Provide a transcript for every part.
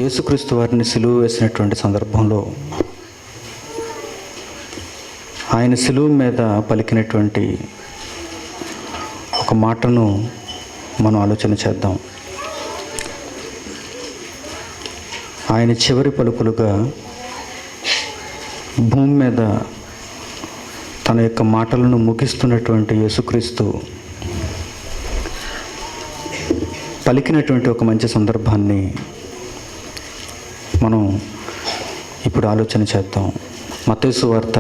యేసుక్రీస్తు వారిని సిలువ వేసినటువంటి సందర్భంలో ఆయన సిలువ మీద పలికినటువంటి ఒక మాటను మనం ఆలోచన చేద్దాం. ఆయన చివరి పలుకులుగా భూమి మీద తన యొక్క మాటలను ముగిస్తున్నటువంటి యేసుక్రీస్తు పలికినటువంటి ఒక మంచి సందర్భాన్ని మనం ఇప్పుడు ఆలోచన చేద్దాం. మత్తయి సువార్త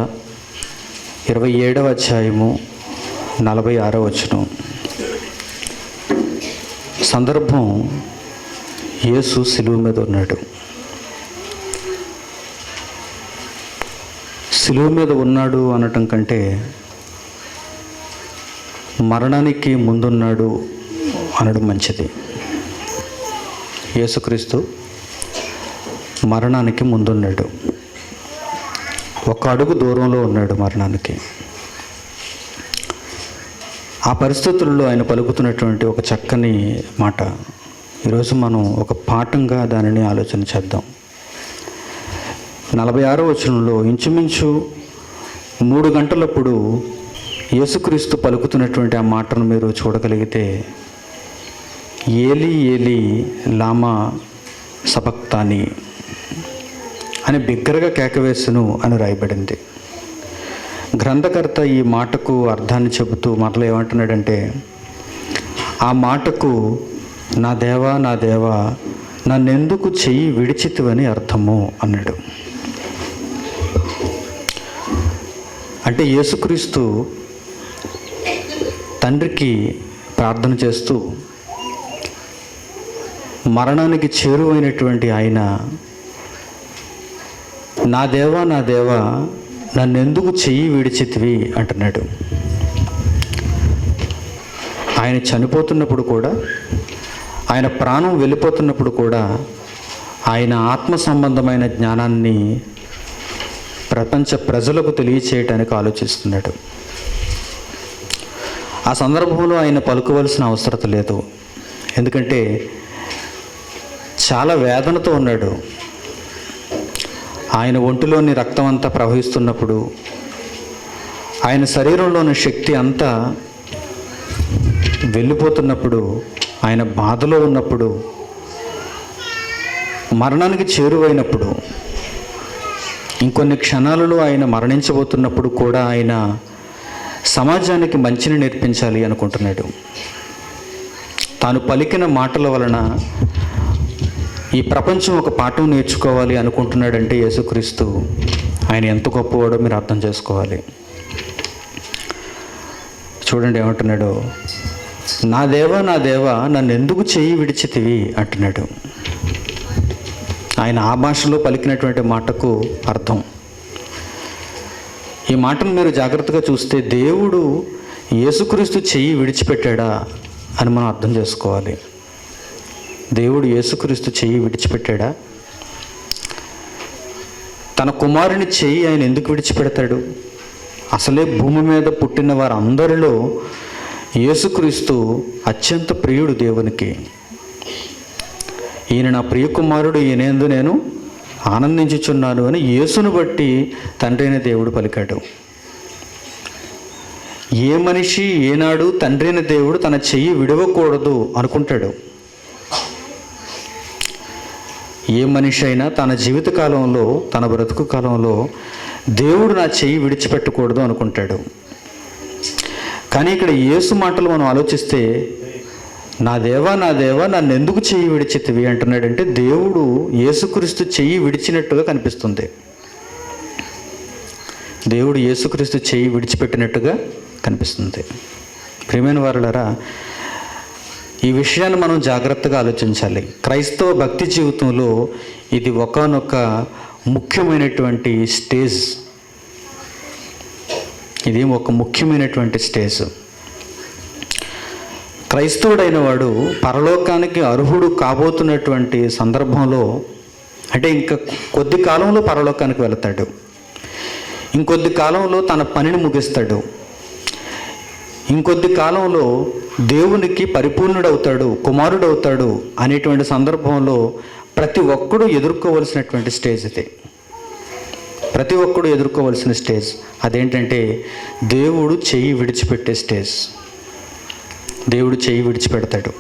27వ అధ్యాయము 46వ వచనం. సందర్భం, యేసు సిలువ మీద ఉన్నాడు. సిలువ మీద ఉన్నాడు అనటం కంటే మరణానికి ముందున్నాడు అనడం మంచిది. యేసుక్రీస్తు మరణానికి ముందున్నాడు, ఒక అడుగు దూరంలో ఉన్నాడు మరణానికి. ఆ పరిస్థితుల్లో ఆయన పలుకుతున్నటువంటి ఒక చక్కని మాట ఈరోజు మనం ఒక పాఠంగా దానిని ఆలోచన చేద్దాం. 46వ వచనంలో ఇంచుమించు 3 గంటలప్పుడు యేసుక్రీస్తు పలుకుతున్నటువంటి ఆ మాటను మీరు చూడగలిగితే, ఏలి ఏలి లామా సబక్తాని అని బిగ్గరగా కేకవేసును అని రాయబడింది. గ్రంథకర్త ఈ మాటకు అర్థాన్ని చెబుతూ మాటలు ఏమంటున్నాడంటే, ఆ మాటకు నా దేవా నా దేవా నన్నెందుకు చెయ్యి విడిచితివని అర్థము అన్నాడు. అంటే యేసుక్రీస్తు తండ్రికి ప్రార్థన చేస్తూ మరణానికి చేరువైనటువంటి ఆయన, నా దేవా నా దేవా నన్నెందుకు చెయ్యి విడిచితివి అంటున్నాడు. ఆయన చనిపోతున్నప్పుడు కూడా, ఆయన ప్రాణం వెళ్ళిపోతున్నప్పుడు కూడా ఆయన ఆత్మ సంబంధమైన జ్ఞానాన్ని ప్రపంచ ప్రజలకు తెలియచేయటానికి ఆలోచిస్తున్నాడు. ఆ సందర్భంలో ఆయన పలుకోవలసిన అవసరం లేదు, ఎందుకంటే చాలా వేదనతో ఉన్నాడు. ఆయన ఒంటిలోని రక్తం అంతా ప్రవహిస్తున్నప్పుడు, ఆయన శరీరంలోని శక్తి అంతా వెళ్ళిపోతున్నప్పుడు, ఆయన బాధలో ఉన్నప్పుడు, మరణానికి చేరువైనప్పుడు, ఇంకొన్ని క్షణాలలో ఆయన మరణించబోతున్నప్పుడు కూడా ఆయన సమాజానికి మంచిని నేర్పించాలి అనుకుంటున్నాడు. తాను పలికిన మాటల వలన ఈ ప్రపంచం ఒక పాఠం నేర్చుకోవాలి అనుకుంటున్నాడంటే యేసుక్రీస్తు ఆయన ఎంత గొప్పవాడో మీరు అర్థం చేసుకోవాలి. చూడండి ఏమంటున్నాడు, నా దేవా నా దేవా నన్ను ఎందుకు చెయ్యి విడిచితివి అంటున్నాడు. ఆయన ఆ భాషలో పలికినటువంటి మాటకు అర్థం. ఈ మాటను మీరు జాగ్రత్తగా చూస్తే దేవుడు యేసుక్రీస్తు చెయ్యి విడిచిపెట్టాడా అని మనం అర్థం చేసుకోవాలి. దేవుడు యేసుక్రీస్తు చెయ్యి విడిచిపెట్టాడా? తన కుమారుని చెయ్యి ఆయన ఎందుకు విడిచిపెడతాడు? అసలే భూమి మీద పుట్టిన వారందరిలో యేసుక్రీస్తు అత్యంత ప్రియుడు దేవునికి. ఈయన నా ప్రియ కుమారుడు, ఈయనందు నేను ఆనందించుచున్నాను అని యేసును బట్టి తండ్రి అయిన దేవుడు పలికాడు. ఏ మనిషి ఏనాడు తండ్రి అయిన దేవుడు తన చెయ్యి విడవకూడదు అనుకుంటాడు? ఏ మనిషి అయినా తన జీవితకాలంలో, తన బ్రతుకు కాలంలో దేవుడు నా చెయ్యి విడిచిపెట్టకూడదు అనుకుంటాడు. కానీ ఇక్కడ యేసు మాటలు మనం ఆలోచిస్తే, నా దేవా నా దేవా నన్ను ఎందుకు చెయ్యి విడిచితివి అంటున్నాడంటే దేవుడు యేసుక్రీస్తు చెయ్యి విడిచినట్టుగా కనిపిస్తుంది. దేవుడు యేసుక్రీస్తు చెయ్యి విడిచిపెట్టినట్టుగా కనిపిస్తుంది. ప్రియమైన వారులారా, ఈ విషయాన్ని మనం జాగ్రత్తగా ఆలోచించాలి. క్రైస్తవ భక్తి జీవితంలో ఇది ఒకానొక ముఖ్యమైనటువంటి స్టేజ్. ఇది ఒక ముఖ్యమైనటువంటి స్టేజ్. క్రైస్తవుడైన వాడు పరలోకానికి అర్హుడు కాబోతున్నటువంటి సందర్భంలో, అంటే ఇంకా కొద్ది కాలంలో పరలోకానికి వెళతాడు, ఇంకొద్ది కాలంలో తన పనిని ముగిస్తాడు, ఇంకొద్ది కాలంలో దేవునికి పరిపూర్ణుడవుతాడు, కుమారుడవుతాడు అనేటువంటి సందర్భంలో ప్రతి ఒక్కడు ఎదుర్కోవలసినటువంటి స్టేజ్ ఇది. ప్రతి ఒక్కడు ఎదుర్కోవలసిన స్టేజ్ అదేంటంటే దేవుడు చెయ్యి విడిచిపెట్టే స్టేజ్. దేవుడు చెయ్యి విడిచిపెడతాడు.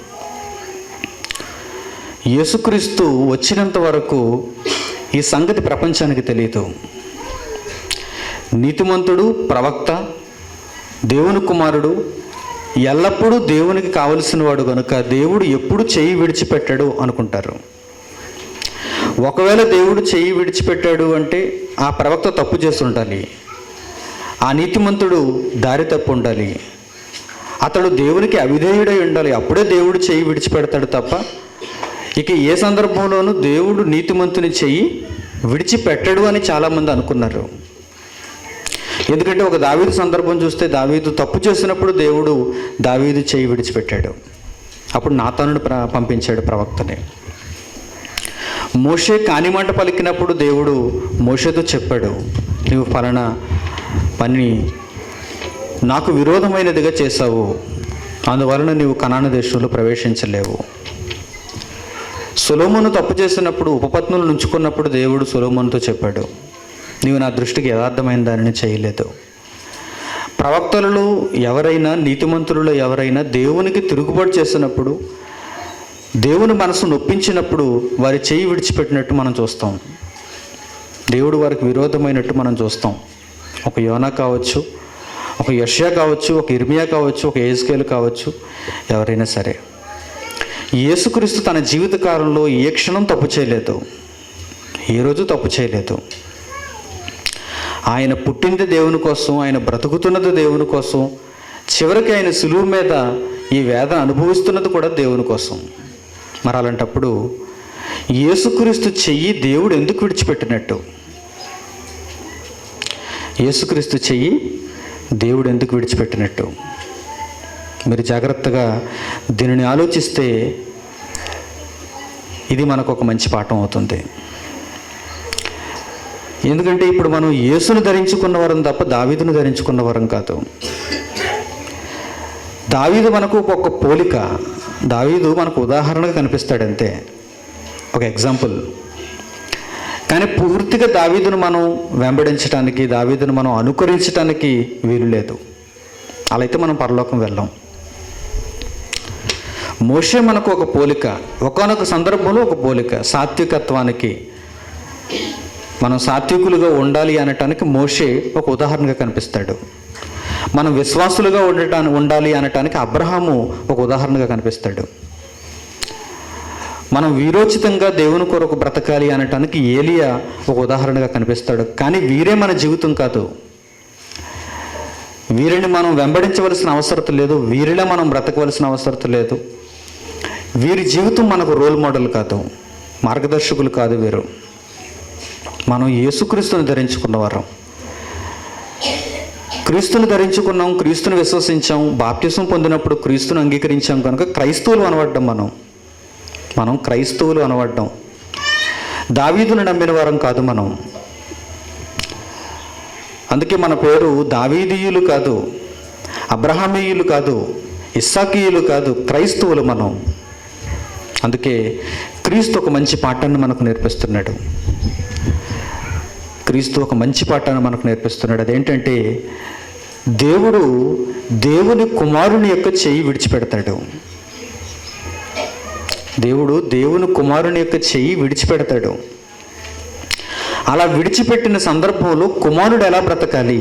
యేసుక్రీస్తు వచ్చినంత వరకు ఈ సంగతి ప్రపంచానికి తెలియదు. నీతిమంతుడు, ప్రవక్త, దేవుని కుమారుడు, ఎల్లప్పుడూ దేవునికి కావలసిన వాడు కనుక దేవుడు ఎప్పుడు చెయ్యి విడిచిపెట్టాడు అనుకుంటారు. ఒకవేళ దేవుడు చెయ్యి విడిచిపెట్టాడు అంటే ఆ ప్రవక్త తప్పు చేసి ఉండాలి, ఆ నీతిమంతుడు దారి తప్పు ఉండాలి, అతడు దేవునికి అవిధేయుడై ఉండాలి. అప్పుడే దేవుడు చెయ్యి విడిచిపెడతాడు తప్ప ఇక ఏ సందర్భంలోనూ దేవుడు నీతిమంతుని చెయ్యి విడిచిపెట్టడు అని చాలామంది అనుకున్నారు. ఎందుకంటే ఒక దావీదు సందర్భం చూస్తే దావీదు తప్పు చేసినప్పుడు దేవుడు దావీదు చెయ్యి విడిచిపెట్టాడు. అప్పుడు నాతానుడు పంపించాడు ప్రవక్తని. మోషే కానిమాట పలికినప్పుడు దేవుడు మోషేతో చెప్పాడు, నువ్వు ఫలానా పని నాకు విరోధమైనదిగా చేశావు, అందువలన నీవు కనాను దేశంలో ప్రవేశించలేవు. సొలొమోను తప్పు చేసినప్పుడు ఉపపత్నులు నుంచుకున్నప్పుడు దేవుడు సొలొమోనుతో చెప్పాడు, నీవు నా దృష్టికి యథార్థమైన దానిని చేయలేదు. ప్రవక్తలలో ఎవరైనా, నీతిమంతులలో ఎవరైనా దేవునికి తిరుగుబాటు చేసినప్పుడు, దేవుని మనసు నొప్పించినప్పుడు వారి చెయ్యి విడిచిపెట్టినట్టు మనం చూస్తాం. దేవుడు వారికి విరోధమైనట్టు మనం చూస్తాం. ఒక యోనా కావచ్చు, ఒక యెషయా కావచ్చు, ఒక ఇర్మియా కావచ్చు, ఒక యెహెజ్కేలు కావచ్చు, ఎవరైనా సరే. యేసుక్రీస్తు తన జీవితకాలంలో ఏ క్షణం తప్పు చేయలేదు, ఏ రోజు తప్పు చేయలేదు. ఆయన పుట్టింది దేవుని కోసం, ఆయన బ్రతుకుతున్నది దేవుని కోసం, చివరికి ఆయన సులువు మీద ఈ వేదన అనుభవిస్తున్నది కూడా దేవుని కోసం. మరి అలాంటప్పుడు యేసుక్రీస్తు చెయ్యి దేవుడు ఎందుకు విడిచిపెట్టినట్టు? యేసుక్రీస్తు చెయ్యి దేవుడు ఎందుకు విడిచిపెట్టినట్టు? మీరు జాగ్రత్తగా దీనిని ఆలోచిస్తే ఇది మనకు ఒక మంచి పాఠం అవుతుంది. ఎందుకంటే ఇప్పుడు మనం యేసును ధరించుకున్న వరం తప్ప దావీదును ధరించుకున్న వరం కాదు. దావీదు మనకు ఒక పోలిక, దావీదు మనకు ఉదాహరణగా కనిపిస్తాడంతే, ఒక ఎగ్జాంపుల్. కానీ పూర్తిగా దావీదును మనం వెంబడించడానికి, దావీదును మనం అనుకరించడానికి వీలు లేదు. అలా అయితే మనం పరలోకం వెళ్ళాం. మోషే మనకు ఒక పోలిక, ఒకానొక సందర్భంలో ఒక పోలిక. సాత్వికత్వానికి, మనం సాత్వికులుగా ఉండాలి అనటానికి మోషే ఒక ఉదాహరణగా కనిపిస్తాడు. మనం విశ్వాసులుగా ఉండాలి అనటానికి అబ్రహాము ఒక ఉదాహరణగా కనిపిస్తాడు. మనం వీరోచితంగా దేవుని కొరకు బ్రతకాలి అనటానికి ఏలియా ఒక ఉదాహరణగా కనిపిస్తాడు. కానీ వీరే మన జీవితం కాదు. వీరిని మనం వెంబడించవలసిన అవసరం లేదు, వీరిలా మనం బ్రతకవలసిన అవసరం లేదు. వీరి జీవితం మనకు రోల్ మోడల్ కాదు, మార్గదర్శకులు కాదు వీరు. మనం యేసుక్రీస్తుని ధరించుకున్నవారం, క్రీస్తుని ధరించుకున్నాం, క్రీస్తుని విశ్వసించాం, బాప్తిసం పొందినప్పుడు క్రీస్తుని అంగీకరించాం కనుక క్రైస్తవులు అనబడ్డం. మనం క్రైస్తవులు అనబడ్డం. దావీదును నమ్మిన వారం కాదు మనం. అందుకే మన పేరు దావీదీయులు కాదు, అబ్రహామీయులు కాదు, ఇస్సాకీయులు కాదు, క్రైస్తవులు మనం. అందుకే క్రీస్తు ఒక మంచి పాఠాన్ని మనకు నేర్పిస్తున్నాడు. క్రీస్తు ఒక మంచి పాఠాన్ని మనకు నేర్పిస్తున్నాడు. అదేంటంటే దేవుడు దేవుని కుమారుని యొక్క చెయ్యి విడిచిపెడతాడు. దేవుడు దేవుని కుమారుని యొక్క చెయ్యి విడిచిపెడతాడు. అలా విడిచిపెట్టిన సందర్భంలో కుమారుడు ఎలా బ్రతకాలి,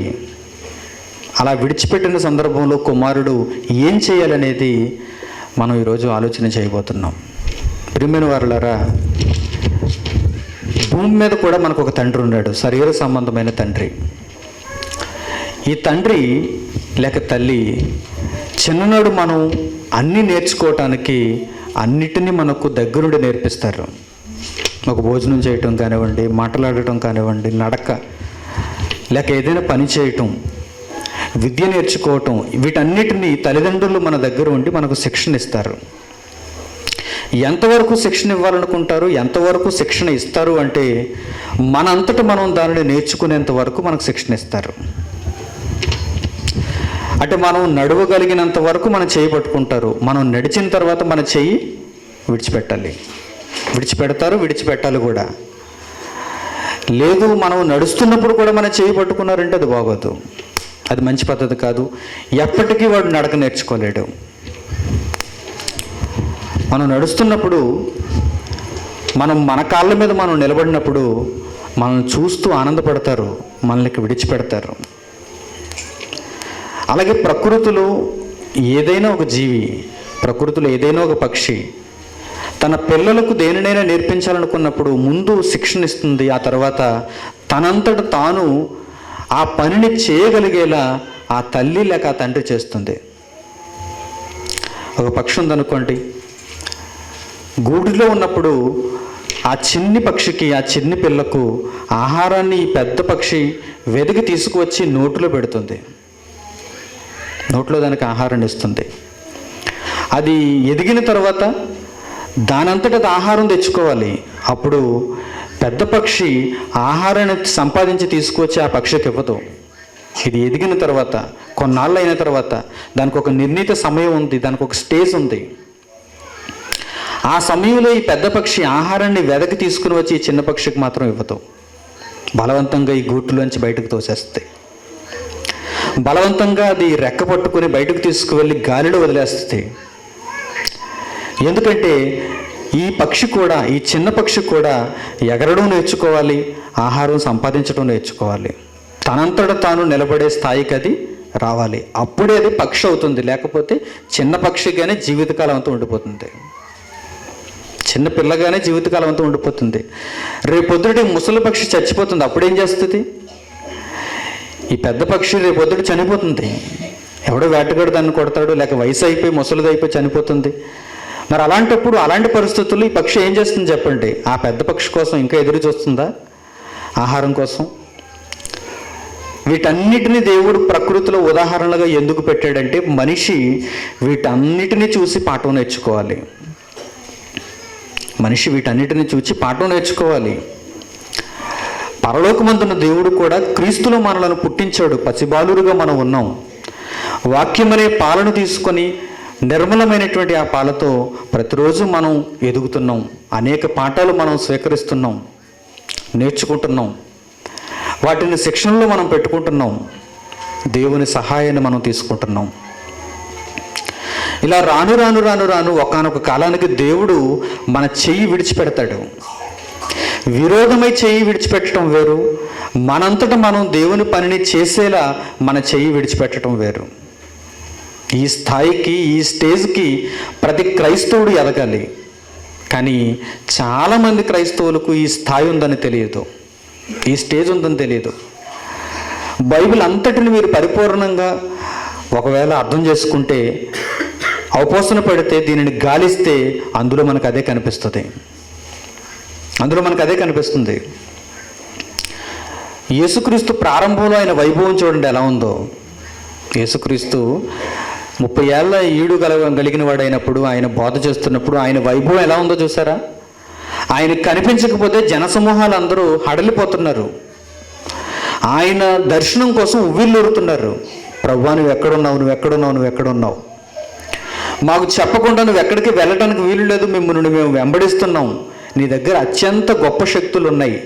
అలా విడిచిపెట్టిన సందర్భంలో కుమారుడు ఏం చేయాలనేది మనం ఈరోజు ఆలోచన చేయబోతున్నాం. ప్రియమైన వారులారా, భూమి మీద కూడా మనకు ఒక తండ్రి ఉన్నాడు, శరీర సంబంధమైన తండ్రి. ఈ తండ్రి లేక తల్లి చిన్ననాడు మనం అన్నీ నేర్చుకోవటానికి అన్నిటినీ మనకు దగ్గరుండి నేర్పిస్తారు. ఒక భోజనం చేయటం కానివ్వండి, మాట్లాడటం కానివ్వండి, నడక, లేక ఏదైనా పని చేయటం, విద్య నేర్చుకోవటం, వీటన్నిటినీ తల్లిదండ్రులు మన దగ్గర ఉండి మనకు శిక్షణ ఇస్తారు. ఎంతవరకు శిక్షణ ఇవ్వాలనుకుంటారు, ఎంతవరకు శిక్షణ ఇస్తారు అంటే మనంతట మనం దానిని నేర్చుకునేంత వరకు మనకు శిక్షణ ఇస్తారు. అంటే మనం నడవగలిగినంత వరకు మన చేయి పట్టుకుంటారు, మనం నడిచిన తర్వాత మన చెయ్యి విడిచిపెట్టాలి. విడిచిపెడతారు, విడిచిపెట్టాలి కూడా. లేదు మనం నడుస్తున్నప్పుడు కూడా మనం చేయి పట్టుకున్నారంటే అది బాగోదు, అది మంచి పద్ధతి కాదు. ఎప్పటికీ వాడు నడక నేర్చుకోలేడు. మనం నడుస్తున్నప్పుడు మనం మన కాళ్ళ మీద మనం నిలబడినప్పుడు మనల్ని చూస్తూ ఆనందపడతారు, మనల్ని విడిచిపెడతారు. అలాగే ప్రకృతిలో ఏదైనా ఒక జీవి, ప్రకృతిలో ఏదైనా ఒక పక్షి తన పిల్లలకు దేనినైనా నేర్పించాలనుకున్నప్పుడు ముందు శిక్షణ ఇస్తుంది, ఆ తర్వాత తనంతట తాను ఆ పనిని చేయగలిగేలా ఆ తల్లి లేక ఆ తండ్రి చేస్తుంది. ఒక పక్షి ఉందనుకోండి, గూడులో ఉన్నప్పుడు ఆ చిన్ని పక్షికి, ఆ చిన్ని పిల్లకు ఆహారాన్ని ఈ పెద్ద పక్షి వెతికి తీసుకువచ్చి నోట్లో పెడుతుంది, నోట్లో దానికి ఆహారాన్ని ఇస్తుంది. అది ఎదిగిన తర్వాత దానంతటా ఆహారం తెచ్చుకోవాలి. అప్పుడు పెద్ద పక్షి ఆహారాన్ని సంపాదించి తీసుకొచ్చి ఆ పక్షికి ఇవ్వదు. ఇది ఎదిగిన తర్వాత, కొన్నాళ్ళు అయిన తర్వాత దానికి ఒక నిర్ణీత సమయం ఉంది, దానికి ఒక స్టేజ్ ఉంది. ఆ సమయంలో ఈ పెద్ద పక్షి ఆహారాన్ని వెదకి తీసుకుని వచ్చి ఈ చిన్న పక్షికి మాత్రం ఇవ్వదు. బలవంతంగా ఈ గూట్టులోంచి బయటకు తోసేస్తే, బలవంతంగా అది రెక్క పట్టుకుని బయటకు తీసుకువెళ్ళి గాలిలో వదిలేస్తుంది. ఎందుకంటే ఈ పక్షి కూడా, ఈ చిన్న పక్షి కూడా ఎగరడం నేర్చుకోవాలి, ఆహారం సంపాదించడం నేర్చుకోవాలి, తనంతట తాను నిలబడే స్థాయికి అది రావాలి. అప్పుడే అది పక్షి అవుతుంది. లేకపోతే చిన్న పక్షిగానే జీవితకాలం అంతా ఉండిపోతుంది, చిన్న పిల్లగానే జీవితకాలం అంతా ఉండిపోతుంది. రేపొద్దుటి ముసలి పక్షి చచ్చిపోతుంది, అప్పుడేం చేస్తుంది? ఈ పెద్ద పక్షి రేపొద్దుటి చనిపోతుంది. ఎవడో వేటగాడు దాన్ని కొడతాడు, లేక వయసు అయిపోయి ముసలిది అయిపోయి చనిపోతుంది. మరి అలాంటప్పుడు, అలాంటి పరిస్థితుల్లో ఈ పక్షి ఏం చేస్తుంది చెప్పండి? ఆ పెద్ద పక్షి కోసం ఇంకా ఎదురు చూస్తుందా ఆహారం కోసం? వీటన్నిటిని దేవుడు ప్రకృతిలో ఉదాహరణలుగా ఎందుకు పెట్టాడంటే మనిషి వీటన్నిటిని చూసి పాఠం నేర్చుకోవాలి. మనిషి వీటన్నిటిని చూసి పాఠం నేర్చుకోవాలి. పరలోకమందున్న దేవుడు కూడా క్రీస్తులో మనలను పుట్టించాడు. పసిబాలురుగా మనం ఉన్నాం. వాక్యం అనే పాలను తీసుకొని నిర్మలమైనటువంటి ఆ పాలతో ప్రతిరోజు మనం ఎదుగుతున్నాం. అనేక పాఠాలు మనం స్వీకరిస్తున్నాం, నేర్చుకుంటున్నాం. వాటిని శిక్షణలో మనం పెట్టుకుంటున్నాం. దేవుని సహాయాన్ని మనం తీసుకుంటున్నాం. ఇలా రాను రాను రాను రాను ఒకానొక కాలానికి దేవుడు మన చెయ్యి విడిచిపెడతాడు. విరోధమై చెయ్యి విడిచిపెట్టడం వేరు, మనంతటా మనం దేవుని పనిని చేసేలా మన చెయ్యి విడిచిపెట్టడం వేరు. ఈ స్థాయికి, ఈ స్టేజ్కి ప్రతి క్రైస్తవుడు ఎదగాలి. కానీ చాలామంది క్రైస్తవులకు ఈ స్థాయి ఉందని తెలియదు, ఈ స్టేజ్ ఉందని తెలియదు. బైబిల్ అంతటిని మీరు పరిపూర్ణంగా ఒకవేళ అర్థం చేసుకుంటే, అవపోసన పడితే, దీనిని గాలిస్తే అందులో మనకు అదే కనిపిస్తుంది, అందులో మనకు అదే కనిపిస్తుంది. యేసుక్రీస్తు ప్రారంభంలో ఆయన వైభవం చూడండి ఎలా ఉందో. యేసుక్రీస్తు 30 ఏళ్ళ ఈడు కలిగిన వాడైనప్పుడు, ఆయన బోధ చేస్తున్నప్పుడు ఆయన వైభవం ఎలా ఉందో చూసారా? ఆయన కనిపించకపోతే జనసమూహాలు అందరూ హడలిపోతున్నారు. ఆయన దర్శనం కోసం ఉవ్విళ్ళూరుతున్నారు. ప్రభువా నువ్వు ఎక్కడున్నావు, నువ్వు ఎక్కడున్నావు, నువ్వు ఎక్కడున్నావు, మాకు చెప్పకుండా నువ్వు ఎక్కడికి వెళ్ళడానికి వీలు లేదు, మిమ్మల్ని మేము వెంబడిస్తున్నాం, నీ దగ్గర అత్యంత గొప్ప శక్తులు ఉన్నాయి.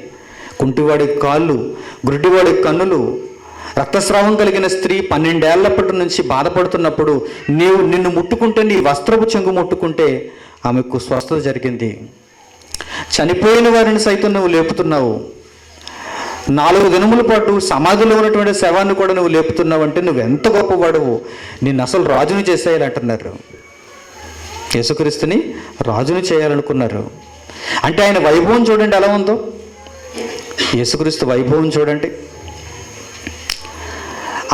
కుంటివాడికి కాళ్ళు, గుడ్డివాడికి కన్నులు, రక్తస్రావం కలిగిన స్త్రీ 12 ఏళ్లప్పటి నుంచి బాధపడుతున్నప్పుడు నిన్ను ముట్టుకుంటే, నీ వస్త్రపు చెంగు ముట్టుకుంటే ఆమెకు స్వస్థత జరిగింది. చనిపోయిన వారిని సైతం నువ్వు లేపుతున్నావు. 4 దినముల పాటు సమాధిలో ఉన్నటువంటి శవాన్ని కూడా నువ్వు లేపుతున్నావు అంటే నువ్వు ఎంత గొప్పవాడువు, నిన్ను అసలు రాజుని చేసేయాలంటున్నారు. యేసుక్రీస్తుని రాజుని చేయాలనుకున్నారు. అంటే ఆయన వైభవం చూడండి ఎలా ఉందో. యేసుక్రీస్తు వైభవం చూడండి.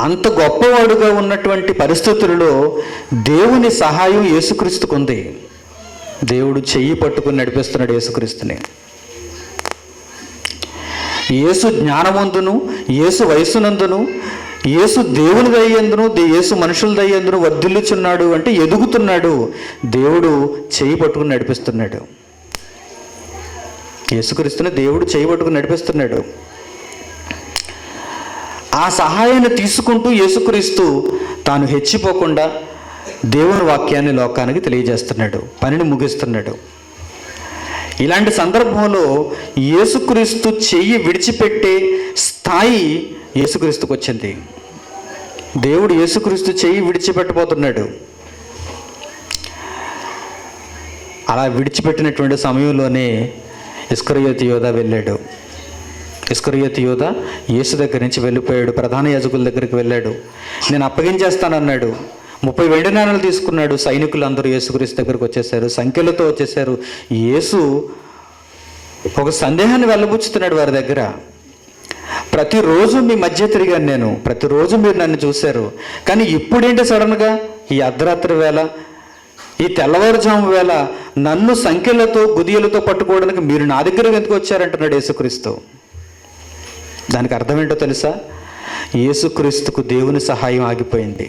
అంత గొప్పవాడుగా ఉన్నటువంటి పరిస్థితులలో దేవుని సహాయం యేసుక్రీస్తుకు ఉంది. దేవుడు చెయ్యి పట్టుకుని నడిపిస్తున్నాడు యేసుక్రీస్తుని. యేసు జ్ఞానవంతును, యేసు వయస్సునందును, యేసు దేవుని దయ్యందును, యేసు మనుషుల దయ్యందును వర్ధిల్లుచున్నాడు అంటే ఎదుగుతున్నాడు. దేవుడు చెయ్యి పట్టుకుని నడిపిస్తున్నాడు. యేసుక్రీస్తుని దేవుడు చెయ్యి పట్టుకుని నడిపిస్తున్నాడు. ఆ సహాయాన్ని తీసుకుంటూ యేసుక్రీస్తు తాను హెచ్చిపోకుండా దేవుని వాక్యాన్ని లోకానికి తెలియజేస్తున్నాడు, పనిని ముగిస్తున్నాడు. ఇలాంటి సందర్భంలో యేసుక్రీస్తు చెయ్యి విడిచిపెట్టే స్థాయి యేసుక్రీస్తుకు వచ్చింది. దేవుడు యేసుక్రీస్తు చెయ్యి విడిచిపెట్టబోతున్నాడు. అలా విడిచిపెట్టినటువంటి సమయంలోనే ఇస్కరియోతు యోధా వెళ్ళాడు. ఇస్కరియోతు యోధా యేసు దగ్గర నుంచి వెళ్ళిపోయాడు. ప్రధాన యాజకుల దగ్గరికి వెళ్ళాడు. నేను అప్పగించేస్తానన్నాడు. 30 వెండి నాణాలు తీసుకున్నాడు. సైనికులు అందరూ యేసుక్రీస్తు దగ్గరికి వచ్చేసారు, సంఖ్యలతో వచ్చేసారు. యేసు ఒక సందేహాన్ని వెళ్ళబుచ్చుతున్నాడు వారి దగ్గర. ప్రతిరోజు మీ మధ్య తిరిగాను నేను, ప్రతిరోజు మీరు నన్ను చూశారు, కానీ ఇప్పుడేంటి సడన్గా ఈ అర్ధరాత్రి వేళ, ఈ తెల్లవారుజాము వేళ నన్ను సంఖ్యలతో గుదియలతో పట్టుకోవడానికి మీరు నా దగ్గరకు ఎందుకు వచ్చారంటున్నాడు యేసుక్రీస్తు. దానికి అర్థం ఏంటో తెలుసా? యేసుక్రీస్తుకు దేవుని సహాయం ఆగిపోయింది.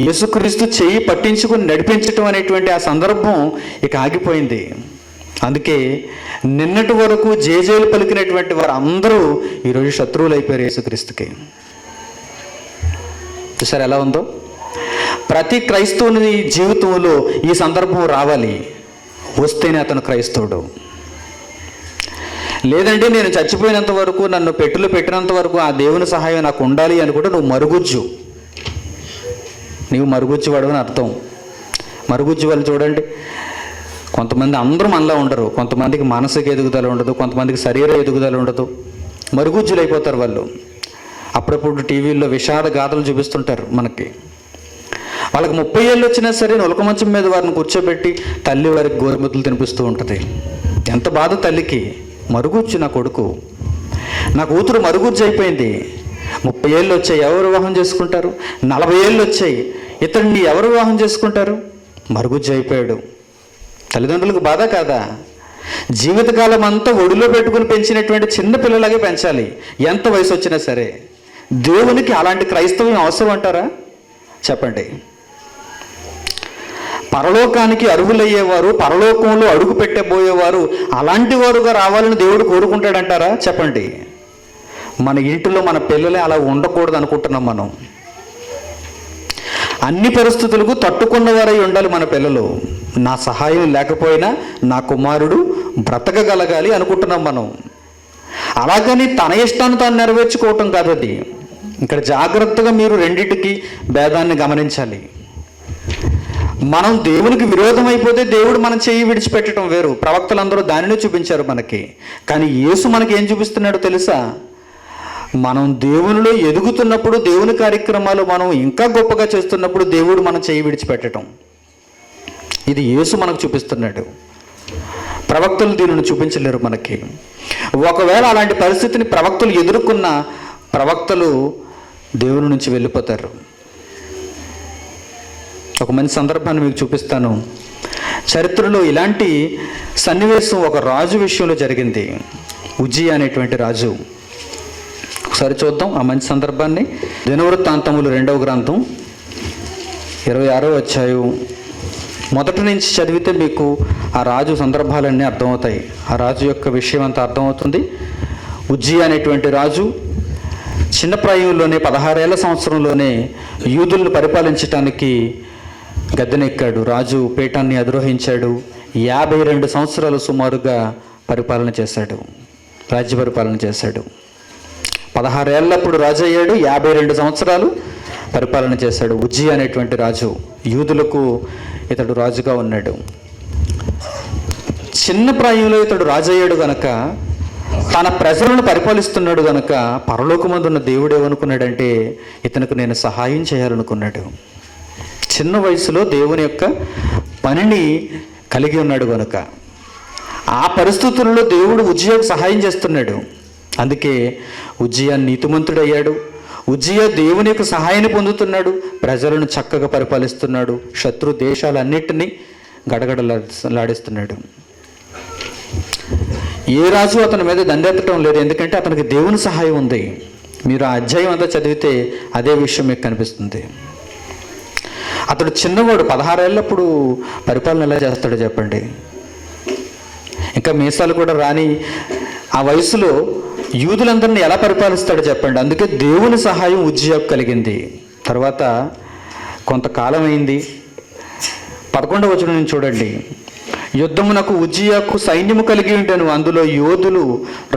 యేసుక్రీస్తు చెయ్యి పట్టించుకుని నడిపించటం అనేటువంటి ఆ సందర్భం ఇక ఆగిపోయింది. అందుకే నిన్నటి వరకు జేజేలు పలికినటువంటి వారు అందరూ ఈరోజు శత్రువులు అయిపోయారు యేసుక్రీస్తుకి. చూసారు ఎలా ఉందో? ప్రతి క్రైస్తవుని జీవితంలో ఈ సందర్భం రావాలి. వస్తేనే అతను క్రైస్తవుడు. లేదంటే నేను చచ్చిపోయినంత వరకు, నన్ను పెట్టులు పెట్టినంత వరకు ఆ దేవుని సహాయం నాకు ఉండాలి అనుకుంటే నువ్వు మరుగుజ్జు. నీవు మరుగుజ్జు వాడు అని అర్థం. మరుగుజ్జు వాళ్ళు చూడండి, కొంతమంది అందరూ మనలా ఉండరు. కొంతమందికి మానసిక ఎదుగుదల ఉండదు, కొంతమందికి శరీర ఎదుగుదల ఉండదు. మరుగుజ్జులు అయిపోతారు వాళ్ళు. అప్పుడప్పుడు టీవీల్లో విషాద గాథలు చూపిస్తుంటారు మనకి. వాళ్ళకి 30 ఏళ్ళు వచ్చినా సరే నులక మంచం మీద వారిని కూర్చోబెట్టి తల్లి వారికి గోరుముద్దలు తినిపిస్తూ ఉంటుంది. ఎంత బాధ తల్లికి. మరుగుజ్జు నా కొడుకు, నా కూతురు మరుగుజ్జు అయిపోయింది. 30 ఏళ్ళు వచ్చాయి, ఎవరు వివాహం చేసుకుంటారు? 40 ఏళ్ళు వచ్చాయి, ఇతన్ని ఎవరు వివాహం చేసుకుంటారు? మరుగుజ్జు అయిపోయాడు. తల్లిదండ్రులకు బాధ కాదా? జీవితకాలం అంతా ఒడిలో పెట్టుకుని పెంచినటువంటి చిన్న పిల్లలాగే పెంచాలి ఎంత వయసు వచ్చినా సరే. దేవునికి అలాంటి క్రైస్తవం అవసరం అంటారా? చెప్పండి. పరలోకానికి అర్హులయ్యేవారు, పరలోకంలో అడుగు పెట్టబోయేవారు అలాంటి వారుగా రావాలని దేవుడు కోరుకుంటాడంటారా? చెప్పండి. మన ఇంటిలో మన పిల్లలే అలా ఉండకూడదు అనుకుంటున్నాం మనం. అన్ని పరిస్థితులకు తట్టుకున్నవారై ఉండాలి మన పిల్లలు. నా సహాయం లేకపోయినా నా కుమారుడు బ్రతకగలగాలి అనుకుంటున్నాం మనం. అలాగని తన ఇష్టాన్ని తాను నెరవేర్చుకోవటం కాదు అది. ఇక్కడ జాగ్రత్తగా మీరు రెండింటికి భేదాన్ని గమనించాలి. మనం దేవునికి విరోధం అయిపోతే దేవుడు మనం చెయ్యి విడిచిపెట్టడం వేరు. ప్రవక్తలందరూ దానినే చూపించారు మనకి. కానీ యేసు మనకి ఏం చూపిస్తున్నాడో తెలుసా? మనం దేవునిలో ఎదుగుతున్నప్పుడు, దేవుని కార్యక్రమాలు మనం ఇంకా గొప్పగా చేస్తున్నప్పుడు దేవుడు మనం చెయ్యి విడిచిపెట్టడం. ఇది యేసు మనకు చూపిస్తున్నాడు. ప్రవక్తలు దీనిని చూపించలేరు మనకి. ఒకవేళ అలాంటి పరిస్థితిని ప్రవక్తలు ఎదుర్కొన్న ప్రవక్తలు దేవుని నుంచి వెళ్ళిపోతారు. ఒక మంచి సందర్భాన్ని మీకు చూపిస్తాను. చరిత్రలో ఇలాంటి సన్నివేశం ఒక రాజు విషయంలో జరిగింది. ఉజ్జియా అనేటువంటి రాజు. ఒకసారి చూద్దాం ఆ మంచి సందర్భాన్ని. దినవృత్తాంతములు 2వ గ్రంథం 26వ అధ్యాయం మొదటి నుంచి చదివితే మీకు ఆ రాజు సందర్భాలన్నీ అర్థమవుతాయి. ఆ రాజు యొక్క విషయం అంతా అర్థమవుతుంది. ఉజ్జియా అనేటువంటి రాజు చిన్న ప్రాయంలోనే 16 ఏళ్ల సంవత్సరంలోనే యూదులను పరిపాలించటానికి గద్దెనెక్కాడు. రాజు పీఠాన్ని అధిరోహించాడు. 52 సంవత్సరాలు సుమారుగా పరిపాలన చేశాడు, రాజ్య పరిపాలన చేశాడు. 16 ఏళ్ళప్పుడు రాజు అయ్యాడు, 52 సంవత్సరాలు పరిపాలన చేశాడు. ఉజ్జియా అనేటువంటి రాజు. యూదులకు ఇతడు రాజుగా ఉన్నాడు. చిన్న ప్రాయంలో ఇతడు రాజు అయ్యాడు గనక, తన ప్రజలను పరిపాలిస్తున్నాడు గనక పరలోకమందున్న దేవుడు ఏమనుకున్నాడంటే ఇతనికి నేను సహాయం చేయాలనుకున్నాడు. చిన్న వయసులో దేవుని యొక్క పనిని కలిగి ఉన్నాడు గనుక ఆ పరిస్థితుల్లో దేవుడు ఉజ్జియాకు సహాయం చేస్తున్నాడు. అందుకే ఉజ్జియా నీతిమంతుడయ్యాడు. ఉజ్జియా దేవుని యొక్క సహాయాన్ని పొందుతున్నాడు. ప్రజలను చక్కగా పరిపాలిస్తున్నాడు. శత్రు దేశాలన్నిటినీ గడగడలాడిస్తున్నాడు. ఏ రాజు అతని మీద దండెత్తడం లేదు, ఎందుకంటే అతనికి దేవుని సహాయం ఉంది. మీరు ఆ అధ్యాయం అంతా చదివితే అదే విషయం మీకు కనిపిస్తుంది. అతడు చిన్నవాడు, 16 ఏళ్ళప్పుడు పరిపాలన ఎలా చేస్తాడో చెప్పండి. ఇంకా మీసాలు కూడా రాని ఆ వయసులో యూదులందరినీ ఎలా పరిపాలిస్తాడో చెప్పండి. అందుకే దేవుని సహాయం ఉజ్జియాకు కలిగింది. తర్వాత కొంతకాలం అయింది. 11వ వచనం నుంచి చూడండి. యుద్ధమునకు ఉజ్జియాకు సైన్యము కలిగి ఉండెను. అందులో యోధులు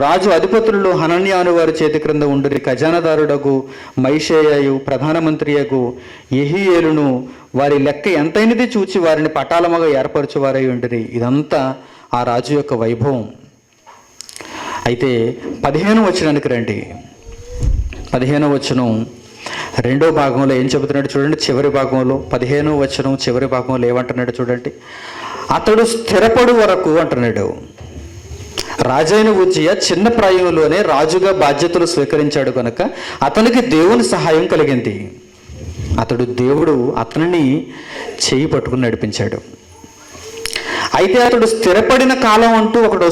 రాజు అధిపతులలో హనన్యా అను వారి చేతి క్రింద ఉండిరి. ఖజానాదారుడగు మైషేయు ప్రధానమంత్రియగు యెహీయేలును వారి లెక్క ఎంతైనది చూచి వారిని పటాలముగా ఏర్పరచువారై ఉండిరి. ఇదంతా ఆ రాజు యొక్క వైభవం. అయితే 15వ వచనానికి రండి. 15వ వచనం రెండో భాగంలో ఏం చెబుతున్నాడు చూడండి. చివరి భాగంలో 15వ వచనం చివరి భాగంలో ఏమంటున్నాడు చూడండి. అతడు స్థిరపడు వరకు అంటున్నాడు. రాజైన ఉజ్జియా చిన్న ప్రాయంలోనే రాజుగా బాధ్యతలు స్వీకరించాడు కనుక అతనికి దేవుని సహాయం కలిగింది. దేవుడు అతనిని చేయి పట్టుకుని నడిపించాడు. అయితే అతడు స్థిరపడిన కాలం అంటూ ఒకటి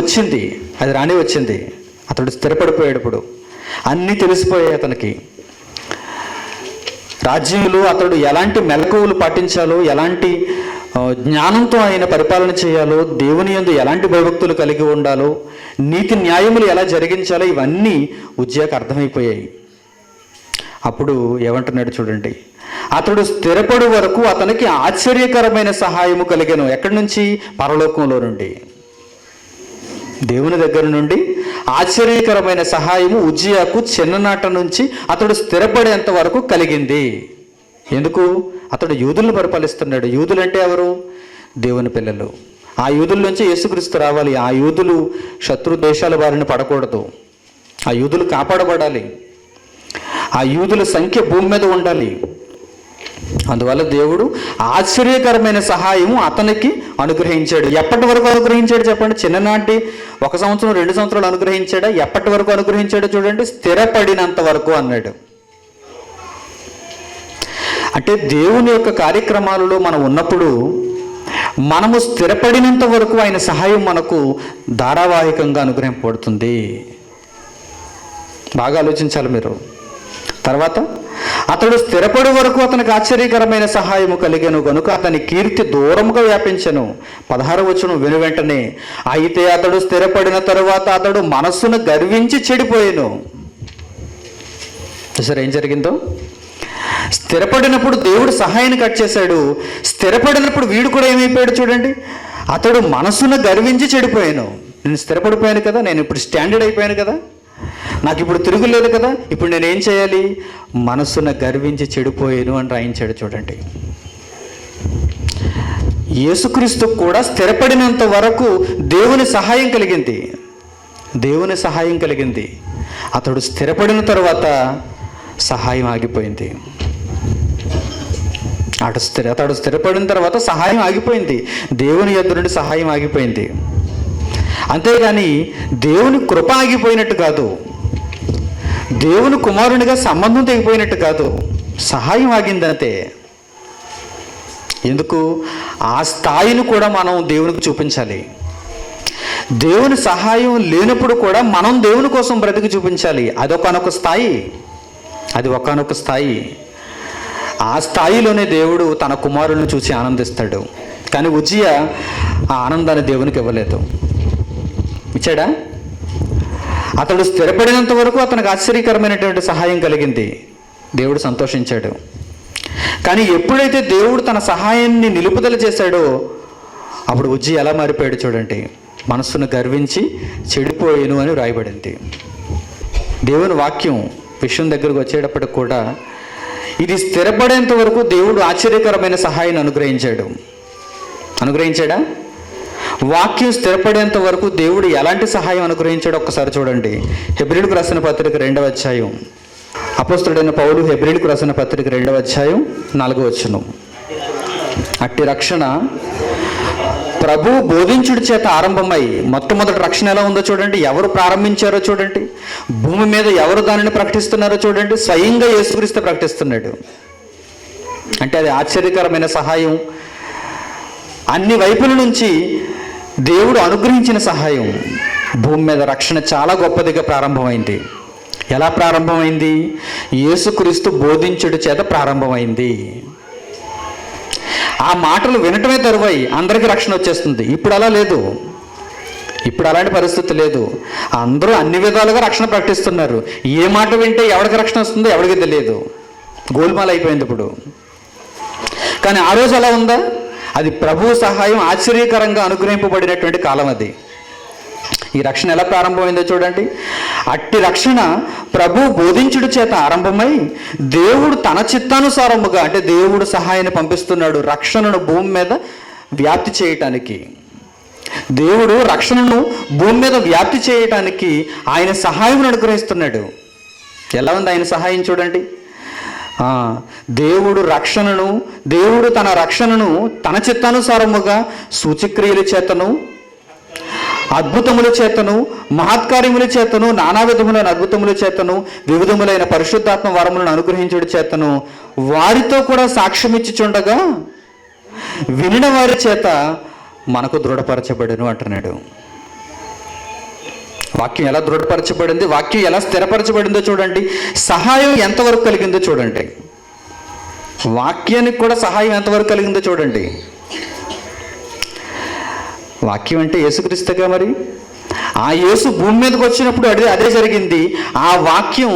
వచ్చింది. అది రాని వచ్చింది. అతడు స్థిరపడిపోయాడు. ఇప్పుడు అన్నీ తెలిసిపోయాయి అతనికి. రాజ్యంలో అతడు ఎలాంటి మెలకువలు పాటించాలో, ఎలాంటి జ్ఞానంతో ఆయన పరిపాలన చేయాలో, దేవుని యందు ఎలాంటి భయభక్తులు కలిగి ఉండాలో, నీతి న్యాయములు ఎలా జరిగించాలో ఇవన్నీ ఉజ్జియాకు అర్థమైపోయాయి. అప్పుడు ఏమంటున్నాడు చూడండి. అతడు స్థిరపడు వరకు అతనికి ఆశ్చర్యకరమైన సహాయము కలిగెను. ఎక్కడి నుంచి? పరలోకంలో నుండి, దేవుని దగ్గర నుండి ఆశ్చర్యకరమైన సహాయము ఉజ్జియాకు చిన్ననాట నుంచి అతడు స్థిరపడేంత వరకు కలిగింది. ఎందుకు? అతడు యూదులను పరిపాలిస్తున్నాడు. యూదులు అంటే ఎవరు? దేవుని పిల్లలు. ఆ యూదుల నుంచి యేసుక్రీస్తు రావాలి. ఆ యూదులు శత్రు దేశాల బారిన పడకూడదు. ఆ యూదులు కాపాడబడాలి. ఆ యూదుల సంఖ్య భూమి మీద ఉండాలి. అందువల్ల దేవుడు ఆశ్చర్యకరమైన సహాయము అతనికి అనుగ్రహించాడు. ఎప్పటి వరకు అనుగ్రహించాడు చెప్పండి? చిన్ననాటి 1 సంవత్సరం 2 సంవత్సరాలు అనుగ్రహించాడా? ఎప్పటి వరకు అనుగ్రహించాడో చూడండి. స్థిరపడినంత వరకు అన్నాడు. అంటే దేవుని యొక్క కార్యక్రమాలలో మనం ఉన్నప్పుడు మనము స్థిరపడినంత వరకు ఆయన సహాయం మనకు ధారావాహికంగా అనుగ్రహింపబడుతుంది. బాగా ఆలోచించాలి మీరు. తర్వాత అతడు స్థిరపడి వరకు అతనికి ఆశ్చర్యకరమైన సహాయము కలిగెను గనుక అతని కీర్తి దూరముగా వ్యాపించెను. 16వ వచనం విను వెంటనే అయితే అతడు స్థిరపడిన తరువాత అతడు మనస్సును గర్వించి చెడిపోయాను. సరే, ఏం జరిగిందో? స్థిరపడినప్పుడు దేవుడు సహాయాన్ని కట్ చేశాడు. స్థిరపడినప్పుడు వీడు కూడా ఏమైపోయాడు చూడండి. అతడు మనస్సును గర్వించి చెడిపోయాను. నేను స్థిరపడిపోయాను కదా, నేను ఇప్పుడు స్టాండర్డ్ అయిపోయాను కదా, నాకు ఇప్పుడు తిరుగులేదు కదా, ఇప్పుడు నేనేం చేయాలి? మనస్సున గర్వించి చెడిపోయాను అని రాయించాడు చూడండి. యేసుక్రీస్తు కూడా స్థిరపడినంత వరకు దేవుని సహాయం కలిగింది. దేవుని సహాయం కలిగింది. అతడు స్థిరపడిన తర్వాత సహాయం ఆగిపోయింది. అతడు స్థిరపడిన తర్వాత సహాయం ఆగిపోయింది. దేవుని యొద్ద నుండి సహాయం ఆగిపోయింది. అంతేగాని దేవుని కృప ఆగిపోయినట్టు కాదు, దేవుని కుమారునిగా సంబంధం తెగిపోయినట్టు కాదు, సహాయం ఆగిందంతే. ఎందుకు? ఆ స్థాయిని కూడా మనం దేవునికి చూపించాలి. దేవుని సహాయం లేనప్పుడు కూడా మనం దేవుని కోసం బ్రతికి చూపించాలి. అది ఒకానొక స్థాయి. ఆ స్థాయిలోనే దేవుడు తన కుమారులను చూసి ఆనందిస్తాడు. కానీ ఉజ్జియా ఆ ఆనందాన్ని దేవునికి ఇవ్వలేదు. ఇచ్చాడా? అతడు స్థిరపడినంత వరకు అతనికి ఆశ్చర్యకరమైనటువంటి సహాయం కలిగింది. దేవుడు సంతోషించాడు. కానీ ఎప్పుడైతే దేవుడు తన సహాయాన్ని నిలుపుదల చేశాడో అప్పుడు ఉజ్జియా ఎలా మారిపోయాడు చూడండి. మనస్సును గర్వించి చెడిపోయాను అని వ్రాయబడింది. దేవుని వాక్యం విషయం దగ్గరకు వచ్చేటప్పటికి కూడా ఇది స్థిరపడేంత వరకు దేవుడు ఆశ్చర్యకరమైన సహాయాన్ని అనుగ్రహించాడా? వాక్యం స్థిరపడేంత వరకు దేవుడు ఎలాంటి సహాయం అనుగ్రహించాడో ఒక్కసారి చూడండి. హెబ్రీయులకు రాసిన పత్రిక 2వ అధ్యాయం. అపోస్తలుడైన పౌలు హెబ్రీయులకు రాసిన పత్రిక 2వ అధ్యాయం 4వ వచనం. అట్టి రక్షణ ప్రభువు బోధించుడి చేత ఆరంభమై, మొట్టమొదటి రక్షణ ఎలా ఉందో చూడండి. ఎవరు ప్రారంభించారో చూడండి. భూమి మీద ఎవరు దానిని ప్రకటిస్తున్నారో చూడండి. స్వయంగా యేసుక్రీస్తు ప్రకటిస్తున్నాడు. అంటే అది ఆశ్చర్యకరమైన సహాయం. అన్ని వైపుల నుంచి దేవుడు అనుగ్రహించిన సహాయం. భూమి మీద రక్షణ చాలా గొప్పదిగా ప్రారంభమైంది. ఎలా ప్రారంభమైంది? యేసుక్రీస్తు బోధించుడి చేత ప్రారంభమైంది. ఆ మాటలు వినటమే తరువాయి అందరికీ రక్షణ వచ్చేస్తుంది. ఇప్పుడు అలా లేదు. ఇప్పుడు అలాంటి పరిస్థితి లేదు. అందరూ అన్ని విధాలుగా రక్షణ ప్రకటిస్తున్నారు. ఏ మాట వింటే ఎవరికి రక్షణ వస్తుందో ఎవరికి తెలియదు. గోల్మాల్ అయిపోయింది ఇప్పుడు. కానీ ఆ రోజు అలా ఉందా? అది ప్రభు సహాయం ఆశ్చర్యకరంగా అనుగ్రహింపబడినటువంటి కాలం అది. ఈ రక్షణ ఎలా ప్రారంభమైందో చూడండి. అట్టి రక్షణ ప్రభు బోధించుడు చేత ఆరంభమై దేవుడు తన చిత్తానుసారముగా, అంటే దేవుడు సహాయాన్ని పంపిస్తున్నాడు రక్షణను భూమి మీద వ్యాప్తి చేయటానికి. దేవుడు రక్షణను భూమి మీద వ్యాప్తి చేయటానికి ఆయన సహాయం అనుగ్రహిస్తున్నాడు. ఎలా ఉంది ఆయన సహాయం చూడండి. దేవుడు తన రక్షణను తన చిత్తానుసారముగా సూచక్రియల చేతను, అద్భుతముల చేతను, మహత్కార్యముల చేతను, నానా విధములైన అద్భుతముల చేతను, వివిధములైన పరిశుద్ధాత్మ వరములను అనుగ్రహించుడి చేతను వారితో కూడా సాక్ష్యం ఇచ్చిచుండగా వినిన వారి చేత మనకు దృఢపరచబడును అంటున్నాడు. వాక్యం ఎలా దృఢపరచబడింది, వాక్యం ఎలా స్థిరపరచబడిందో చూడండి. సహాయం ఎంతవరకు కలిగిందో చూడండి. వాక్యానికి కూడా సహాయం ఎంతవరకు కలిగిందో చూడండి. వాక్యం అంటే యేసుక్రీస్తుగా. మరి ఆ యేసు భూమి మీదకి వచ్చినప్పుడు అదే జరిగింది. ఆ వాక్యం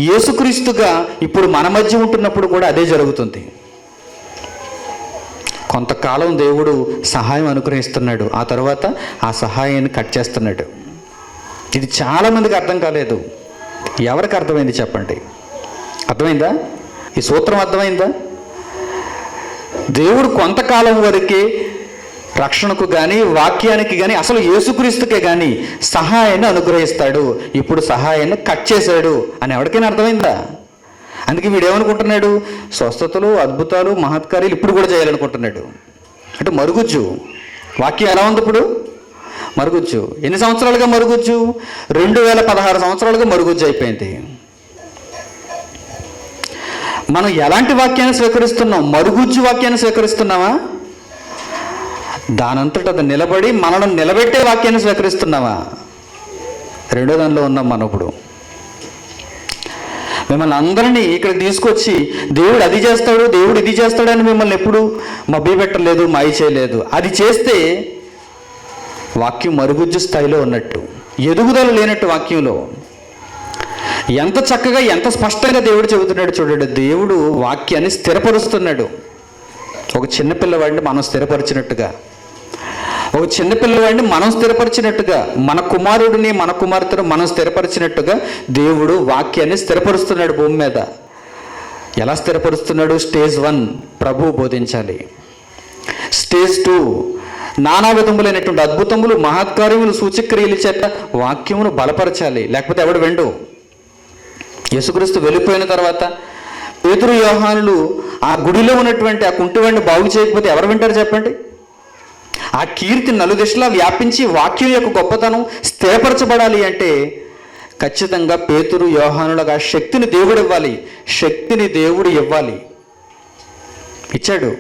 యేసుక్రీస్తుగా ఇప్పుడు మన మధ్య ఉంటున్నప్పుడు కూడా అదే జరుగుతుంది. కొంతకాలం దేవుడు సహాయం అనుగ్రహిస్తున్నాడు, ఆ తర్వాత ఆ సహాయాన్ని కట్ చేస్తున్నాడు. ఇది చాలామందికి అర్థం కాలేదు. ఎవరికి అర్థమైంది చెప్పండి? అర్థమైందా? ఈ సూత్రం అర్థమైందా? దేవుడు కొంతకాలం వరకే రక్షణకు కానీ, వాక్యానికి కానీ, అసలు యేసుక్రీస్తుకే కానీ సహాయాన్ని అనుగ్రహిస్తాడు. ఇప్పుడు సహాయాన్ని కట్ చేశాడు అని ఎవరికైనా అర్థమైందా? అందుకే వీడేమనుకుంటున్నాడు? స్వస్థతలు, అద్భుతాలు, మహత్కార్యాలు ఇప్పుడు కూడా చేయాలనుకుంటున్నాడు. అంటే మరుగుజ్జు. వాక్యం ఎలా ఉంది ఇప్పుడు? మరుగుజ్జు. ఎన్ని సంవత్సరాలుగా మరుగుజ్జు? 2016 సంవత్సరాలుగా మరుగుజ్జు అయిపోయింది. మనం ఎలాంటి వాక్యాన్ని స్వీకరిస్తున్నాం? మరుగుజ్జు వాక్యాన్ని స్వీకరిస్తున్నావా? దానంతట అది నిలబడి మనల్ని నిలబెట్టే వాక్యాన్ని స్వీకరిస్తున్నావా? రెండో దానిలో ఉన్నాం మనం ఇప్పుడు. మిమ్మల్ని అందరినీ ఇక్కడ తీసుకొచ్చి దేవుడు అది చేస్తాడు, దేవుడు ఇది చేస్తాడు అని మిమ్మల్ని ఎప్పుడు మభ్య పెట్టలేదు, మాయ చేయలేదు. అది చేస్తే వాక్యం మరుగుజ్జు స్థాయిలో ఉన్నట్టు, ఎదుగుదల లేనట్టు వాక్యంలో. ఎంత చక్కగా, ఎంత స్పష్టంగా దేవుడు చెబుతున్నాడు చూడండి. దేవుడు వాక్యాన్ని స్థిరపరుస్తున్నాడు. ఒక చిన్నపిల్లవాడిని మనం స్థిరపరిచినట్టుగా, ఒక చిన్నపిల్లవాడిని మనం స్థిరపరిచినట్టుగా, మన కుమారుడిని, మన కుమార్తెను మనం స్థిరపరిచినట్టుగా దేవుడు వాక్యాన్ని స్థిరపరుస్తున్నాడు భూమి మీద. ఎలా స్థిరపరుస్తున్నాడు? స్టేజ్ 1 ప్రభువు బోధించాలి. స్టేజ్ 2 నానా విధములైనటువంటి అద్భుతములు, మహత్కార్యములు, సూచక్రియల చేత వాక్యమును బలపరచాలి. లేకపోతే ఎవడు వెండు? యేసుక్రీస్తు వెళ్ళిపోయిన తర్వాత పేతురు, యోహానులు ఆ గుడిలో ఉన్నటువంటి ఆ కుంటివాడిని బాగు చేయకపోతే ఎవరు వింటారు చెప్పండి? ఆ కీర్తి నలుదిశలా వ్యాపించి వాక్యం యొక్క గొప్పతనం స్థిరపరచబడాలి అంటే ఖచ్చితంగా పేతురు, యోహానులకు ఆ శక్తిని దేవుడు ఇవ్వాలి. శక్తిని దేవుడు ఇవ్వాలి. ఇచ్చాడు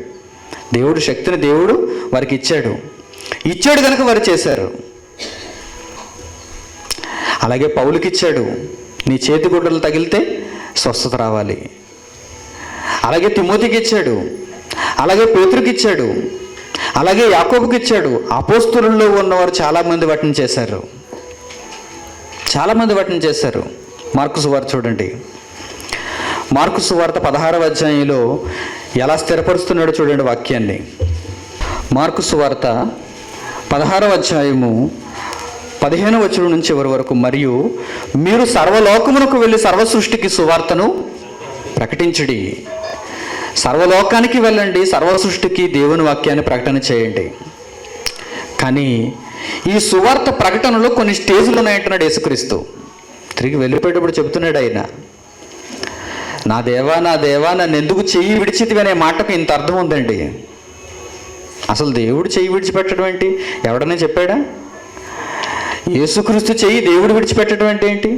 దేవుడు, శక్తిని దేవుడు వారికి ఇచ్చాడు కనుక వారు చేశారు. అలాగే పౌలుకి ఇచ్చాడు, నీ చేతి గుడ్డలు తగిలితే స్వస్థత రావాలి. అలాగే తిమోతికి ఇచ్చాడు, అలాగే పేతురుకి ఇచ్చాడు, అలాగే యాకోబుకి ఇచ్చాడు. అపోస్తలుల్లో ఉన్నవారు చాలామంది వాటిని చేశారు. మార్కు సువార్త చూడండి. మార్కు సువార్త 16వ అధ్యాయంలో ఎలా స్థిరపరుస్తున్నాడో చూడండి వాక్యాన్ని. మార్కు సువార్త 16వ అధ్యాయము 15వ వచనం నుంచి చివరి వరకు. మరియు మీరు సర్వలోకమునకు వెళ్ళి సర్వ సృష్టికి సువార్తను ప్రకటించుడి. సర్వలోకానికి వెళ్ళండి, సర్వ సృష్టికి దేవుని వాక్యాన్ని ప్రకటన చేయండి. కానీ ఈ సువార్త ప్రకటనలో కొన్ని స్టేజ్లు ఉన్నాయంటున్నాడు యేసుక్రీస్తు. తిరిగి వెళ్ళిపోయేటప్పుడు చెబుతున్నాడు ఆయన, నా దేవా నా దేవా నన్ను ఎందుకు చెయ్యి విడిచితివి అనే మాటకు ఇంత అర్థం ఉందండి. అసలు దేవుడు చెయ్యి విడిచిపెట్టడం ఏంటి? ఎవడన్నా చెప్పాడా? యేసుక్రీస్తు చెయ్యి దేవుడు విడిచిపెట్టడం అంటే ఏంటి?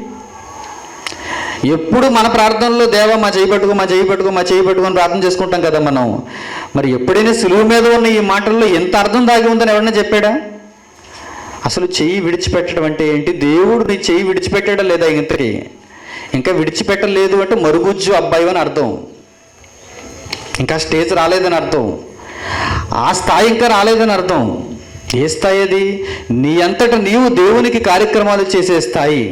ఎప్పుడు మన ప్రార్థనలో దేవా మా చేయి పట్టుకో, మా చేయి పట్టుకో, మా చేయి పట్టుకొని ప్రార్థన చేసుకుంటాం కదా మనం. మరి ఎప్పుడైనా సులువు మీద ఉన్న ఈ మాటల్లో ఎంత అర్థం దాగి ఉందని ఎవరన్నా చెప్పాడా? అసలు చెయ్యి విడిచిపెట్టడం అంటే ఏంటి? దేవుడు నీ చెయ్యి విడిచిపెట్టాడా లేదా? ఇంతకీ ఇంకా విడిచిపెట్టలేదు అంటే మరుగుజ్జు అబ్బాయి అని అర్థం. ఇంకా స్టేజ్ రాలేదని అర్థం. ఆ స్థాయి ఇంకా రాలేదని అర్థం. ఏ స్థాయి అది? నీ అంతటా నీవు దేవునికి కార్యక్రమాలు చేసే స్థాయి.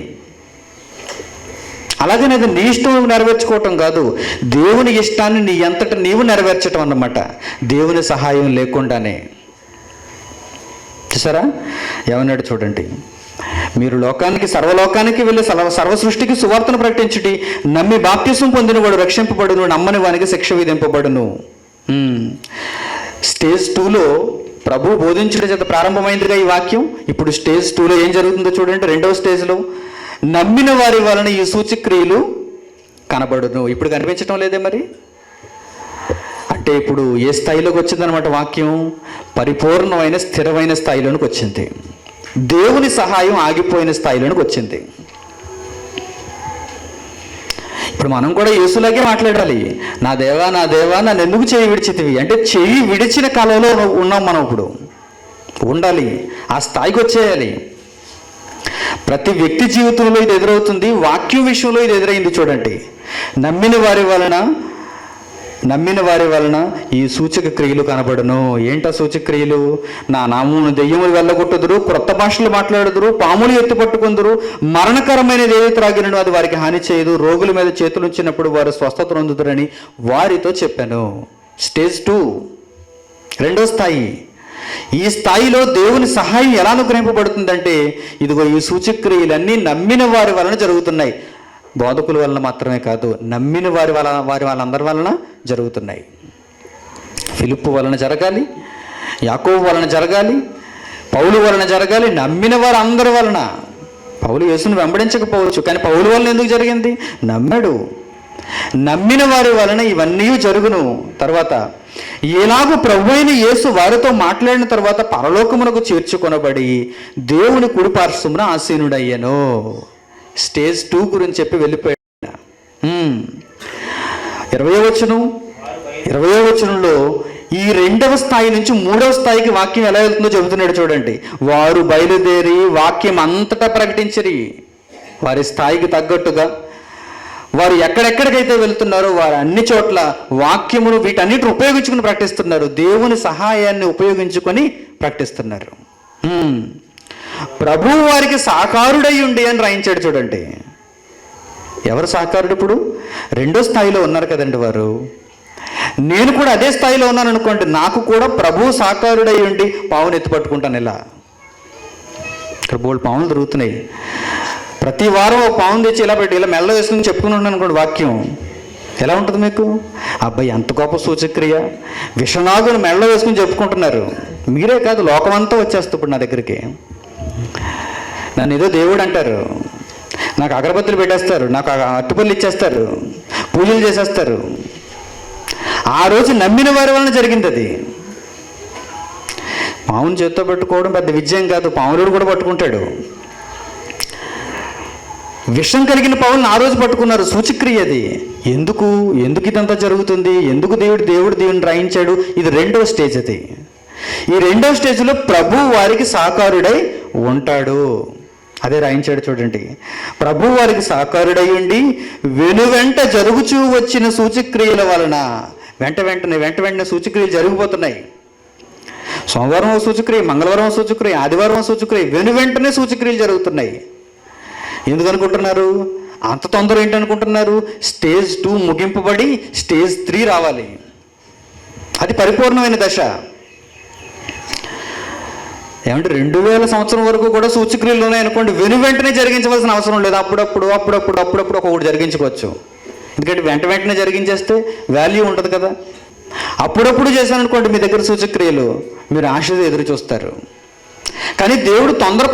అలాగని అది నీ ఇష్టం నెరవేర్చుకోవటం కాదు, దేవుని ఇష్టాన్ని నీ అంతటా నీవు నెరవేర్చటం అన్నమాట, దేవుని సహాయం లేకుండానే. చూసారా ఏమన్నాడు చూడండి, మీరు లోకానికి సర్వలోకానికి వెళ్ళి సర్వ సృష్టికి సువార్తను ప్రకటించుటి, నమ్మి బాప్తిసం పొందినవాడు రక్షింపబడును, నమ్మని వానికి శిక్ష విధింపబడును. స్టేజ్ 2లో ప్రభు బోధించడం చేత ప్రారంభమైందిగా ఈ వాక్యం. ఇప్పుడు స్టేజ్ 2లో ఏం జరుగుతుందో చూడండి. రెండవ స్టేజ్లో నమ్మిన వారి వలన ఈ సూచక్రియలు కనబడును. ఇప్పుడు కనిపించడం లేదే మరి. అంటే ఇప్పుడు ఏ స్థాయిలోకి వచ్చిందనమాట వాక్యం? పరిపూర్ణమైన స్థిరమైన స్థాయిలోనికి వచ్చింది. దేవుని సహాయం ఆగిపోయిన స్థాయిలోనికి వచ్చింది. ఇప్పుడు మనం కూడా యేసులాగే మాట్లాడాలి. నా దేవా నా దేవా నన్ను ఎందుకు చేయి విడిచితివి అంటే, చెయ్యి విడిచిన కాలంలో ఉన్నాం మనం. ఇప్పుడు ఉండాలి, ఆ స్థాయికి వచ్చేయాలి. ప్రతి వ్యక్తి జీవితంలో ఇది ఎదురవుతుంది, వాక్యం విషయంలో ఇది ఎదురైంది చూడండి. నమ్మిన వారి వలన ఈ సూచక క్రియలు కనబడును. ఏంటా సూచక క్రియలు? నా నామమున దెయ్యములు వెళ్ళగొట్టుదురు, క్రొత్త భాషలు మాట్లాడుదురు, పాములు ఎత్తి పట్టుకుందురు, మరణకరమైనది ఏది త్రాగినను అది వారికి హాని చేయదు, రోగుల మీద చేతులు ఉంచినప్పుడు వారు స్వస్థత పొందుదురని వారితో చెప్పాను. స్టేజ్ 2, రెండో స్థాయి. ఈ స్థాయిలో దేవుని సహాయం ఎలా అనుగ్రహింపబడుతుందంటే, ఇదిగో ఈ సూచక్రియలన్నీ నమ్మిన వారి వలన జరుగుతున్నాయి. బోధకుల వలన మాత్రమే కాదు, నమ్మిన వాళ్ళందరి వలన జరుగుతున్నాయి. ఫిలిప్పు వలన జరగాలి, యాకోబు వలన జరగాలి, పౌలు వలన జరగాలి, నమ్మిన వారు అందరి వలన. పౌలు యేసును వెంబడించకపోవచ్చు, కానీ పౌలు వలన ఎందుకు జరిగింది? నమ్మాడు. నమ్మిన వారి వలన ఇవన్నీ జరుగును. తర్వాత ఎలాగో ప్రభువైన యేసు వారితో మాట్లాడిన తర్వాత పరలోకమునకు చేర్చుకొనబడి దేవుని కుడి పార్శ్వమున ఆసీనుడయ్యను. స్టేజ్ 2 గురించి చెప్పి వెళ్ళిపోయాడు. 20వ వచనంలో ఈ రెండవ స్థాయి నుంచి మూడవ స్థాయికి వాక్యం ఎలా వెళ్తుందో చెబుతున్నాడు చూడండి. వారు బయలుదేరి వాక్యం అంతటా ప్రకటించిరి. వారి స్థాయికి తగ్గట్టుగా వారు ఎక్కడెక్కడికైతే వెళ్తున్నారో వారు అన్ని చోట్ల వాక్యమును వీటన్నిటిని ఉపయోగించుకుని ప్రకటిస్తున్నారు. దేవుని సహాయాన్ని ఉపయోగించుకొని ప్రకటిస్తున్నారు. ప్రభువు వారికి సహకారుడై ఉండి అని రాయించాడు చూడండి. ఎవరు సహకారుడు? ఇప్పుడు రెండో స్థాయిలో ఉన్నారు కదండి వారు. నేను కూడా అదే స్థాయిలో ఉన్నాను అనుకోండి, నాకు కూడా ప్రభువు సహకారుడై ఉండి పావును ఎత్తి పట్టుకుంటాను. ఇలా ఇక్కడ బోల్డ్ పావులు దొరుకుతున్నాయి. ప్రతి వారం ఒక పావును తెచ్చి ఇలా పెట్టి ఇలా మెల్ల వేసుకుని చెప్పుకుని ఉన్నాను అనుకోండి, వాక్యం ఎలా ఉంటుంది మీకు? అబ్బాయి ఎంత గొప్ప సూచక్రియ, విషనాగుని మెల్ల వేసుకుని చెప్పుకుంటున్నారు. మీరే కాదు, లోకమంతా వచ్చేస్తుంది ఇప్పుడు నా దగ్గరికి. నన్ను ఏదో దేవుడు అంటారు, నాకు అగరబత్తులు పెట్టేస్తారు, నాకు అట్టుపల్లి ఇచ్చేస్తారు, పూజలు చేసేస్తారు. ఆ రోజు నమ్మిన వారి వలన జరిగింది అది. పావును చేత్తో పట్టుకోవడం పెద్ద విజయం కాదు, పావునుడు కూడా పట్టుకుంటాడు. విషం కలిగిన పావులను ఆ రోజు పట్టుకున్నారు. సూచక్రియ అది. ఎందుకు ఇదంతా జరుగుతుంది? ఎందుకు దేవుడిని రాయించాడు? ఇది రెండవ స్టేజ్. అది ఈ రెండవ స్టేజ్లో ప్రభు వారికి సహకారుడై ఉంటాడు. అదే రాయించాడు చూడండి. ప్రభు వారికి సహకారుడై ఉండి వెనువెంట జరుగుచూ వచ్చిన సూచక్రియల వలన వెంట వెంటనే సూచక్రియలు జరిగిపోతున్నాయి. సోమవారం సూచక్రియ, మంగళవారం సూచక్రియ, ఆదివారం సూచక్రియ, వెంటనే సూచక్రియలు జరుగుతున్నాయి. ఎందుకు అనుకుంటున్నారు? అంత తొందర ఏంటనుకుంటున్నారు? స్టేజ్ 2 ముగింపబడి స్టేజ్ 3 రావాలి. అది పరిపూర్ణమైన దశ. ఏమంటే 2000 సంవత్సరం వరకు కూడా సూచక్రియలు ఉన్నాయనుకోండి, వెంటనే జరిగించవలసిన అవసరం లేదు. అప్పుడప్పుడు ఒక్కొక్కటి జరిగించుకోవచ్చు. ఎందుకంటే వెంటనే జరిగించేస్తే వాల్యూ ఉంటుంది కదా. అప్పుడప్పుడు చేశాననుకోండి మీ దగ్గర సూచక్రియలు, మీరు ఆశతో ఎదురు చూస్తారు. కానీ దేవుడు తొందర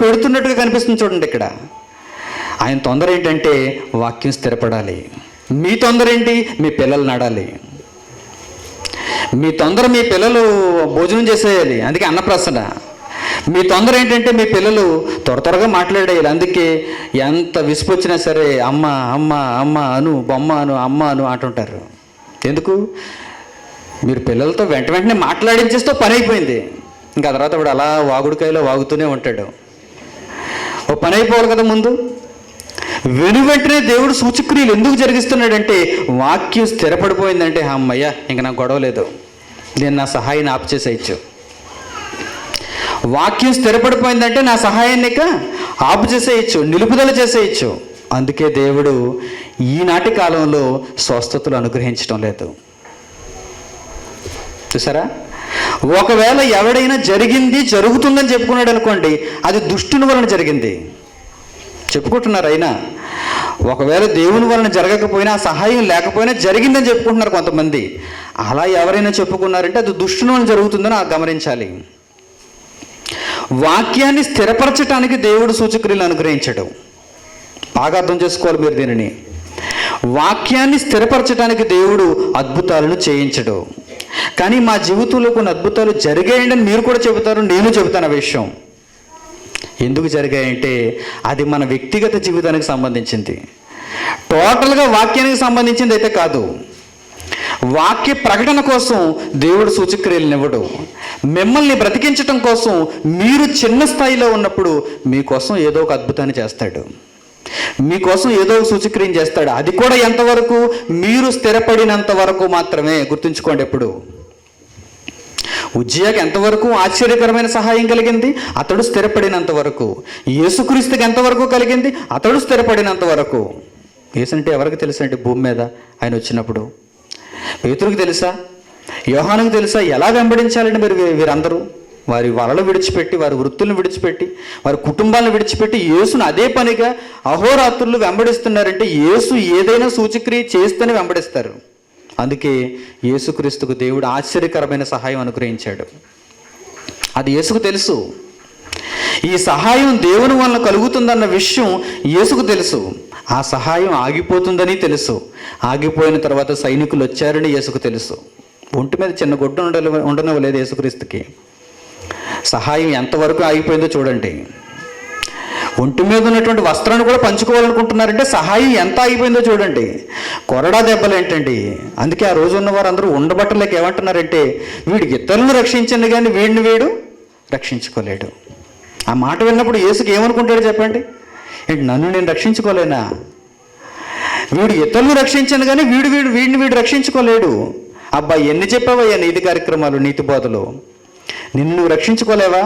పెడుతున్నట్టుగా కనిపిస్తుంది చూడండి ఇక్కడ. ఆయన తొందర ఏంటంటే వాక్యం స్థిరపడాలి. మీ తొందర ఏంటి? మీ పిల్లలు నడాలి. మీ తొందర మీ పిల్లలు భోజనం చేసేయాలి, అందుకే అన్నప్రాసన. మీ తొందర ఏంటంటే మీ పిల్లలు త్వరగా మాట్లాడేయాలి, అందుకే ఎంత విసుకొచ్చినా సరే అమ్మ అమ్మ అమ్మ అను, బొమ్మ అను, అమ్మ అను అంటుంటారు. ఎందుకు? మీరు పిల్లలతో వెంటనే మాట్లాడించేస్తే పని అయిపోయింది. ఇంకా తర్వాత వాడు అలా వాగుడికాయలో వాగుతూనే ఉంటాడు. ఓ పని అయిపోవాలి కదా ముందు. వెంటనే దేవుడు సూచక్రియలు ఎందుకు జరిగిస్తున్నాడంటే వాక్యం స్థిరపడిపోయిందంటే అమ్మయ్య ఇంక నాకు గొడవ లేదు, నేను నా సహాయాన్ని ఆపు చేసేయచ్చు. వాక్యం స్థిరపడిపోయిందంటే నా సహాయాన్ని ఇక ఆపు చేసేయచ్చు, నిలుపుదల చేసేయచ్చు. అందుకే దేవుడు ఈనాటి కాలంలో స్వస్థతలు అనుగ్రహించడం లేదు. చూసారా? ఒకవేళ ఎవడైనా జరుగుతుందని చెప్పుకున్నాడు అనుకోండి, అది దుష్టుని వలన జరిగింది చెప్పుకుంటున్నారు. అయినా ఒకవేళ దేవుని వలన జరగకపోయినా, సహాయం లేకపోయినా జరిగిందని చెప్పుకుంటున్నారు కొంతమంది. అలా ఎవరైనా చెప్పుకున్నారంటే అది దుష్టుని వలన జరుగుతుందని గమనించాలి. వాక్యాన్ని స్థిరపరచడానికి దేవుడు సూచక్రియలు అనుగ్రహించడం. బాగా అర్థం చేసుకోవాలి మీరు దీనిని. వాక్యాన్ని స్థిరపరచడానికి దేవుడు అద్భుతాలను చేయించడు. కానీ మా జీవితంలో కొన్ని అద్భుతాలు జరిగాయండి అని మీరు కూడా చెబుతారు, నేను చెబుతాను. ఆ విషయం ఎందుకు జరిగాయంటే అది మన వ్యక్తిగత జీవితానికి సంబంధించింది, టోటల్గా వాక్యానికి సంబంధించింది అయితే కాదు. వాక్య ప్రకటన కోసం దేవుడు సూచక్రియలనివ్వడు. మిమ్మల్ని బ్రతికించటం కోసం మీరు చిన్న స్థాయిలో ఉన్నప్పుడు మీకోసం ఏదో ఒక అద్భుతాన్ని చేస్తాడు, మీకోసం ఏదో ఒక సూచక్రియం చేస్తాడు. అది కూడా ఎంతవరకు? మీరు స్థిరపడినంత వరకు మాత్రమే. గుర్తుంచుకోండి. ఎప్పుడు ఉజ్జియాకి ఎంతవరకు ఆశ్చర్యకరమైన సహాయం కలిగింది? అతడు స్థిరపడినంత వరకు. యేసుక్రీస్తుకి ఎంతవరకు కలిగింది? అతడు స్థిరపడినంత వరకు. యేసు అంటే ఎవరికి తెలుసండి భూమి మీద ఆయన వచ్చినప్పుడు? పేతురుకి తెలుసా? యోహానుకి తెలుసా? ఎలా వెంబడించాలండి మీరు వీరందరూ? వారి వలలు విడిచిపెట్టి, వారి వృత్తులను విడిచిపెట్టి, వారి కుటుంబాలను విడిచిపెట్టి యేసును అదే పనిగా అహోరాత్రులు వెంబడిస్తున్నారంటే యేసు ఏదైనా సూచక్రియ చేస్తేనే వెంబడిస్తారు. అందుకే యేసుక్రీస్తుకు దేవుడు ఆశ్చర్యకరమైన సహాయం అనుగ్రహించాడు. అది యేసుకు తెలుసు. ఈ సహాయం దేవుని వలన కలుగుతుందన్న విషయం యేసుకు తెలుసు. ఆ సహాయం ఆగిపోతుందని తెలుసు. ఆగిపోయిన తర్వాత సైనికులు వచ్చారని యేసుకు తెలుసు. ఒంటి మీద చిన్న గుడ్డ ఉండనివ్వలేదు యేసుక్రీస్తుకి. సహాయం ఎంతవరకు ఆగిపోయిందో చూడండి. ఒంటి మీద ఉన్నటువంటి వస్త్రాన్ని కూడా పంచుకోవాలనుకుంటున్నారంటే సహాయం ఎంత ఆగిపోయిందో చూడండి. కొరడా దెబ్బలు ఏంటండి? అందుకే ఆ రోజు ఉన్న వారు అందరూ ఉండబట్టలేక ఏమంటున్నారంటే, వీడికి ఇతరులను రక్షించండి కానీ వీడు రక్షించుకోలేడు. ఆ మాట విన్నప్పుడు యేసుకి ఏమనుకుంటాడు చెప్పండి? ఏంటి, నన్ను నేను రక్షించుకోలేనా? వీడు ఇతరులను రక్షించను కానీ వీడిని రక్షించుకోలేడు. అబ్బా, ఎన్ని చెప్పావయ్యా నీతి కార్యక్రమాలు, నీతి బోధలు, నిన్ను నువ్వు రక్షించుకోలేవా?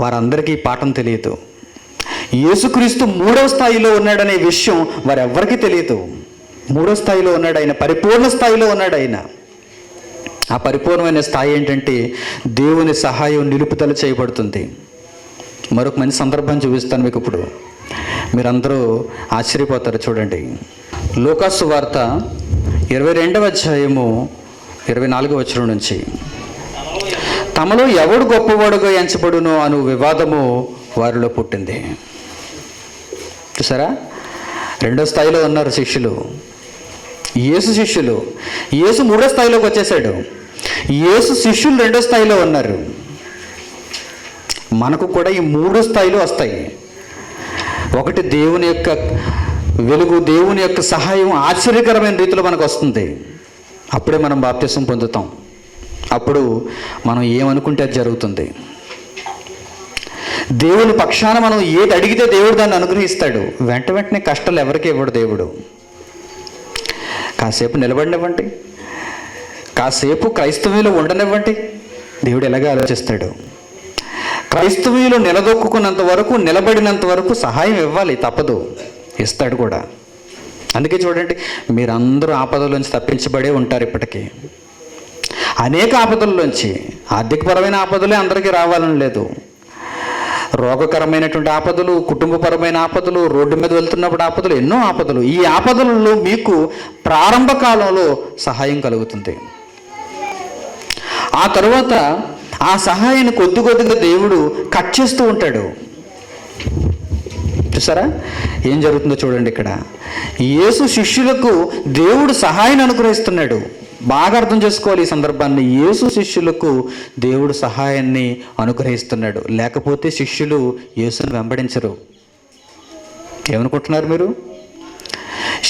వారందరికీ పాఠం తెలియదు. యేసుక్రీస్తు 3వ స్థాయిలో ఉన్నాడనే విషయం వారెవ్వరికీ తెలియదు. 3వ స్థాయిలో ఉన్నాడు ఆయన, పరిపూర్ణ స్థాయిలో ఉన్నాడు ఆయన. ఆ పరిపూర్ణమైన స్థాయి ఏంటంటే దేవుని సహాయం నిలుపుదల చేయబడుతుంది. మరొక మంచి సందర్భం చూపిస్తాను మీకు. ఇప్పుడు మీరందరూ ఆశ్చర్యపోతారు. చూడండి, లూకాసు వార్త 22వ అధ్యాయము 24వ వచనం నుంచి. తమలో ఎవడు గొప్పవాడుగా ఎంచబడునో అను వివాదము వారిలో పుట్టింది. చూసారా? 2వ స్థాయిలో ఉన్నారు శిష్యులు, యేసు శిష్యులు. యేసు 3వ స్థాయిలోకి వచ్చేసాడు. యేసు శిష్యులు 2వ స్థాయిలో ఉన్నారు. మనకు కూడా ఈ 3 స్థాయిలు వస్తాయి. ఒకటి, దేవుని యొక్క వెలుగు, దేవుని యొక్క సహాయం ఆశ్చర్యకరమైన రీతిలో మనకు వస్తుంది. అప్పుడే మనం బాప్తిసం పొందుతాం. అప్పుడు మనం ఏమనుకుంటే అది జరుగుతుంది. దేవుని పక్షాన మనం ఏది అడిగితే దేవుడు దాన్ని అనుగ్రహిస్తాడు. వెంటనే కష్టాలు ఎవరికి ఇవ్వడు దేవుడు. కాసేపు నిలబడినివ్వండి, కాసేపు క్రైస్తవ్యంలో ఉండనివ్వండి, దేవుడు ఎలాగ ఆలోచిస్తాడు. క్రైస్తవ్యంలో నిలదొక్కున్నంత వరకు, నిలబడినంత వరకు సహాయం ఇవ్వాలి, తప్పదు, ఇస్తాడు కూడా. అందుకే చూడండి, మీరందరూ ఆపదలోంచి తప్పించబడే ఉంటారు. ఇప్పటికీ అనేక ఆపదల్లోంచి, ఆర్థికపరమైన ఆపదలే అందరికీ రావాలని లేదు. రోగకరమైనటువంటి ఆపదలు, కుటుంబపరమైన ఆపదలు, రోడ్డు మీద వెళ్తున్నప్పుడు ఆపదలు, ఎన్నో ఆపదలు. ఈ ఆపదలలో మీకు ప్రారంభ కాలంలో సహాయం కలుగుతుంది. ఆ తరువాత ఆ సహాయాన్ని కొద్ది కొద్దిగా దేవుడు కట్ చేస్తూ ఉంటాడు. చూసారా ఏం జరుగుతుందో చూడండి. ఇక్కడ యేసు శిష్యులకు దేవుడు సహాయాన్ని అనుగ్రహిస్తున్నాడు. బాగా అర్థం చేసుకోవాలి ఈ సందర్భాన్ని. యేసు శిష్యులకు దేవుడు సహాయాన్ని అనుగ్రహిస్తున్నాడు. లేకపోతే శిష్యులు యేసుని వెంబడించరు. ఏమనుకుంటున్నారు మీరు?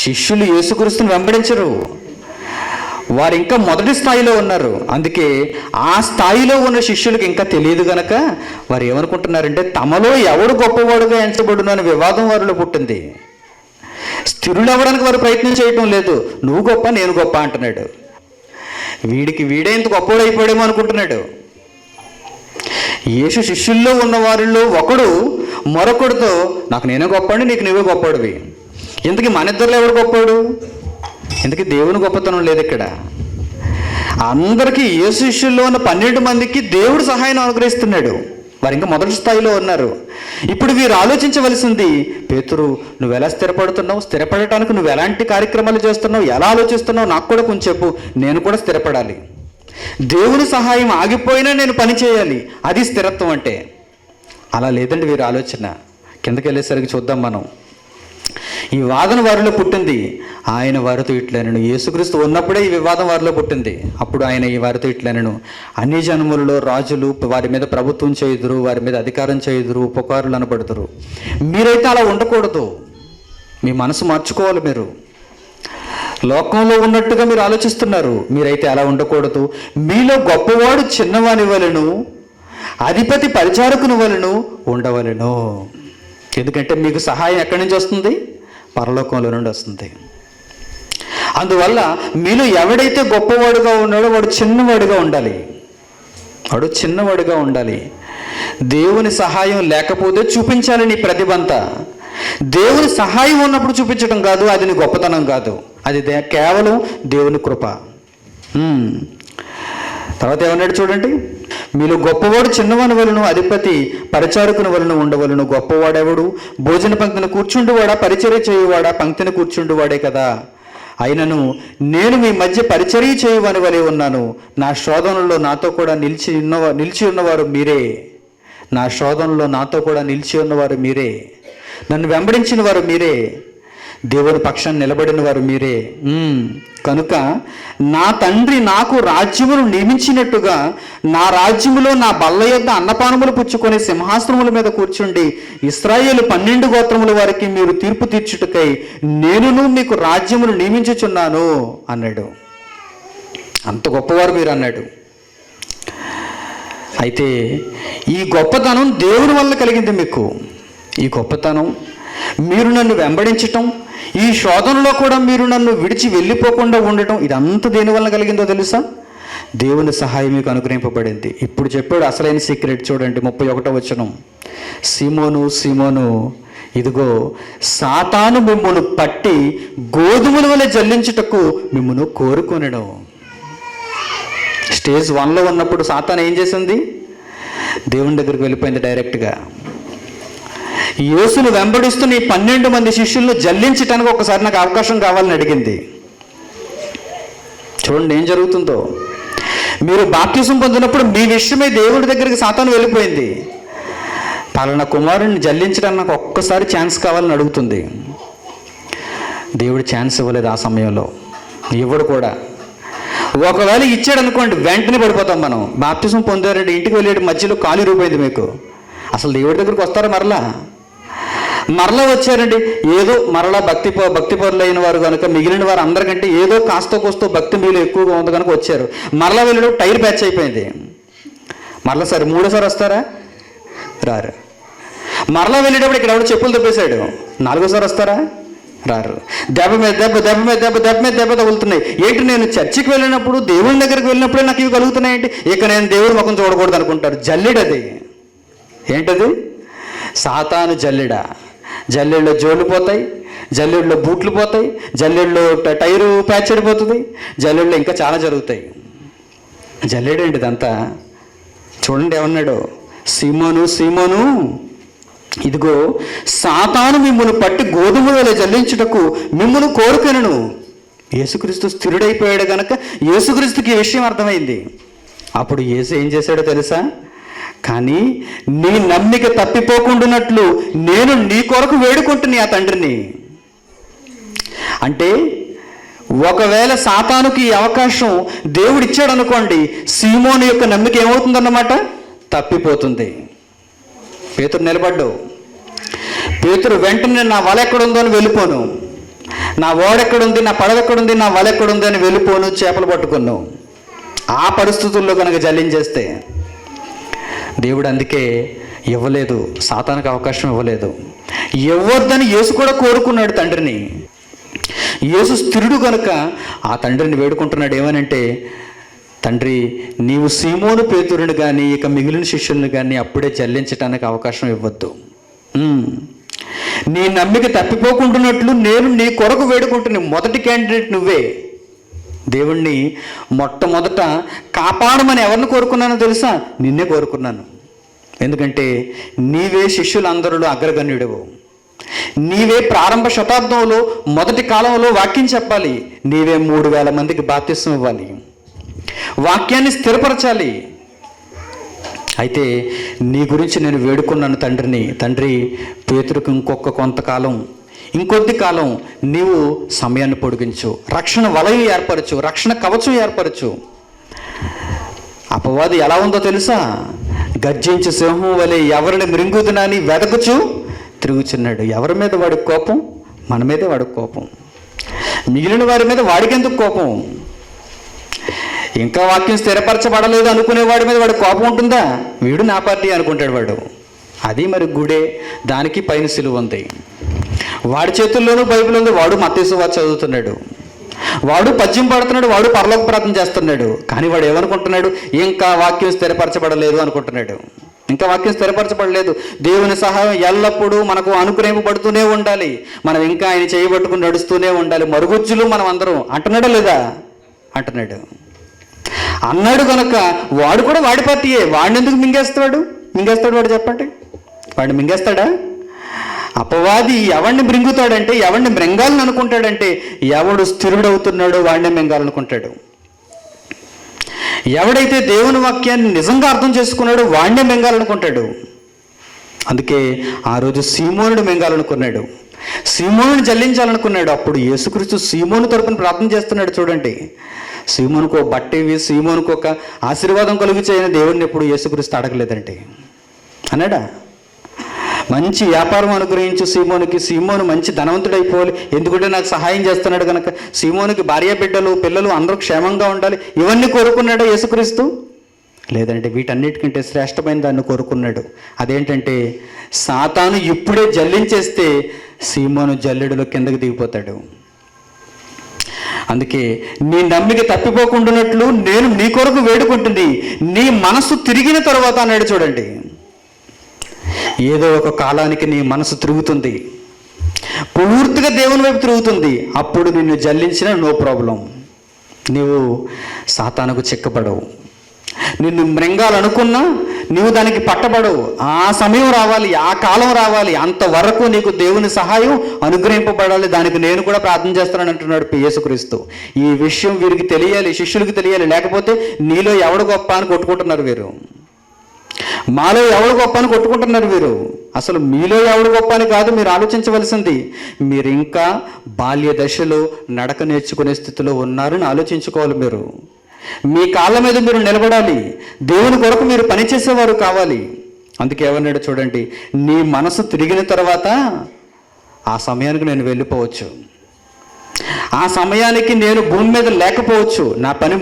శిష్యులు యేసుక్రీస్తుని వెంబడించరు. వారు ఇంకా మొదటి స్థాయిలో ఉన్నారు. అందుకే ఆ స్థాయిలో ఉన్న శిష్యులకు ఇంకా తెలియదు గనక వారు ఏమనుకుంటున్నారంటే తమలో ఎవడు గొప్పవాడుగా ఎంచబడును అనే వివాదం వారిలో పుట్టింది. స్థిరులు అవ్వడానికి వారు ప్రయత్నం చేయటం లేదు. నువ్వు గొప్ప, నేను గొప్ప అంటున్నాడు. వీడే ఇంత గొప్పవాడు అయిపోయాడేమో అనుకుంటున్నాడు. యేసు శిష్యుల్లో ఉన్న వారిలో ఒకడు మరొకడితో నాకు నేనే గొప్పవాడిని, నీకు నువ్వే గొప్పవాడివి. ఇంతకీ మన ఇద్దరిలో ఎవడు గొప్పవాడు? ఇంతకీ దేవుని గొప్పతనం లేదు ఇక్కడ. అందరికీ యేసు శిష్యుల్లో ఉన్న 12 మందికి దేవుడు సహాయం అనుగ్రహిస్తున్నాడు. వారు ఇంకా మొదటి స్థాయిలో ఉన్నారు. ఇప్పుడు వీరు ఆలోచించవలసింది, పేతురు నువ్వు ఎలా స్థిరపడుతున్నావు, స్థిరపడటానికి నువ్వు ఎలాంటి కార్యక్రమాలు చేస్తున్నావు, ఎలా ఆలోచిస్తున్నావు, నాకు కూడా కొంచెం చెప్పు, నేను కూడా స్థిరపడాలి. దేవుని సహాయం ఆగిపోయినా నేను పని చేయాలి, అది స్థిరత్వం అంటే. అలా లేదండి వీరి ఆలోచన. కిందకి వెళ్ళేసరికి చూద్దాం మనం. ఈ వాదన వారిలో పుట్టింది. ఆయన వారితో ఇట్లనను, యేసుక్రీస్తు ఉన్నప్పుడే ఈ వివాదం వారిలో పుట్టింది. అప్పుడు ఆయన ఈ వారితో ఇట్లనను, అన్ని జనములలో రాజులు వారి మీద ప్రభుత్వం చేయుదురు, వారి మీద అధికారం చేయుదురు, ఉపకారులు అనబడుదురు. మీరైతే అలా ఉండకూడదు. మీ మనసు మార్చుకోవాలి. మీరు లోకంలో ఉన్నట్టుగా మీరు ఆలోచిస్తున్నారు. మీరైతే అలా ఉండకూడదు. మీలో గొప్పవాడు చిన్నవాని వలెను, అధిపతి పరిచారకుని వలెను ఉండవలెను. ఎందుకంటే మీకు సహాయం ఎక్కడి నుంచి వస్తుంది? పరలోకంలో నుండి వస్తుంది. అందువల్ల మీలో ఎవడైతే గొప్పవాడుగా ఉన్నాడో వాడు చిన్నవాడుగా ఉండాలి. వాడు చిన్నవాడుగా ఉండాలి. దేవుని సహాయం లేకపోతే చూపించాలి నీ ప్రతిభ అంతా. దేవుని సహాయం ఉన్నప్పుడు చూపించడం కాదు, అది నీ గొప్పతనం కాదు, అది కేవలం దేవుని కృప. తర్వాత ఏమన్నాడు చూడండి, మీలో గొప్పవాడు చిన్నవాని వలన, అధిపతి పరిచారకుని వలన ఉండవలను. గొప్పవాడెవడు? భోజన పంక్తిని కూర్చుండువాడా, పరిచర్య చేయువాడా? పంక్తిని కూర్చుండువాడే కదా. అయినను నేను మీ మధ్య పరిచర్య చేయువాని వలె ఉన్నాను. నా శోధనలో నాతో కూడా నిలిచి ఉన్నవారు మీరే. నా శోధనలో నాతో కూడా నిలిచి ఉన్నవారు మీరే. నన్ను వెంబడించిన వారు మీరే. దేవుని పక్షాన్ని నిలబడిన వారు మీరే. కనుక నా తండ్రి నాకు రాజ్యమును నియమించినట్టుగా నా రాజ్యములో నా బల్ల యొద్ద అన్నపానములు పుచ్చుకొని సింహాసనముల మీద కూర్చుండి ఇశ్రాయేలు 12 గోత్రముల వారికి మీరు తీర్పు తీర్చుటకై నేనును మీకు రాజ్యమును నియమించుచున్నాను అన్నాడు. అంత గొప్పవారు మీరు అన్నాడు. అయితే ఈ గొప్పతనం దేవుని వల్ల కలిగింది మీకు. ఈ గొప్పతనం మీరు నన్ను వెంబడించటం, ఈ శోధనలో కూడా మీరు నన్ను విడిచి వెళ్ళిపోకుండా ఉండటం, ఇదంతా దేనివల్ల కలిగిందో తెలుసా? దేవుని సహాయం మీకు అనుగ్రహింపబడింది. ఇప్పుడు చెప్పాడు అసలైన సీక్రెట్. చూడండి 31వ వచనం. సీమోను సీమోను, ఇదిగో సాతాను మిమ్మును పట్టి గోధుమల వలె జల్లించుటకు మిమ్మును కోరుకొనెను. స్టేజ్ 1లో ఉన్నప్పుడు సాతాను ఏం చేసింది? దేవుని దగ్గరికి వెళ్ళిపోయింది డైరెక్ట్గా. యేసును వెంబడిస్తున్న ఈ 12 మంది శిష్యులను జల్లించటానికి ఒకసారి నాకు అవకాశం కావాలని అడిగింది. చూడండి ఏం జరుగుతుందో. మీరు బాప్తిసం పొందినప్పుడు మీ విషయమై దేవుడి దగ్గరికి సాతాను వెళ్ళిపోయింది. పలానా కుమారుడిని జల్లించడానికి నాకు ఒక్కసారి ఛాన్స్ కావాలని అడుగుతుంది. దేవుడు ఛాన్స్ ఇవ్వలేదు ఆ సమయంలో, ఇవ్వడు కూడా. ఒకవేళ ఇచ్చాడు అనుకోండి, వెంటనే పడిపోతాం మనం. బాప్తిసం పొందారంటే ఇంటికి వెళ్ళేటి మధ్యలో కాలు ఇరిగిపోయింది మీకు. అసలు దేవుడి దగ్గరికి వస్తారా? మరలా వచ్చారండి, ఏదో మరలా భక్తి పరులైన వారు కనుక మిగిలిన వారు అందరికంటే ఏదో కాస్త కోస్తో భక్తి మీలో ఎక్కువగా ఉంది కనుక వచ్చారు. మరలా వెళ్ళడం టైర్ ప్యాచ్ అయిపోయింది. మరలా సరే 3వ వస్తారా? రారు. మరలా వెళ్ళేటప్పుడు ఇక్కడ ఎవడో చెప్పులు తప్పేశాడు. 4వ వస్తారా? రారు. దెబ్బ మీద దెబ్బ, దెబ్బ మీద దెబ్బ, దెబ్బ మీద దెబ్బ తగులుతున్నాయి. ఏంటి, నేను చర్చికి వెళ్ళినప్పుడు, దేవుని దగ్గరికి వెళ్ళినప్పుడే నాకు ఇవి కలుగుతున్నాయి ఏంటి? ఇక నేను దేవుడి ముఖం చూడకూడదు అనుకుంటారు. జల్లెడది. ఏంటది? సాతాను జల్లెడ. జల్లెడలో జోళ్ళు పోతాయి, జల్లెడలో బూట్లు పోతాయి, జల్లెడలో టైరు ప్యాచ్ అయిపోతుంది, జల్లెడలో ఇంకా చాలా జరుగుతాయి. జల్లెడేంటి ఇదంతా? చూడండి ఏమన్నాడు, సీమోను సీమోను, ఇదిగో సాతాను మిమ్మును పట్టి గోధుమ వలె జల్లించుటకు మిమ్మును కోరుకొనెను. యేసుక్రీస్తు స్థిరుడైపోయాడు కనుక యేసుక్రీస్తుకి ఈ విషయం అర్థమైంది. అప్పుడు యేసు ఏం చేశాడో తెలుసా? కానీ నీ నమ్మిక తప్పిపోకుండానట్లు నేను నీ కొరకు వేడుకుంటున్నా ఆ తండ్రిని. అంటే ఒకవేళ సాతానుకి ఈ అవకాశం దేవుడు ఇచ్చాడు అనుకోండి, సీమోను యొక్క నమ్మిక ఏమవుతుందన్నమాట? తప్పిపోతుంది. పేతురు నిలబడ్డు. పేతురు వెంటనే నా వల ఎక్కడుందో అని వెళ్ళిపోను, నా ఓడెక్కడుంది, నా పడవ ఎక్కడుంది, నా వల ఎక్కడుంది అని వెళ్ళిపోను, చేపలు పట్టుకున్నావు. ఆ పరిస్థితుల్లో కనుక జల్లించేస్తే దేవుడు అందుకే ఇవ్వలేదు, సాతానికి అవకాశం ఇవ్వలేదు. ఇవ్వద్దని యేసు కూడా కోరుకున్నాడు తండ్రిని. యేసు స్థిరుడు కనుక ఆ తండ్రిని వేడుకుంటున్నాడు. ఏమనంటే, తండ్రి నీవు సీమోను పేతురుని కానీ ఇక మిగిలిన శిష్యుల్ని కానీ అప్పుడే జల్లించడానికి అవకాశం ఇవ్వద్దు. నీ నమ్మిక తప్పిపోకుంటున్నట్లు నేను నీ కొరకు వేడుకుంటున్నా. మొదటి క్యాండిడేట్ నువ్వే. దేవుణ్ణి మొట్టమొదట కాపాడమని ఎవరిని కోరుకున్నానో తెలుసా? నిన్నే కోరుకున్నాను. ఎందుకంటే నీవే శిష్యులందరిలో అగ్రగణ్యుడవు. నీవే ప్రారంభ శతాబ్దంలో మొదటి కాలంలో వాక్యం చెప్పాలి. నీవే 3000 మందికి బాప్తిస్మం ఇవ్వాలి. వాక్యాన్ని స్థిరపరచాలి. అయితే నీ గురించి నేను వేడుకున్నాను తండ్రిని, తండ్రి పేతురుకు ఇంకొద్ది కాలం నీవు సమయాన్ని పొడిగించు, రక్షణ వలయం ఏర్పరచు, రక్షణ కవచం ఏర్పరచు. అపవాది ఎలా ఉందో తెలుసా? గర్జించు సింహం వలె ఎవరిని మృంగుదునని వెదకుచు తిరుగుచున్నాడు. ఎవరి మీద వాడికి కోపం? మన మీదే వాడికి కోపం. మిగిలిన వారి మీద వాడికెందుకు కోపం? ఇంకా వాక్యం స్థిరపరచబడలేదు అనుకునే వాడి మీద వాడి కోపం ఉంటుందా? వీడు నా పార్టీ అనుకుంటాడు వాడు. అది మరి గుడే, దానికి పైన సిలువ ఉంది. వాడి చేతుల్లోనూ బైబిల్ ఉంది. వాడు మత్తయి సువార్త చదువుతున్నాడు, వాడు పద్యం పాడుతున్నాడు, వాడు పరలోక ప్రార్థన చేస్తున్నాడు. కానీ వాడు ఏమనుకుంటున్నాడు? ఇంకా వాక్యం స్థిరపరచబడలేదు అనుకుంటున్నాడు. ఇంకా వాక్యం స్థిరపరచబడలేదు. దేవుని సహాయం ఎల్లప్పుడూ మనకు అనుగ్రహింపబడుతూనే ఉండాలి. మనం ఇంకా ఆయన చేయబట్టుకుని నడుస్తూనే ఉండాలి. మరుగుజ్జులు మనం అందరం అంటున్నాడా లేదా? అంటున్నాడు. అన్నాడు కనుక వాడు కూడా వాడి పార్టీయే. వాడిని ఎందుకు మింగేస్తాడు వాడు? చెప్పండి, వాడిని మింగేస్తాడా? అపవాది ఎవడిని మృంగుతాడంటే, ఎవడిని మృంగాలని అనుకుంటాడంటే, ఎవడు స్థిరుడవుతున్నాడో వాడిని మింగాలనుకుంటాడు. ఎవడైతే దేవుని వాక్యాన్ని నిజంగా అర్థం చేసుకున్నాడో వాడినే మింగాలనుకుంటాడు. అందుకే ఆ రోజు సీమోనుడు మింగాలనుకున్నాడు, సీమోనుని జల్లించాలనుకున్నాడు. అప్పుడు యేసుక్రీస్తు సీమోను తరపున ప్రార్థన చేస్తున్నాడు. చూడండి, సీమోనుకు ఒక బట్ట ఇవి, సీమోనుకు ఒక ఆశీర్వాదం కలుగు చేయని దేవుడిని ఎప్పుడు యేసుక్రీస్తు అడగలేదండి. అన్నాడా? మంచి వ్యాపారం అనుగ్రహించు సీమోనుకి, సీమోను మంచి ధనవంతుడైపోవాలి, ఎందుకంటే నాకు సహాయం చేస్తున్నాడు కనుక, సీమోనుకి భార్య బిడ్డలు పిల్లలు అందరూ క్షేమంగా ఉండాలి, ఇవన్నీ కోరుకున్నాడా యేసుక్రీస్తు? లేదంటే వీటన్నిటికంటే శ్రేష్టమైన దాన్ని కోరుకున్నాడు. అదేంటంటే సాతాను ఇప్పుడే జల్లించేస్తే సీమోను జల్లెడులో కిందకి దిగిపోతాడు. అందుకే నీ నమ్మిక తప్పిపోకుండానట్లు నేను నీ కొరకు వేడుకుంటుంది. నీ మనసు తిరిగిన తర్వాత అన్నాడు. చూడండి, ఏదో ఒక కాలానికి నీ మనసు తిరుగుతుంది, పూర్తిగా దేవుని వైపు తిరుగుతుంది. అప్పుడు నిన్ను జల్లించిన నో ప్రాబ్లం, నీవు సాతానుకు చిక్కబడవు. నిన్ను మృంగాలనుకున్నా నీవు దానికి పట్టబడవు. ఆ సమయం రావాలి, ఆ కాలం రావాలి, అంతవరకు నీకు దేవుని సహాయం అనుగ్రహింపబడాలి. దానికి నేను కూడా ప్రార్థన చేస్తానని అంటున్నాడు యేసుక్రీస్తు. ఈ విషయం వీరికి తెలియాలి, శిష్యులకు తెలియాలి. లేకపోతే నీలో ఎవడు గొప్ప అని కొట్టుకుంటున్నారు వీరు, మాలో ఎవడు గొప్ప అని కొట్టుకుంటున్నారు వీరు. అసలు మీలో ఎవడు గొప్ప అని కాదు మీరు ఆలోచించవలసింది. మీరు ఇంకా బాల్య దశలో నడక నేర్చుకునే స్థితిలో ఉన్నారని ఆలోచించుకోవాలి. మీరు మీ కాళ్ళ మీద మీరు నిలబడాలి. దేవుని కొరకు మీరు పనిచేసేవారు కావాలి. అందుకే ఏమన్నాడు చూడండి, నీ మనసు తిరిగిన తర్వాత ఆ సమయానికి నేను వెళ్ళిపోవచ్చు, ఆ సమయానికి నేను భూమి మీద లేకపోవచ్చు, నా పని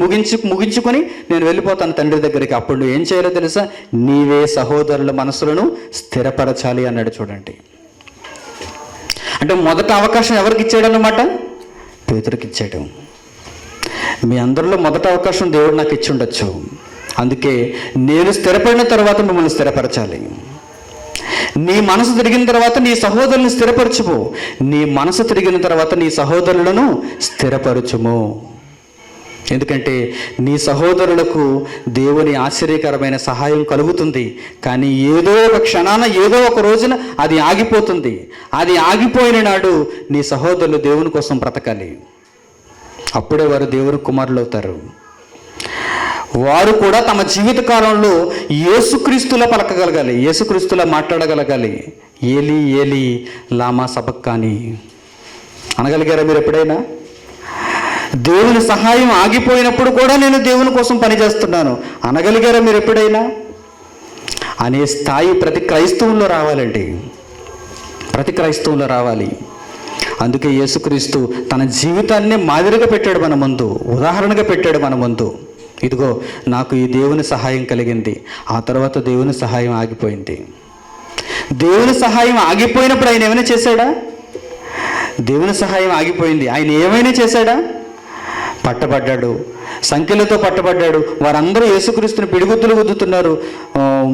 ముగించుకొని నేను వెళ్ళిపోతాను తండ్రి దగ్గరికి. అప్పుడు నువ్వు ఏం చేయాలో తెలుసా? నీవే సహోదరుల మనసులను స్థిరపరచాలి అన్నాడు. చూడండి, అంటే మొదట అవకాశం ఎవరికి ఇచ్చాడు అన్నమాట? పేతురుకి ఇచ్చాడు. మీ అందరిలో మొదటి అవకాశం దేవుడు నాకు ఇచ్చి ఉండొచ్చు. అందుకే నేను స్థిరపడిన తర్వాత మిమ్మల్ని స్థిరపరచాలి. నీ మనసు తిరిగిన తర్వాత నీ సహోదరులను స్థిరపరచుము, నీ మనసు తిరిగిన తర్వాత నీ సహోదరులను స్థిరపరచుము. ఎందుకంటే నీ సహోదరులకు దేవుని ఆశ్చర్యకరమైన సహాయం కలుగుతుంది. కానీ ఏదో ఒక క్షణాన ఏదో ఒక రోజున అది ఆగిపోతుంది. అది ఆగిపోయిన నాడు నీ సహోదరులు దేవుని కోసం బ్రతకాలి. అప్పుడే వారు దేవుని కుమారులు అవుతారు. వారు కూడా తమ జీవిత కాలంలో యేసుక్రీస్తులా పలకగలగాలి, యేసుక్రీస్తులా మాట్లాడగలగాలి. ఏలి ఏలి లామా సబక్కాని అనగలిగారా మీరు ఎప్పుడైనా? దేవుని సహాయం ఆగిపోయినప్పుడు కూడా నేను దేవుని కోసం పనిచేస్తున్నాను అనగలిగారా మీరు ఎప్పుడైనా? అనే స్థాయి ప్రతి క్రైస్తవంలో రావాలండి, ప్రతి క్రైస్తవంలో రావాలి. అందుకే యేసుక్రీస్తు తన జీవితాన్నే మాదిరిగా పెట్టాడు మన ముందు, ఉదాహరణగా పెట్టాడు మన ముందు. ఇదిగో నాకు ఈ దేవుని సహాయం కలిగింది, ఆ తర్వాత దేవుని సహాయం ఆగిపోయింది. దేవుని సహాయం ఆగిపోయినప్పుడు ఆయన ఏమైనా చేశాడా? దేవుని సహాయం ఆగిపోయింది, ఆయన ఏమైనా చేశాడా? పట్టబడ్డాడు, సంఖ్యలతో పట్టబడ్డాడు. వారందరూ యేసుక్రీస్తుని పిడిగుద్దులు గుద్దుతున్నారు,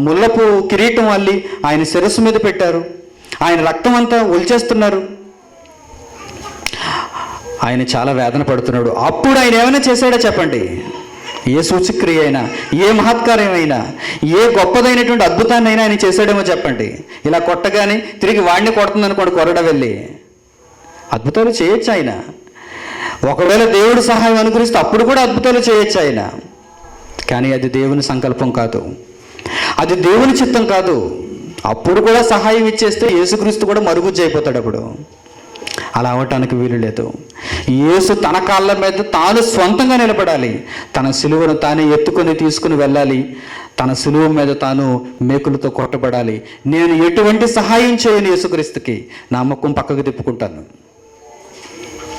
ముళ్ళపు కిరీటం అల్లి ఆయన శిరస్సు మీద పెట్టారు. ఆయన రక్తం అంతా ఒలిచేస్తున్నారు. ఆయన చాలా వేదన పడుతున్నాడు. అప్పుడు ఆయన ఏమైనా చేశాడో చెప్పండి? ఏ సూచక్రియ అయినా, ఏ మహత్కార్యమైనా, ఏ గొప్పదైనటువంటి అద్భుతాన్ని అయినా ఆయన చేశాడేమో చెప్పండి. ఇలా కొట్టగానే తిరిగి వాడిని కొడుతుంది అనుకోండి, కొరడ వెళ్ళి అద్భుతాలు చేయొచ్చు ఆయన. ఒకవేళ దేవుడు సహాయం అనుగ్రహిస్తే అప్పుడు కూడా అద్భుతాలు చేయొచ్చు ఆయన. కానీ అది దేవుని సంకల్పం కాదు, అది దేవుని చిత్తం కాదు. అప్పుడు కూడా సహాయం ఇచ్చేస్తే యేసుక్రీస్తు కూడా మరుగుజ్జు అయిపోతాడు. అప్పుడు అలా అవ్వటానికి వీలు లేదు. యేసు తన కాళ్ళ మీద తాను స్వంతంగా నిలబడాలి. తన సిలువను తానే ఎత్తుకొని తీసుకుని వెళ్ళాలి. తన సిలువ మీద తాను మేకులతో కొట్టబడాలి. నేను ఎటువంటి సహాయం చేయను యేసుక్రీస్తుకి, నా ముఖం పక్కకు తిప్పుకుంటాను.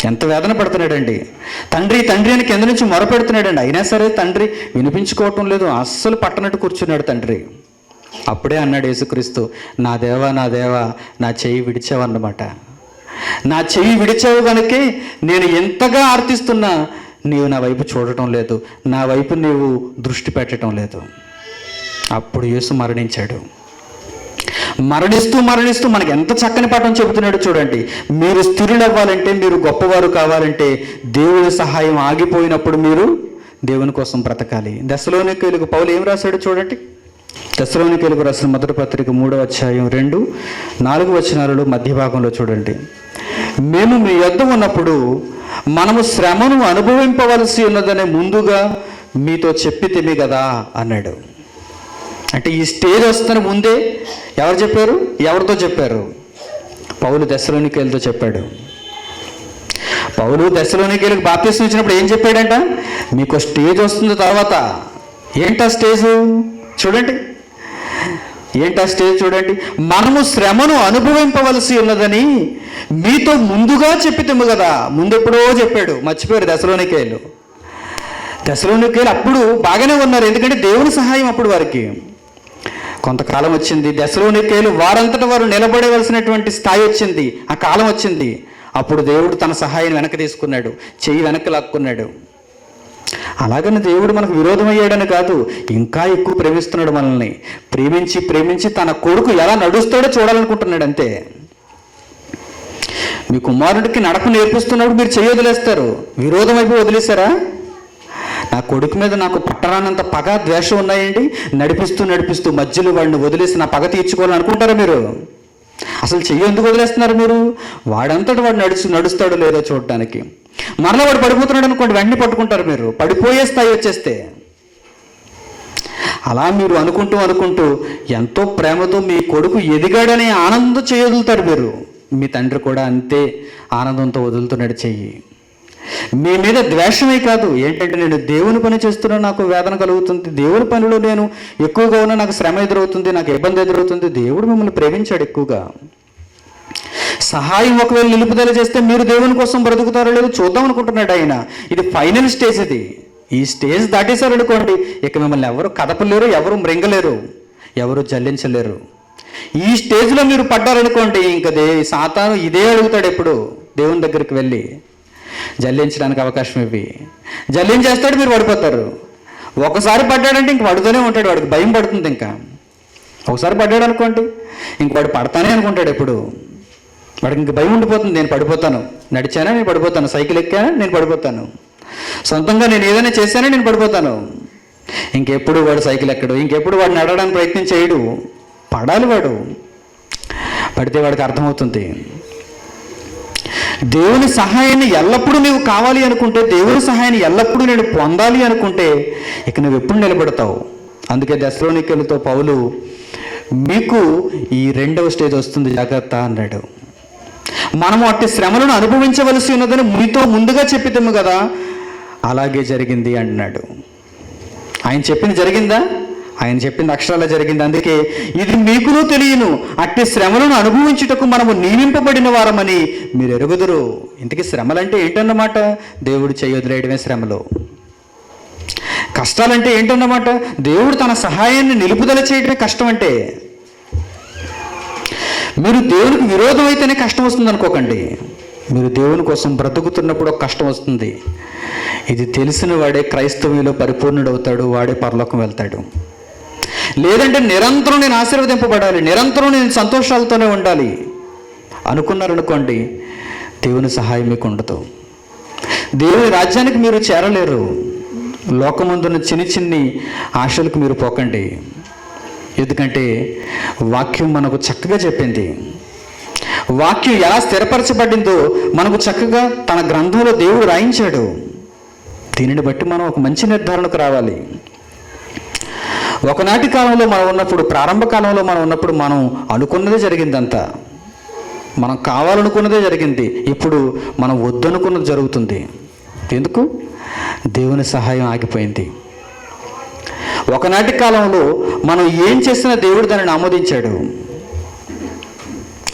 ఎంత వేదన పడుతున్నాడండి. తండ్రి తండ్రి అని కింద నుంచి మొరపెడుతున్నాడండి. అయినా సరే తండ్రి వినిపించుకోవటం లేదు. అస్సలు పట్టనట్టు కూర్చున్నాడు తండ్రి. అప్పుడే అన్నాడు యేసుక్రీస్తు, నా దేవా నా దేవా నా చెయ్యి విడిచావన్నమాట. నా చెయ్యి విడిచావు కనుకే నేను ఎంతగా ఆర్తిస్తున్నా నీవు నా వైపు చూడటం లేదు, నా వైపు నీవు దృష్టి పెట్టడం లేదు. అప్పుడు యేసు మరణించాడు. మరణిస్తూ మరణిస్తూ మనకి ఎంత చక్కని పాఠం చెబుతున్నాడు చూడండి. మీరు స్థిరులవ్వాలంటే, మీరు గొప్పవారు కావాలంటే దేవుని సహాయం ఆగిపోయినప్పుడు మీరు దేవుని కోసం బ్రతకాలి. దశలోనికీయులకు పౌలు ఏం రాశాడు చూడండి. దశలోనికీయులకు రాసిన మొదటి పత్రిక 3వ అధ్యాయం 2-4 వచనాలలో మధ్య భాగంలో చూడండి. మేము మీ యొద్ద ఉన్నప్పుడు మనము శ్రమను అనుభవింపవలసి ఉన్నదనే ముందుగా మీతో చెప్పితిమి కదా అన్నాడు. అంటే ఈ స్టేజ్ వస్తున్న ముందే ఎవరు చెప్పారు? ఎవరితో చెప్పారు? పౌలు దశలోనికీయులతో చెప్పాడు. పౌలు దశలోనికీయులకు బాప్తిసం ఇచ్చినప్పుడు ఏం చెప్పాడంట? మీకు స్టేజ్ వస్తుంది తర్వాత. ఏంటా స్టేజ్ చూడండి, ఏంటా స్టేజ్ చూడండి. మనము శ్రమను అనుభవింపవలసి ఉన్నదని మీతో ముందుగా చెప్పితేము కదా. ముందెప్పుడో చెప్పాడు, మర్చిపోయారు దశలోనికీయులు. దశలోనికీయులు అప్పుడు బాగానే ఉన్నారు, ఎందుకంటే దేవుని సహాయం అప్పుడు వారికి. కొంతకాలం వచ్చింది, దశలోనికీయులు వారంతటా వారు నిలబడవలసినటువంటి స్థాయి వచ్చింది, ఆ కాలం వచ్చింది. అప్పుడు దేవుడు తన సహాయం వెనక్కి తీసుకున్నాడు, చెయ్యి వెనక్కి లాక్కున్నాడు. అలాగని దేవుడు మనకు విరోధం అయ్యాడని కాదు, ఇంకా ఎక్కువ ప్రేమిస్తున్నాడు మనల్ని. ప్రేమించి ప్రేమించి తన కొడుకు ఎలా నడుస్తాడో చూడాలనుకుంటున్నాడు అంతే. మీ కుమారుడికి నడక నేర్పిస్తున్నప్పుడు మీరు చెయ్యి వదిలేస్తారు, విరోధం అయిపోయి వదిలేస్తారా? నా కొడుకు మీద నాకు పట్టరానంత పగ ద్వేషం ఉన్నాయండి, నడిపిస్తూ నడిపిస్తూ మధ్యలో వాడిని వదిలేసి నా పగ తీర్చుకోవాలని అనుకుంటారా మీరు? అసలు చెయ్యి ఎందుకు వదిలేస్తున్నారు మీరు? వాడంతటి వాడు నడుస్తాడో లేదో చూడడానికి. మరలా వాడు పడిపోతున్నాడు అనుకోండి, వెంటనే పట్టుకుంటారు మీరు, పడిపోయే స్థాయి వచ్చేస్తే. అలా మీరు అనుకుంటూ అనుకుంటూ ఎంతో ప్రేమతో మీ కొడుకు ఎదిగాడనే ఆనందం చెయ్యి వదులుతారు మీరు. మీ తండ్రి కూడా అంతే ఆనందంతో వదులుతున్నాడు చెయ్యి. మీ మీద ద్వేషమే కాదు, ఏంటంటే నేను దేవుని పని చేస్తున్నా నాకు వేదన కలుగుతుంది, దేవుని పనిలో నేను ఎక్కువగా ఉన్నా నాకు శ్రమ ఎదురవుతుంది, నాకు ఇబ్బంది ఎదురవుతుంది. దేవుడు మిమ్మల్ని ప్రేమించాడు ఎక్కువగా. సహాయం ఒకవేళ నిలుపుదల చేస్తే మీరు దేవుని కోసం బ్రతుకుతారో లేదో చూద్దాం అనుకుంటున్నాడు ఆయన. ఇది ఫైనల్ స్టేజ్. ఇది ఈ స్టేజ్ దాటేశారు అనుకోండి, ఇక మిమ్మల్ని ఎవరు కదపలేరు, ఎవరు మృంగలేరు, ఎవరు జల్లించలేరు. ఈ స్టేజ్లో మీరు పడ్డారనుకోండి, ఇంక సాతాను ఇదే అడుగుతాడు ఎప్పుడు దేవుని దగ్గరికి వెళ్ళి జల్లించడానికి అవకాశం ఇవి. జల్లించేస్తాడు, మీరు పడిపోతారు. ఒకసారి పడ్డాడంటే ఇంక పడుతూనే ఉంటాడు, వాడికి భయం పడుతుంది. ఇంకా ఒకసారి పడ్డాడు అనుకోండి, ఇంక వాడు పడతానే అనుకుంటాడు ఎప్పుడు. వాడికి ఇంక భయం ఉండిపోతుంది, నేను పడిపోతాను, నడిచానా నేను పడిపోతాను, సైకిల్ ఎక్కానా నేను పడిపోతాను, సొంతంగా నేను ఏదైనా చేశానా నేను పడిపోతాను. ఇంకెప్పుడు వాడు సైకిల్ ఎక్కడు, ఇంకెప్పుడు వాడు నడవడానికి ప్రయత్నం చేయడు. పడాలి వాడు, పడితే వాడికి అర్థమవుతుంది. దేవుని సహాయాన్ని ఎల్లప్పుడూ నీవు కావాలి అనుకుంటే, దేవుని సహాయాన్ని ఎల్లప్పుడూ నేను పొందాలి అనుకుంటే ఇక నువ్వు ఎప్పుడు నిలబడతావు? అందుకే దశలోనికీయులతో పౌలు మీకు ఈ 2వ స్టేజ్ వస్తుంది జాగ్రత్త అన్నాడు. మనము అట్టి శ్రమలను అనుభవించవలసి ఉన్నదని మీతో ముందుగా చెప్పితేము కదా, అలాగే జరిగింది అన్నాడు. ఆయన చెప్పింది జరిగిందా? ఆయన చెప్పింది అక్షరాలా జరిగింది. అందుకే ఇది మీకును తెలియను, అట్టి శ్రమలను అనుభవించుటకు మనము నియమింపబడిన వారమని మీరు ఎరుగుదురు. ఇంతకీ శ్రమలంటే ఏంటన్నమాట? దేవుడు చెయ్యి వదిలేయడమే శ్రమలు. కష్టాలంటే ఏంటన్నమాట? దేవుడు తన సహాయాన్ని నిలుపుదల చేయడమే కష్టం. అంటే మీరు దేవునికి విరోధం అయితేనే కష్టం వస్తుంది అనుకోకండి. మీరు దేవుని కోసం బ్రతుకుతున్నప్పుడు ఒక కష్టం వస్తుంది. ఇది తెలిసిన వాడే క్రైస్తవులో పరిపూర్ణుడవుతాడు, వాడే పరలోకం వెళ్తాడు. లేదంటే నిరంతరం నేను ఆశీర్వదింపబడాలి, నిరంతరం నేను సంతోషాలతోనే ఉండాలి అనుకున్నారనుకోండి, దేవుని సహాయం మీకు ఉండదు. దేవుని రాజ్యానికి మీరు చేరలేరు. లోకమందున్న చిన్ని ఆశలకు మీరు పోకండి. ఎందుకంటే వాక్యం మనకు చక్కగా చెప్పింది. వాక్యం ఎలా స్థిరపరచబడిందో మనకు చక్కగా తన గ్రంథంలో దేవుడు రాయించాడు. దీనిని బట్టి మనం ఒక మంచి నిర్ధారణకు రావాలి. ఒకనాటి కాలంలో మనం ఉన్నప్పుడు, ప్రారంభ కాలంలో మనం ఉన్నప్పుడు మనం అనుకున్నదే జరిగిందంతా, మనం కావాలనుకున్నదే జరిగింది. ఇప్పుడు మనం వద్దనుకున్నది జరుగుతుంది. ఎందుకు? దేవుని సహాయం ఆగిపోయింది. ఒకనాటి కాలంలో మనం ఏం చేసినా దేవుడు దానిని ఆమోదించాడు.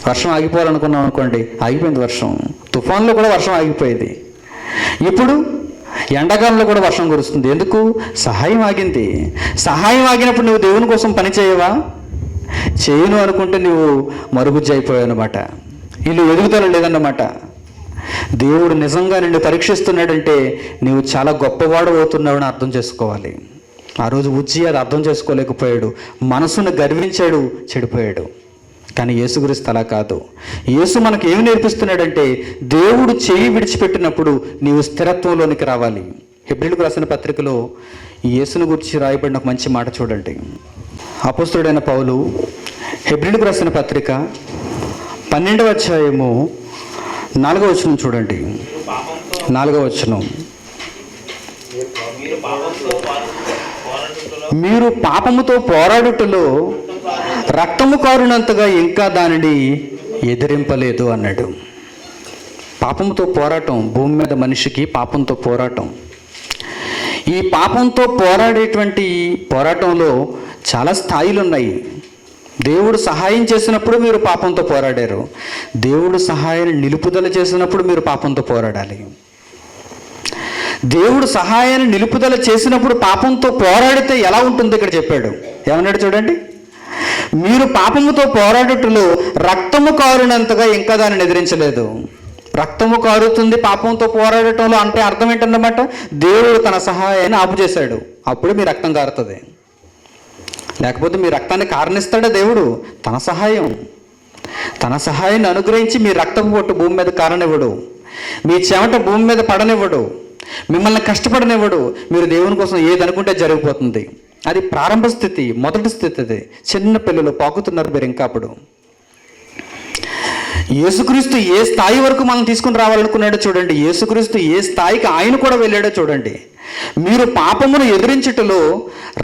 వర్షం ఆగిపోవాలనుకున్నాం అనుకోండి, ఆగిపోయింది వర్షం. తుఫాన్లో కూడా వర్షం ఆగిపోయింది. ఇప్పుడు ఎండాకాలంలో కూడా వర్షం కురుస్తుంది. ఎందుకు? సహాయం ఆగింది. సహాయం ఆగినప్పుడు నువ్వు దేవుని కోసం పని చేయవా? చేయను అనుకుంటే నువ్వు మరుగుజ్జు అయిపోయావు అన్నమాట. వీళ్ళు ఎదుగుదల లేదన్నమాట. దేవుడు నిజంగా నిన్ను పరీక్షిస్తున్నాడంటే నీవు చాలా గొప్పవాడు అవుతున్నావని అర్థం చేసుకోవాలి. ఆ రోజు ఉజ్జి అది అర్థం చేసుకోలేకపోయాడు, మనసును గర్వించాడు, చెడిపోయాడు. కానీ యేసుక్రీస్తు అలా కాదు. యేసు మనకు ఏమి నేర్పిస్తున్నాడంటే, దేవుడు చేయి విడిచిపెట్టినప్పుడు నీవు స్థిరత్వంలోనికి రావాలి. హెబ్రీయులకు రాసిన పత్రికలో ఈ యేసును గురించి రాయబడిన ఒక మంచి మాట చూడండి. అపోస్తలుడైన పౌలు హెబ్రీయులకు రాసిన పత్రిక 12వ అధ్యాయము 4వ వచనం చూడండి. 4వ వచనం, మీరు పాపముతో పోరాడుటలో రక్తము కారునంతగా ఇంకా దానిని ఎదిరింపలేదు అన్నాడు. పాపంతో పోరాటం, భూమి మీద మనిషికి పాపంతో పోరాటం. ఈ పాపంతో పోరాడేటువంటి పోరాటంలో చాలా స్థాయిలు ఉన్నాయి. దేవుడు సహాయం చేసినప్పుడు మీరు పాపంతో పోరాడారు. దేవుడు సహాయాన్ని నిలుపుదల చేసినప్పుడు మీరు పాపంతో పోరాడాలి. దేవుడు సహాయాన్ని నిలుపుదల చేసినప్పుడు పాపంతో పోరాడితే ఎలా ఉంటుందో ఇక్కడ చెప్పాడు. ఏమన్నాడు చూడండి, మీరు పాపముతో పోరాడుటలో రక్తము కారునంతగా ఇంకా దానిని ఎదిరించలేదు. రక్తము కారుతుంది పాపంతో పోరాడటంలో అంటే అర్థం ఏంటన్నమాట, దేవుడు తన సహాయాన్ని ఆపు చేశాడు. అప్పుడు మీ రక్తం కారుతుంది. లేకపోతే మీ రక్తాన్ని కారణిస్తాడా దేవుడు? తన సహాయం, తన సహాయాన్ని అనుగ్రహించి మీ రక్తపు పొట్టు భూమి మీద కారనివ్వడు, మీ చెమట భూమి మీద పడనివ్వడు, మిమ్మల్ని కష్టపడనివ్వడు. మీరు దేవుని కోసం ఏది అనుకుంటే జరిగిపోతుంది. అది ప్రారంభ స్థితి, మొదటి స్థితి. అది చిన్న పిల్లలు పాకుతున్నారు మీరు ఇంకా. అప్పుడు యేసుక్రీస్తు ఏ స్థాయి వరకు మనం తీసుకుని రావాలనుకున్నాడో చూడండి. యేసుక్రీస్తు ఏ స్థాయికి ఆయన కూడా వెళ్ళాడో చూడండి. మీరు పాపమును ఎదిరించుటలో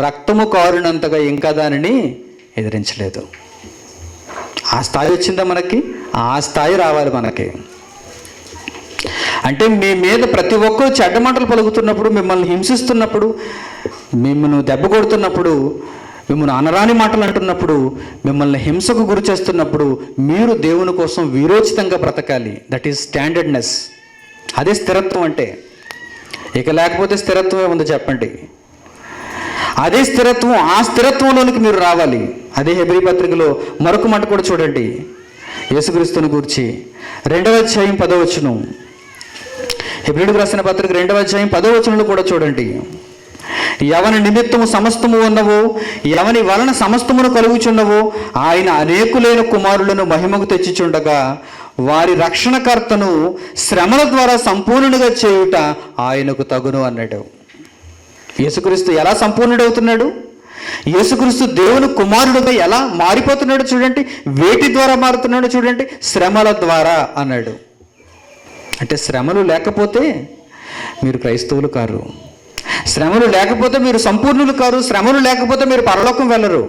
రక్తము కారునంతగా ఇంకా దానిని ఎదిరించలేదు. ఆ స్థాయి వచ్చిందా మనకి? ఆ స్థాయి రావాలి మనకి. అంటే మీ మీద ప్రతి ఒక్కరు చెడ్డ మాటలు పలుకుతున్నప్పుడు, మిమ్మల్ని హింసిస్తున్నప్పుడు, మిమ్మల్ని దెబ్బ కొడుతున్నప్పుడు, మిమ్మల్ని అనరాని మాటలు అంటున్నప్పుడు, మిమ్మల్ని హింసకు గురి చేస్తున్నప్పుడు మీరు దేవుని కోసం వీరోచితంగా బ్రతకాలి. That is standardness. అదే స్థిరత్వం అంటే. ఇక లేకపోతే స్థిరత్వమే ఉంది చెప్పండి. అదే స్థిరత్వం. ఆ స్థిరత్వంలోనికి మీరు రావాలి. అదే హెబ్రీ పత్రికలో మరొక మాట కూడా చూడండి, యేసుక్రీస్తుని గురించి 2వ అధ్యాయం 10వ వచనం. హెబ్రీయులకు రాసిన పత్రిక 2వ అధ్యాయం 10వ వచనంలో కూడా చూడండి, ఎవని నిమిత్తము సమస్తము ఉన్నవో, ఎవని వలన సమస్తమును కలుగుచున్నవో ఆయన అనేకులైన కుమారులను మహిమకు తెచ్చిచుండగా వారి రక్షణకర్తను శ్రమల ద్వారా సంపూర్ణుడిగా చేయుట ఆయనకు తగును అన్నాడు. యేసుక్రీస్తు ఎలా సంపూర్ణుడవుతున్నాడు? యేసుక్రీస్తు దేవుని కుమారుడుగా ఎలా మారిపోతున్నాడు చూడండి. వేటి ద్వారా మారుతున్నాడు చూడండి, శ్రమల ద్వారా అన్నాడు. అంటే శ్రమలు లేకపోతే మీరు క్రైస్తవులు కారు, శ్రమలు లేకపోతే మీరు సంపూర్ణులు కారు, శ్రమలు లేకపోతే మీరు పరలోకం వెళ్ళరు.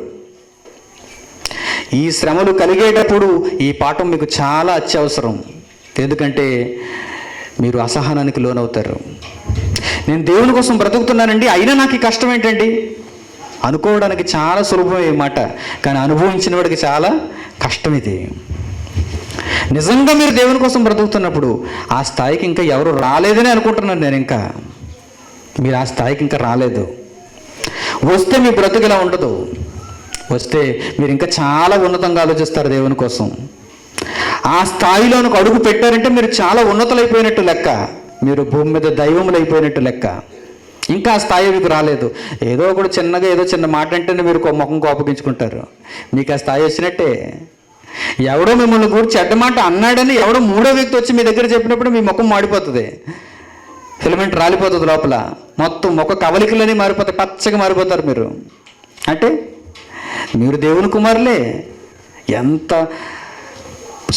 ఈ శ్రమలు కలిగేటప్పుడు ఈ పాఠం మీకు చాలా అత్యవసరం. ఎందుకంటే మీరు అసహనానికి లోనవుతారు. నేను దేవుని కోసం బ్రతుకుతున్నానండి, అయినా నాకు ఈ కష్టం ఏంటండి అనుకోవడానికి చాలా సులభం ఈ మాట, కానీ అనుభవించిన వాడికి చాలా కష్టం ఇది. నిజంగా మీరు దేవుని కోసం బ్రతుకుతున్నప్పుడు ఆ స్థాయికి ఇంకా ఎవరు రాలేదని అనుకుంటున్నాను నేను. ఇంకా మీరు ఆ స్థాయికి ఇంకా రాలేదు. వస్తే మీ బ్రతుకు ఇలా ఉండదు. వస్తే మీరు ఇంకా చాలా ఉన్నతంగా ఆలోచిస్తారు దేవుని కోసం. ఆ స్థాయిలోనికి అడుగు పెట్టారంటే మీరు చాలా ఉన్నతులైపోయినట్టు లెక్క, మీరు భూమి మీద దైవములు అయిపోయినట్టు లెక్క. ఇంకా ఆ స్థాయి మీకు రాలేదు. ఏదో ఒకటి చిన్నగా ఏదో చిన్న మాట అంటేనే మీరు ముఖం కోపగించుకుంటారు. మీకు ఆ స్థాయి వచ్చినట్టే. ఎవడో మిమ్మల్ని గురించి చెడ్డ మాట అన్నాడని ఎవడో మూడో వ్యక్తి వచ్చి మీ దగ్గర చెప్పినప్పుడు మీ ముఖం మాడిపోతుంది, ఫిలమెంట్ రాలిపోతుంది లోపల, మొత్తం ముఖ కవలికలని మారిపోతాయి, పచ్చగా మారిపోతారు మీరు. అంటే మీరు దేవుని కుమారులే. ఎంత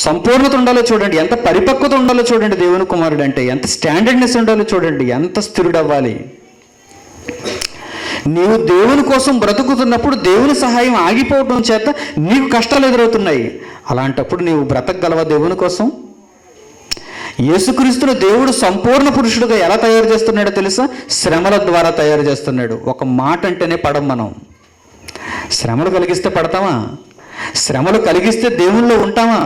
సంపూర్ణత ఉండాలో చూడండి, ఎంత పరిపక్వత ఉండాలో చూడండి. దేవుని కుమారుడు అంటే ఎంత స్టాండర్డ్నెస్ ఉండాలో చూడండి, ఎంత స్థిరుడు అవ్వాలి. నీవు దేవుని కోసం బ్రతుకుతున్నప్పుడు దేవుని సహాయం ఆగిపోవడం చేత నీకు కష్టాలు ఎదురవుతున్నాయి. అలాంటప్పుడు నీవు బ్రతకగలవా దేవుని కోసం? యేసుక్రీస్తును దేవుడు సంపూర్ణ పురుషుడుగా ఎలా తయారు చేస్తున్నాడో తెలుసా? శ్రమల ద్వారా తయారు చేస్తున్నాడు. ఒక మాట అంటేనే పడం మనం. శ్రమలు కలిగిస్తే పడతామా? శ్రమలు కలిగిస్తే దేవుల్లో ఉంటామా?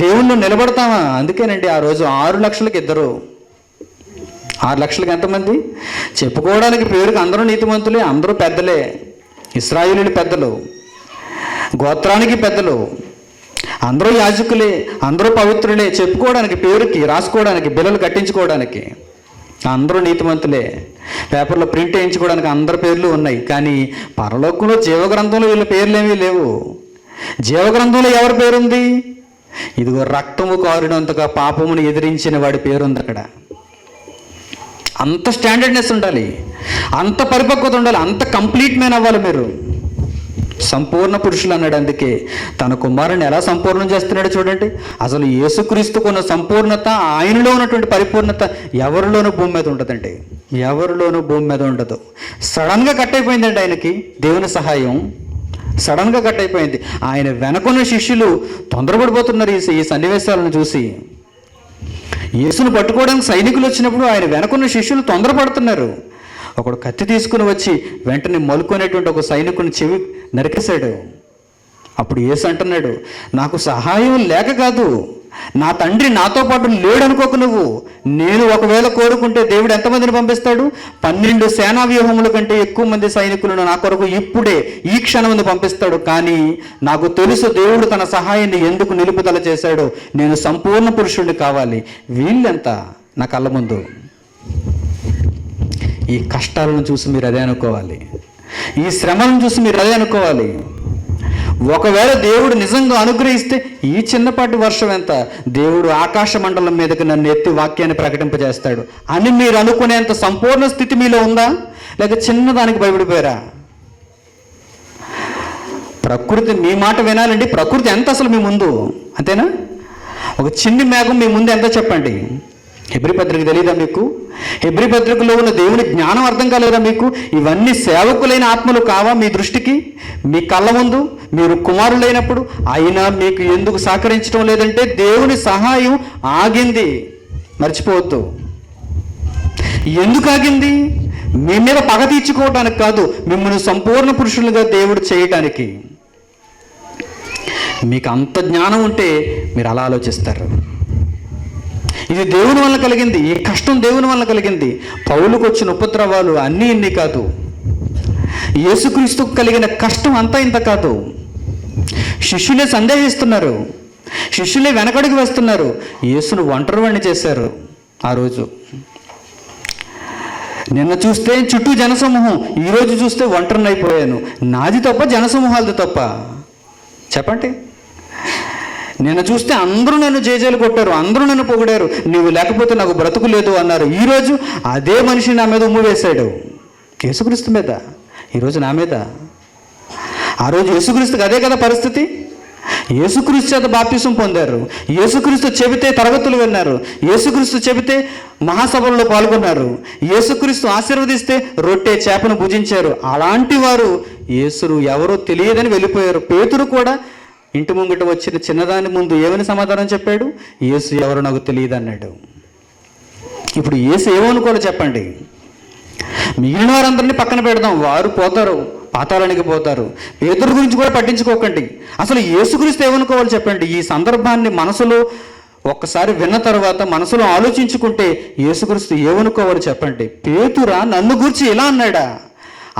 దేవుల్లో నిలబడతామా? అందుకేనండి ఆ రోజు 6 లక్షలకి ఇద్దరు. 6 లక్షలకి ఎంతమంది? చెప్పుకోవడానికి పేరుకి అందరూ నీతిమంతులే, అందరూ పెద్దలే, ఇశ్రాయేలీయులు పెద్దలు, గోత్రానికి పెద్దలు, అందరూ యాజకులే, అందరూ పవిత్రులే, చెప్పుకోవడానికి పేరుకి, రాసుకోవడానికి, బిల్లలు కట్టించుకోవడానికి అందరూ నీతిమంతులే, పేపర్లో ప్రింట్ వేయించుకోవడానికి అందరి పేర్లు ఉన్నాయి. కానీ పరలోకంలో జీవగ్రంథంలో వీళ్ళ పేర్లేమీ లేవు. జీవగ్రంథంలో ఎవరి పేరుంది? ఇదిగో రక్తము కారినంతగా పాపమును ఎదిరించిన వాడి పేరుంది అక్కడ. అంత స్టాండర్డ్నెస్ ఉండాలి, అంత పరిపక్వత ఉండాలి, అంత కంప్లీట్ మ్యాన్ అవ్వాలి మీరు. సంపూర్ణ పురుషులు అన్నాడు. అందుకే తన కుమారుని ఎలా సంపూర్ణం చేస్తున్నాడో చూడండి. అసలు యేసుక్రీస్తుకున్న సంపూర్ణత, ఆయనలో ఉన్నటువంటి పరిపూర్ణత ఎవరిలోనూ భూమి మీద ఉండదండి, ఎవరిలోనూ భూమి మీద ఉండదు. సడన్గా కట్ అయిపోయిందండి ఆయనకి దేవుని సహాయం, సడన్గా కట్ అయిపోయింది. ఆయన వెనకున్న శిష్యులు తొందరపడిపోతున్నారు ఈ సన్నివేశాలను చూసి. యేసును పట్టుకోవడానికి సైనికులు వచ్చినప్పుడు ఆయన వెనకున్న శిష్యులు తొందరపడుతున్నారు. ఒకడు కత్తి తీసుకుని వచ్చి వెంటనే మలుకొనేటువంటి ఒక సైనికుని చెవి నరికేశాడు. అప్పుడు యేసు అంటున్నాడు, నాకు సహాయం లేక కాదు, నా తండ్రి నాతో పాటు లేడనుకోకు నువ్వు. నేను ఒకవేళ కోరుకుంటే దేవుడు ఎంతమందిని పంపిస్తాడు? 12 సేనా వ్యూహముల కంటే ఎక్కువ మంది సైనికులను నా కొరకు ఇప్పుడే ఈ క్షణం పంపిస్తాడు. కానీ నాకు తెలుసు దేవుడు తన సహాయాన్ని ఎందుకు నిలుపుదల చేశాడో. నేను సంపూర్ణ పురుషుడిని కావాలి. వీళ్ళెంత నా కళ్ళ ముందు. ఈ కష్టాలను చూసి మీరు అదే అనుకోవాలి, ఈ శ్రమలను చూసి మీరు అదే అనుకోవాలి. ఒకవేళ దేవుడు నిజంగా అనుగ్రహిస్తే ఈ చిన్నపాటి వర్షం ఎంత, దేవుడు ఆకాశ మండలం మీదకి నన్ను ఎత్తి వాక్యాన్ని ప్రకటింపజేస్తాడు అని మీరు అనుకునేంత సంపూర్ణ స్థితి మీలో ఉందా? లేక చిన్నదానికి భయపడిపోయారా? ప్రకృతి మీ మాట వినాలండి. ప్రకృతి ఎంత అసలు మీ ముందు, అంతేనా? ఒక చిన్ని మేఘం మీ ముందు ఎంత చెప్పండి. హెబ్రీ పత్రిక తెలియదా మీకు? హెబ్రీ పత్రికలో ఉన్న దేవుని జ్ఞానం అర్థం కాలేదా మీకు? ఇవన్నీ సేవకులైన ఆత్మలు కావా మీ దృష్టికి? మీ కళ్ళ ముందు మీరు కుమారులైనప్పుడు అయినా మీకు ఎందుకు సహకరించడం లేదంటే దేవుని సహాయం ఆగింది, మర్చిపోవద్దు. ఎందుకు ఆగింది? మీ మీద పగ తీర్చుకోవడానికి కాదు, మిమ్మల్ని సంపూర్ణ పురుషులుగా దేవుడు చేయటానికి. మీకు అంత జ్ఞానం ఉంటే మీరు అలా ఆలోచిస్తారు. ఇది దేవుని వల్ల కలిగింది, ఈ కష్టం దేవుని వల్ల కలిగింది. పౌలుకు వచ్చిన ఉపద్రవాలు అన్నీ ఇన్ని కాదు. యేసుక్రీస్తుకు కలిగిన కష్టం అంతా ఇంత కాదు. శిష్యులే సందేహిస్తున్నారు, శిష్యులే వెనకడుగు వేస్తున్నారు. యేసును ఒంటరివాణ్ణి చేశారు ఆ రోజు. నిన్న చూస్తే చుట్టూ జనసమూహం, ఈరోజు చూస్తే ఒంటరిని అయిపోయాను. నాది తప్ప జనసమూహాలది తప్ప? చెప్పండి. నిన్న చూస్తే అందరూ నన్ను జేజేలు కొట్టారు, అందరూ నన్ను పొగిడారు, నువ్వు లేకపోతే నాకు బ్రతుకు లేదు అన్నారు. ఈరోజు అదే మనిషి నా మీద ఉమ్ము వేశాడు, యేసుక్రీస్తు మీద, ఈరోజు నా మీద. ఆ రోజు యేసుక్రీస్తుకి అదే కదా పరిస్థితి. యేసుక్రీస్తు చేత బాప్తిసం పొందారు, యేసుక్రీస్తు చెబితే తరగతులు విన్నారు, యేసుక్రీస్తు చెబితే మహాసభల్లో పాల్గొన్నారు, యేసుక్రీస్తు ఆశీర్వదిస్తే రొట్టె చేపను భుజించారు. అలాంటి వారు యేసును ఎవరో తెలియదని వెళ్ళిపోయారు. పేతురు కూడా ఇంటి ముంగిట వచ్చిన చిన్నదాని ముందు ఏమని సమాధానం చెప్పాడు? యేసు ఎవరో నాకు తెలియదు అన్నాడు. ఇప్పుడు యేసు ఏమనుకోవాలో చెప్పండి. మిగిలిన వారందరినీ పక్కన పెడదాం, వారు పోతారు, పాతాళానికి పోతారు. పేతురు గురించి కూడా పట్టించుకోకండి. అసలు యేసుక్రీస్తు ఏమనుకోవాలి చెప్పండి. ఈ సందర్భాన్ని మనసులో ఒక్కసారి విన్న తర్వాత మనసులో ఆలోచించుకుంటే యేసుక్రీస్తు ఏమనుకోవాలి చెప్పండి. పేతురా నన్ను గూర్చి ఇలా అన్నాడా?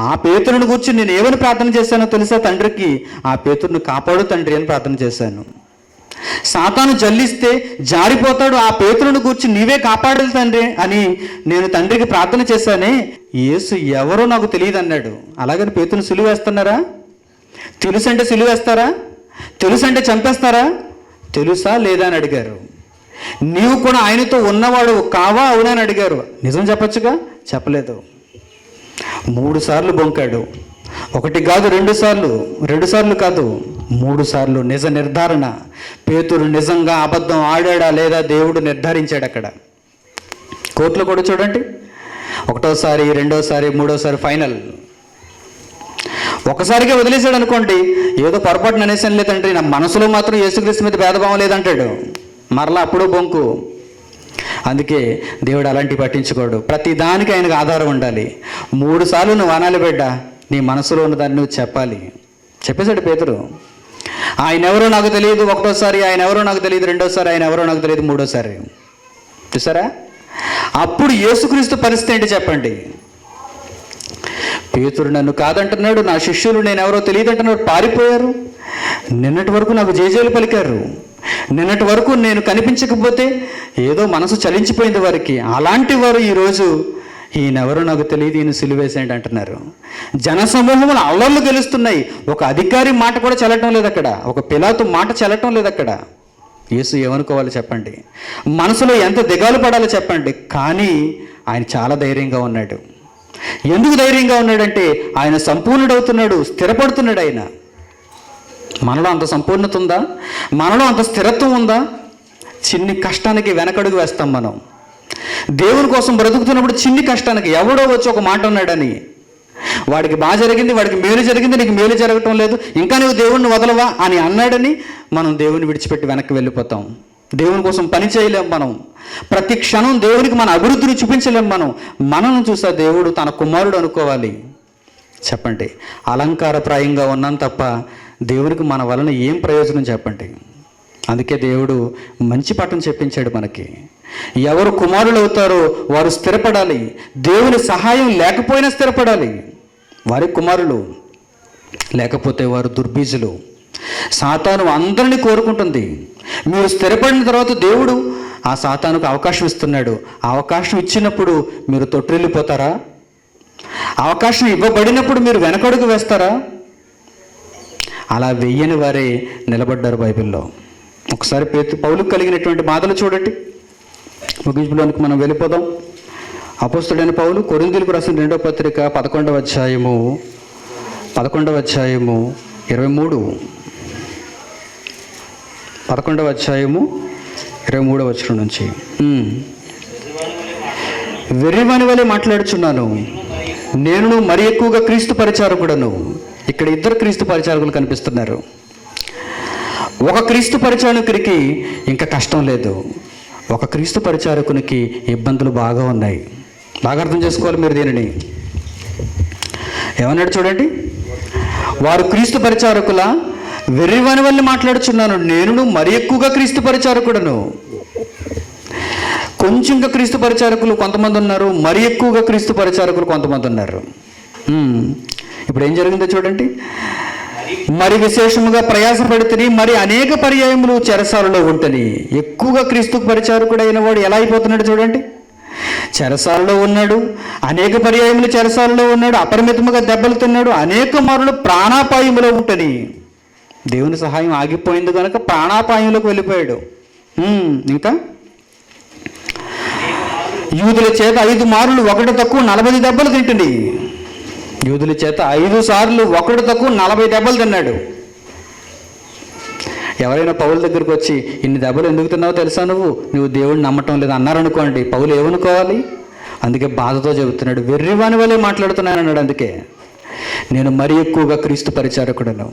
ఆ పేతురుని గురించి నేను ఏమని ప్రార్థన చేశానో తెలుసా తండ్రికి? ఆ పేతురుని కాపాడు తండ్రి అని ప్రార్థన చేశాను. సాతాను జల్లిస్తే జారిపోతాడు, ఆ పేతురును కూర్చి నీవే కాపాడాలి తండ్రి అని నేను తండ్రికి ప్రార్థన చేశానే, యేసు ఎవరో నాకు తెలియదు అన్నాడు. అలాగని పేతురుని సిలువేస్తున్నారా? తెలుసంటే సిలువేస్తారా? తెలుసంటే చంపేస్తారా? తెలుసా లేదా అని అడిగారు. నీవు కూడా ఆయనతో ఉన్నవాడు కావా అవునా అని అడిగారు. నిజం చెప్పచ్చుగా? చెప్పలేదు. 3 సార్లు బొంకాడు. 1 కాదు 2 సార్లు, 2 సార్లు కాదు 3 సార్లు నిజ నిర్ధారణ. పేతురు నిజంగా అబద్ధం ఆడాడా లేదా దేవుడు నిర్ధారించాడు. అక్కడ కోర్టులో కూడా చూడండి, 1వసారి 2వసారి 3వసారి ఫైనల్. ఒకసారిగా వదిలేశాడు అనుకోండి, ఏదో పొరపాటున అనేసాను లేదంటే నా మనసులో మాత్రం యేసుక్రీస్తు మీద భేదభావం లేదంటాడు. మరలా అప్పుడు బొంకు. అందుకే దేవుడు అలాంటివి పట్టించుకోడు. ప్రతి దానికి ఆయనకు ఆధారం ఉండాలి. 3 సార్లు నువ్వు అనాలి బిడ్డ, నీ మనసులో ఉన్న దాన్ని నువ్వు చెప్పాలి. చెప్పేశాడు పేతురు. ఆయన ఎవరో నాకు తెలియదు 1వసారి, ఆయన ఎవరో నాకు తెలియదు 2వసారి, ఆయన ఎవరో నాకు తెలియదు 3వసారి. చూసారా? అప్పుడు యేసుక్రీస్తు పరిస్థితి ఏంటి చెప్పండి. పేతురు నన్ను కాదంటున్నాడు, నా శిష్యులు నేను ఎవరో తెలియదు అంటున్నాడు, పారిపోయారు. నిన్నటి వరకు నాకు జేజేలు పలికారు, నిన్నటి వరకు నేను కనిపించకపోతే ఏదో మనసు చలించిపోయింది వారికి. అలాంటి వారు ఈరోజు ఈయనెవరో నాకు తెలియదు, ఈయన సిలువేసేయండి అంటున్నారు. జనసమూహములు అల్లర్లు గెలుస్తున్నాయి. ఒక అధికారి మాట కూడా చెల్లటం లేదు అక్కడ, ఒక పిలాతు మాట చెల్లటం లేదు అక్కడ. యేసు ఏమనుకోవాలో చెప్పండి, మనసులో ఎంత దిగాలు పడాలో చెప్పండి. కానీ ఆయన చాలా ధైర్యంగా ఉన్నాడు. ఎందుకు ధైర్యంగా ఉన్నాడంటే ఆయన సంపూర్ణుడవుతున్నాడు, స్థిరపడుతున్నాడు. ఆయన మనలో అంత సంపూర్ణత ఉందా? మనలో అంత స్థిరత్వం ఉందా? చిన్ని కష్టానికి వెనకడుగు వేస్తాం మనం. దేవుని కోసం బ్రతుకుతున్నప్పుడు చిన్ని కష్టానికి ఎవడో వచ్చి ఒక మాట ఉన్నాడని, వాడికి బాగా జరిగింది, వాడికి మేలు జరిగింది, నీకు మేలు జరగటం లేదు, ఇంకా నువ్వు దేవుణ్ణి వదలవా అని అన్నాడని మనం దేవుని విడిచిపెట్టి వెనక్కి వెళ్ళిపోతాం. దేవుని కోసం పని చేయలేం మనం. ప్రతి క్షణం దేవునికి మన అభివృద్ధిని చూపించలేం మనం. మనల్ని చూసా దేవుడు తన కుమారుడు అనుకోవాలి. చెప్పండి, అలంకారప్రాయంగా ఉన్నాం తప్ప దేవునికి మన వలన ఏం ప్రయోజనం చెప్పండి. అందుకే దేవుడు మంచి పాఠం చెప్పించాడు మనకి. ఎవరు కుమారులు అవుతారో వారు స్థిరపడాలి. దేవుని సహాయం లేకపోయినా స్థిరపడాలి. వారి కుమారులు, లేకపోతే వారు దుర్బీజులు. సాతాను అందరినీ కోరుకుంటుంది. మీరు స్థిరపడిన తర్వాత దేవుడు ఆ సాతానుకు అవకాశం ఇస్తున్నాడు. అవకాశం ఇచ్చినప్పుడు మీరు తొట్టిల్లిపోతారా? అవకాశం ఇవ్వబడినప్పుడు మీరు వెనకడుగు వేస్తారా? అలా వెయ్యని వారే నిలబడ్డారు బైబిల్లో. ఒకసారి పౌలుకు కలిగినటువంటి బాధలు చూడండి. ముగింపులోనికి మనం వెళ్ళిపోదాం. అపోస్తలుడైన పౌలు కొరింథీయులకు రాసిన 2వ పత్రిక 11వ అధ్యాయము 23, 11వ అధ్యాయము 23వ వచనం నుంచి. వెర్రివాని వలె మాట్లాడుచున్నాను, నేను మరి ఎక్కువగా క్రీస్తు పరిచారకుడను. ఇక్కడ 2 క్రీస్తు పరిచారకులు కనిపిస్తున్నారు. ఒక క్రీస్తు పరిచారకునికి ఇంకా కష్టం లేదు, ఒక క్రీస్తు పరిచారకునికి ఇబ్బందులు బాగా ఉన్నాయి. బాగా అర్థం చేసుకోవాలి మీరు దీనిని. ఏమన్నాడు చూడండి, వారు క్రీస్తు పరిచారకుల వెర్రివాని వల్ల మాట్లాడుచున్నాను, నేను మరి ఎక్కువగా క్రీస్తు పరిచారకుడను. కొంచెంగా క్రీస్తు పరిచారకులు కొంతమంది ఉన్నారు, మరి ఎక్కువగా క్రీస్తు పరిచారకులు కొంతమంది ఉన్నారు. ఇప్పుడు ఏం జరిగిందో చూడండి. మరి విశేషముగా ప్రయాసపడితే మరి అనేక పర్యాయములు చెరసాలలో ఉంటని. ఎక్కువగా క్రీస్తు పరిచారకుడు అయిన వాడు ఎలా అయిపోతున్నాడు చూడండి. చెరసాలలో ఉన్నాడు, అనేక పర్యాయములు చెరసాలలో ఉన్నాడు, అపరిమితముగా దెబ్బలు తిన్నాడు, అనేక మారులు ప్రాణాపాయములో ఉంటని. దేవుని సహాయం ఆగిపోయింది కనుక ప్రాణాపాయంలోకి వెళ్ళిపోయాడు. ఇంకా యూదుల చేత 5 మారులు 1 తక్కువ 40 దెబ్బలు తింటుంది. యూదుల చేత 5 సార్లు 1 తక్కువ 40 దెబ్బలు తిన్నాడు. ఎవరైనా పౌలు దగ్గరికి వచ్చి ఇన్ని దెబ్బలు ఎందుకు తిన్నావో తెలుసా, నువ్వు దేవుడిని నమ్మటం లేదు అన్నారనుకోండి, పౌలు ఏమనుకోవాలి? అందుకే బాధతో చెబుతున్నాడు, వెర్రివాని వల్లే మాట్లాడుతున్నాను అన్నాడు. అందుకే నేను మరీ ఎక్కువగా క్రీస్తు పరిచారకుడను.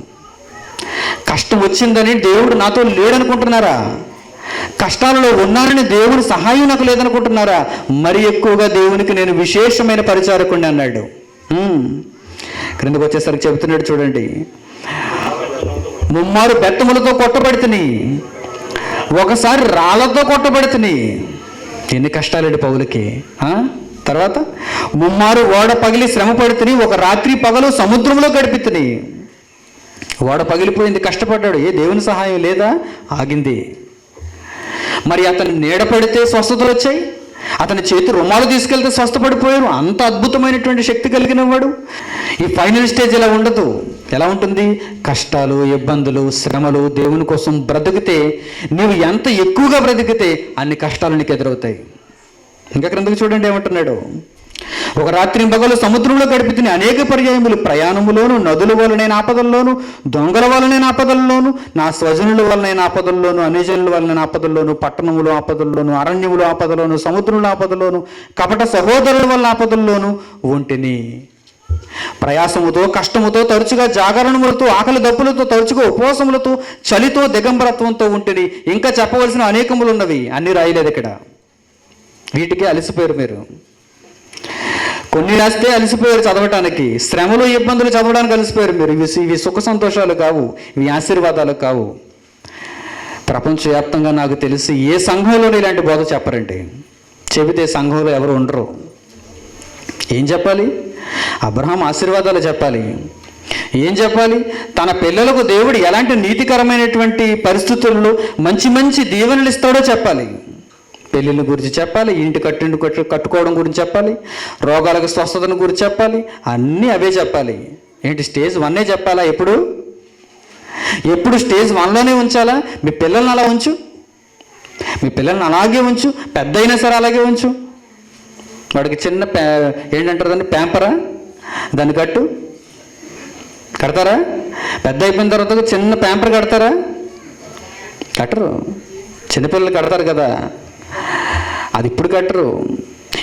కష్టం వచ్చిందని దేవుడు నాతో లేడనుకుంటున్నారా? కష్టాలలో ఉన్నారని దేవుని సహాయం నాకు లేదనుకుంటున్నారా? మరి ఎక్కువగా దేవునికి నేను విశేషమైన పరిచారకుడిని అన్నాడు. క్రిందకు వచ్చేసరికి చెబుతున్నాడు చూడండి, 3 బెత్తములతో కొట్టబడితిని, ఒకసారి రాళ్లతో కొట్టబడితిని. ఎన్ని కష్టాలండి పౌలకి. తర్వాత 3 ఓడ పగిలి శ్రమ పడితిని, ఒక రాత్రి పగలు సముద్రంలో గడిపితిని. ఓడ పగిలిపోయింది, కష్టపడ్డాడు, ఏ దేవుని సహాయం లేదా? ఆగింది. మరి అతను నీడ పడితే స్వస్థతలు వచ్చాయి, అతని చేతి రుమాలు తీసుకెళ్తే స్వస్థపడిపోయారు. అంత అద్భుతమైనటువంటి శక్తి కలిగిన వాడు. ఈ ఫైనల్ స్టేజ్ ఇలా ఉండదు. ఎలా ఉంటుంది? కష్టాలు, ఇబ్బందులు, శ్రమలు. దేవుని కోసం బ్రతికితే, నీవు ఎంత ఎక్కువగా బ్రతికితే అన్ని కష్టాలు నీకు ఎదురవుతాయి. ఇంకా క్రిందకు చూడండి ఏమంటున్నాడు. ఒక రాత్రి పగలు సముద్రంలో గడిపితే అనేక పర్యాయములు ప్రయాణములోను, నదుల వలనైన ఆపదల్లోను, దొంగల వలనైన ఆపదల్లోను, నా స్వజనుల వలనైన ఆపదల్లోను, అనిజనుల వలనైన ఆపదల్లోను, పట్టణములు ఆపదల్లోను, అరణ్యములు ఆపదలోను, సముద్రంలో ఆపదలోను, కపట సహోదరుల వల్ల ఆపదల్లోను ఒంటిని. ప్రయాసముతో, కష్టముతో, తరచుగా జాగరణములతో, ఆకలి దప్పులతో, తరచుగా ఉపవాసములతో, చలితో, దిగంబరత్వంతో ఉంటిని. ఇంకా చెప్పవలసిన అనేకములు ఉన్నవి, అన్ని రాయలేదు ఇక్కడ. వీటికే అలసిపోయారు మీరు. కొన్ని రాస్తే అలసిపోయారు చదవటానికి, శ్రమలు ఇబ్బందులు చదవడానికి అలసిపోయారు మీరు. ఇవి సుఖ సంతోషాలు కావు, ఇవి ఆశీర్వాదాలు కావు. ప్రపంచవ్యాప్తంగా నాకు తెలిసి ఏ సంఘంలోనూ ఇలాంటి బోధ చెప్పరండి. చెబితే సంఘంలో ఎవరు ఉండరు. ఏం చెప్పాలి? అబ్రహాం ఆశీర్వాదాలు చెప్పాలి. ఏం చెప్పాలి? తన పిల్లలకు దేవుడు ఎలాంటి నీతికరమైనటువంటి పరిస్థితుల్లో మంచి మంచి దీవెనలు ఇస్తాడో చెప్పాలి. పెళ్ళిళ్ళ గురించి చెప్పాలి, ఇంటి కట్టుకోవడం గురించి చెప్పాలి, రోగాలకు స్వస్థతను గురించి చెప్పాలి, అన్నీ అవే చెప్పాలి. ఏంటి స్టేజ్ 1 చెప్పాలా? ఎప్పుడు స్టేజ్ 1లోనే ఉంచాలా? మీ పిల్లల్ని అలా ఉంచు, మీ పిల్లల్ని అలాగే ఉంచు, పెద్ద అయినా సరే అలాగే ఉంచు. వాడికి చిన్న ఏంటంటారు దాన్ని, ప్యాంపరా, దాన్ని కడతారా? పెద్ద అయిపోయిన తర్వాత చిన్న ప్యాంపర్ కడతారా? కట్టరు. చిన్నపిల్లలు కడతారు కదా, అది ఇప్పుడు కట్టరు.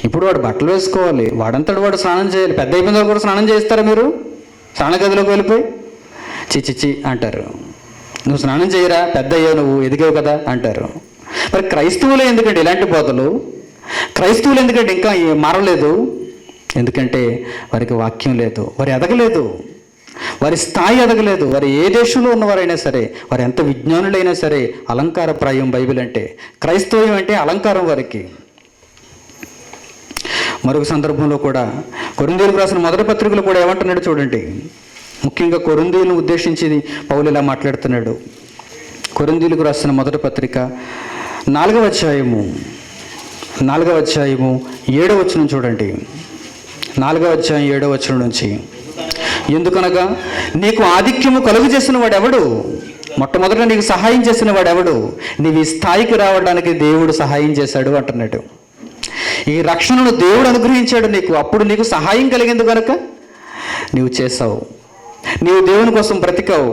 ఇప్పుడు వాడు బట్టలు వేసుకోవాలి, వాడంతటి వాడు స్నానం చేయాలి. పెద్ద అయిపోయిన తర్వాత కూడా స్నానం చేస్తారా మీరు? స్నాన గదిలోకి వెళ్ళిపోయి చిచ్చిచ్చి అంటారు. నువ్వు స్నానం చేయరా, పెద్ద అయ్యావు, నువ్వు ఎదిగావు కదా అంటారు. మరి క్రైస్తవులు ఎందుకంటే ఇలాంటి బోధలు? క్రైస్తవులు ఎందుకంటే ఇంకా మారలేదు? ఎందుకంటే వారికి వాక్యం లేదు, వారు ఎదగలేదు, వారి స్థాయి ఎదగలేదు. వారు ఏ దేశంలో ఉన్నవారైనా సరే, వారు ఎంత విజ్ఞానులైనా సరే, అలంకారప్రాయం బైబిల్ అంటే. క్రైస్తవ్యం అంటే అలంకారం వారికి. మరొక సందర్భంలో కూడా కొరింథీయులకు రాసిన మొదటి పత్రికలు కూడా ఏమంటున్నాడు చూడండి. ముఖ్యంగా కొరింథీయులను ఉద్దేశించి పౌలు ఇలా మాట్లాడుతున్నాడు. కొరింథీయులకు రాసిన మొదటి పత్రిక 4వ అధ్యాయము 7వ వచనం చూడండి. 4వ అధ్యాయం 7వ వచనం నుంచి, ఎందుకనగా నీకు ఆధిక్యము కలుగు చేసిన వాడెవడు? మొట్టమొదట నీకు సహాయం చేసిన వాడెవడు? నీవు ఈ స్థాయికి రావడానికి దేవుడు సహాయం చేశాడు అంటున్నాడు. ఈ రక్షణను దేవుడు అనుగ్రహించాడు నీకు. అప్పుడు నీకు సహాయం కలిగింది కనుక నీవు చేసావు, నీవు దేవుని కోసం బ్రతికావు.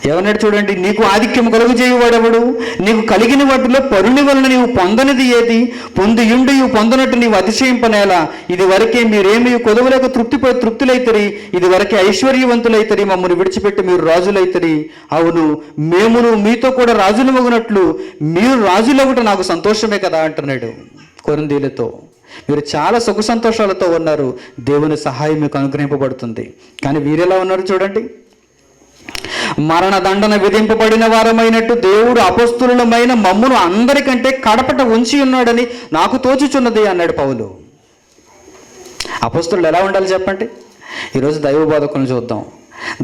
ఏమన్నాడు చూడండి, నీకు ఆధిక్యము కలుగు చేయవాడెవడు? నీకు కలిగిన వాటిలో పరుని వలన నీవు పొందనిది ఏది? పొందియుండి పొందనట్టు నీవు అతిశయింపనేలా? ఇది వరకే మీరేమీ కొదవలేక తృప్తులైతరి, ఇది వరకే ఐశ్వర్యవంతులైతరి, మమ్మల్ని విడిచిపెట్టి మీరు రాజులైతరి. అవును, మేమును మీతో కూడా రాజులు మగునట్లు మీరు రాజులొకటి నాకు సంతోషమే కదా అంటున్నాడు కొరింథీయులతో. మీరు చాలా సుఖ సంతోషాలతో ఉన్నారు, దేవుని సహాయం మీకు అనుగ్రహింపబడుతుంది. కానీ వీరెలా ఉన్నారు చూడండి. మరణదండన విధింపబడిన వారమైనట్టు దేవుడు అపొస్తలులమైన మమ్మును అందరికంటే కడపట ఉంచి ఉన్నాడని నాకు తోచుచున్నది అన్నాడు పౌలు. అపొస్తలులు ఎలా ఉండాలి చెప్పండి? ఈరోజు దైవ బోధకులను చూద్దాం.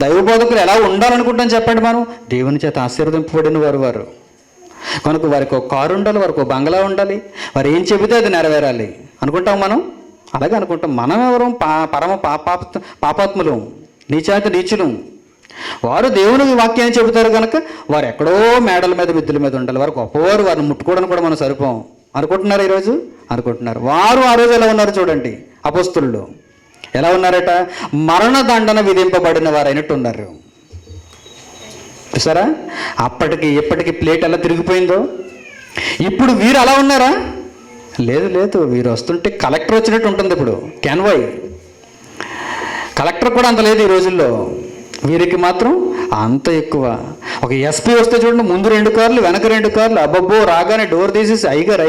దైవ బోధకులు ఎలా ఉండాలనుకుంటాం చెప్పండి? మనం దేవుని చేత ఆశీర్వదింపబడిన వారు కనుక వారికి ఒక కారు ఉండాలి, వారికి ఒక బంగ్లా ఉండాలి, వారు ఏం చెబితే అది నెరవేరాలి అనుకుంటాం మనం. అలాగే అనుకుంటాం. మనం ఎవరు? పరమ పాపాత్ములు, నీచులు. వారు దేవుని వాక్యాన్ని చెబుతారు కనుక వారు ఎక్కడో మేడల మీద మిద్దెల మీద ఉండాలి, వారు గొప్పవారు, వారిని ముట్టుకోవడానికి కూడా మనం సరిపోం అనుకుంటున్నారు ఈరోజు. అనుకుంటున్నారు. వారు ఆ రోజు ఎలా ఉన్నారు చూడండి. అపొస్తలులు ఎలా ఉన్నారట? మరణదండన విధింపబడిన వారైనట్టు ఉన్నారు. చూసారా? అప్పటికి ఇప్పటికి ప్లేట్ ఎలా తిరిగిపోయిందో. ఇప్పుడు వీరు అలా ఉన్నారా? లేదు. వీరు వస్తుంటే కలెక్టర్ వచ్చినట్టు ఉంటుంది. ఇప్పుడు క్యాన్వాయ్ కలెక్టర్ కూడా అంత లేదు ఈ రోజుల్లో. వీరికి మాత్రం అంత ఎక్కువ. ఒక ఎస్పీ వస్తే చూడండి, ముందు 2 కార్లు, వెనక 2 కార్లు. అబ్బబ్బో, రాగానే డోర్ తీసేసి ఐగర్.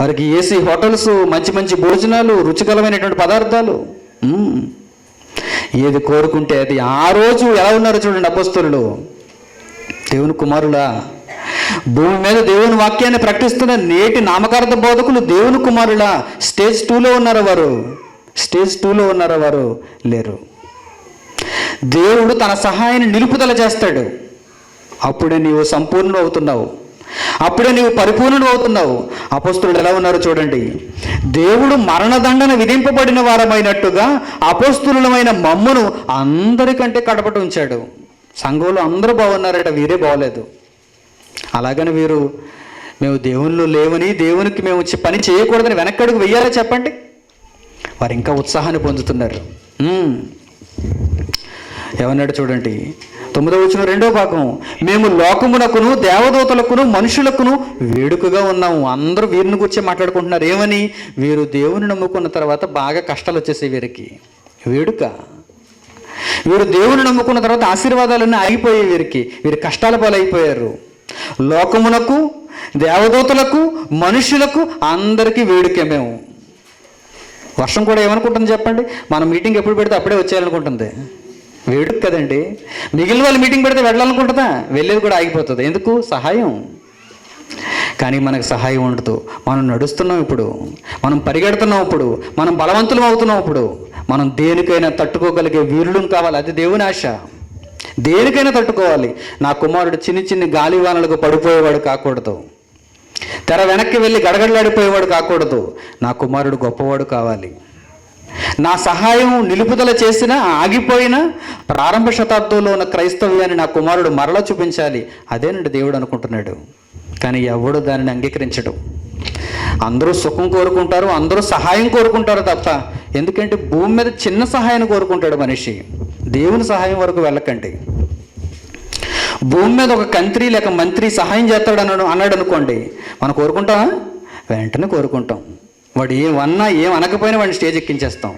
వారికి ఏసీ హోటల్స్, మంచి మంచి భోజనాలు, రుచికరమైనటువంటి పదార్థాలు, ఏది కోరుకుంటే అది. ఆ రోజు ఎలా ఉన్నారు చూడండి అపొస్తలులు. దేవుని కుమారులా, భూమి మీద దేవుని వాక్యాన్ని ప్రకటిస్తున్న నేటి నామకార్థ బోధకులు దేవుని కుమారులా స్టేజ్ 2లో ఉన్నారా వారు? స్టేజ్ 2లో ఉన్నారా వారు? లేరు. దేవుడు తన సహాయాన్ని నిలుపుదల చేస్తాడు. అప్పుడే నీవు సంపూర్ణుడు అవుతున్నావు, అప్పుడే నీవు పరిపూర్ణుడు అవుతున్నావు. అపోస్తులు ఎలా ఉన్నారు చూడండి. దేవుడు మరణదండన విధింపబడిన వారమైనట్టుగా అపోస్తులమైన మమ్మును అందరికంటే కడపట ఉంచాడు. సంఘంలో అందరూ బాగున్నారట, వీరే బాగోలేదు. అలాగని మేము దేవుళ్ళు లేవని, దేవునికి మేము పని చేయకూడదని వెనక్కడుగు వెయ్యాలా చెప్పండి? వారు ఇంకా ఉత్సాహాన్ని పొందుతున్నారు. ఏమన్నాడు చూడండి, 9వ వచనం 2వ భాగం. మేము లోకమునకును దేవదూతలకును మనుషులకును వేడుకగా ఉన్నాము. అందరూ వీరిని గురించి మాట్లాడుకుంటున్నారు. ఏమని? వీరు దేవుని నమ్ముకున్న తర్వాత బాగా కష్టాలు వచ్చేసాయి వీరికి, వేడుక. వీరు దేవుని నమ్ముకున్న తర్వాత ఆశీర్వాదాలన్నీ ఆగిపోయాయి వీరి కష్టాల పాలైపోయారు. లోకమునకు దేవదూతలకు మనుషులకు అందరికీ వేడుకే. మేము వర్షం కూడా ఏమనుకుంటుంది చెప్పండి? మనం మీటింగ్ ఎప్పుడు పెడితే అప్పుడే వచ్చేయాలనుకుంటుంది. వేడుక కదండి. మిగిలిన వాళ్ళు మీటింగ్ పెడితే వెళ్ళాలనుకుంటుందా? వెళ్ళేది కూడా ఆగిపోతుంది. ఎందుకు? సహాయం. కానీ మనకు సహాయం ఉండదు. మనం నడుస్తున్నాం ఇప్పుడు, మనం పరిగెడుతున్నాం ఇప్పుడు, మనం బలవంతులం అవుతున్నాం ఇప్పుడు. మనం దేనికైనా తట్టుకోగలిగే వీరులం కావాలి. అది దేవుని ఆశ. దేనికైనా తట్టుకోవాలి. నా కుమారుడు చిన్ని గాలివానలకు పడిపోయేవాడు కాకూడదు, తెర వెనక్కి వెళ్ళి గడగడలాడిపోయేవాడు కాకూడదు. నా కుమారుడు గొప్పవాడు కావాలి. నా సహాయం నిలుపుదల చేసినా ఆగిపోయినా ప్రారంభ శతాబ్దంలో ఉన్న క్రైస్తవ్యాన్ని నా కుమారుడు మరలా చూపించాలి. అదేనండి దేవుడు అనుకుంటున్నాడు. కానీ ఎవడు దానిని అంగీకరించడు. అందరూ సుఖం కోరుకుంటారు, అందరూ సహాయం కోరుకుంటారు తప్ప. ఎందుకంటే భూమి మీద చిన్న సహాయాన్ని కోరుకుంటాడు మనిషి. దేవుని సహాయం వరకు వెళ్ళకండి. భూమి మీద ఒక కంత్రి లేక మంత్రి సహాయం చేస్తాడు అన్నాడు అనుకోండి, మనం కోరుకుంటామా? వెంటనే కోరుకుంటాం. వాడు ఏమన్నా అనకపోయినా వాడిని స్టేజ్ ఎక్కించేస్తాం.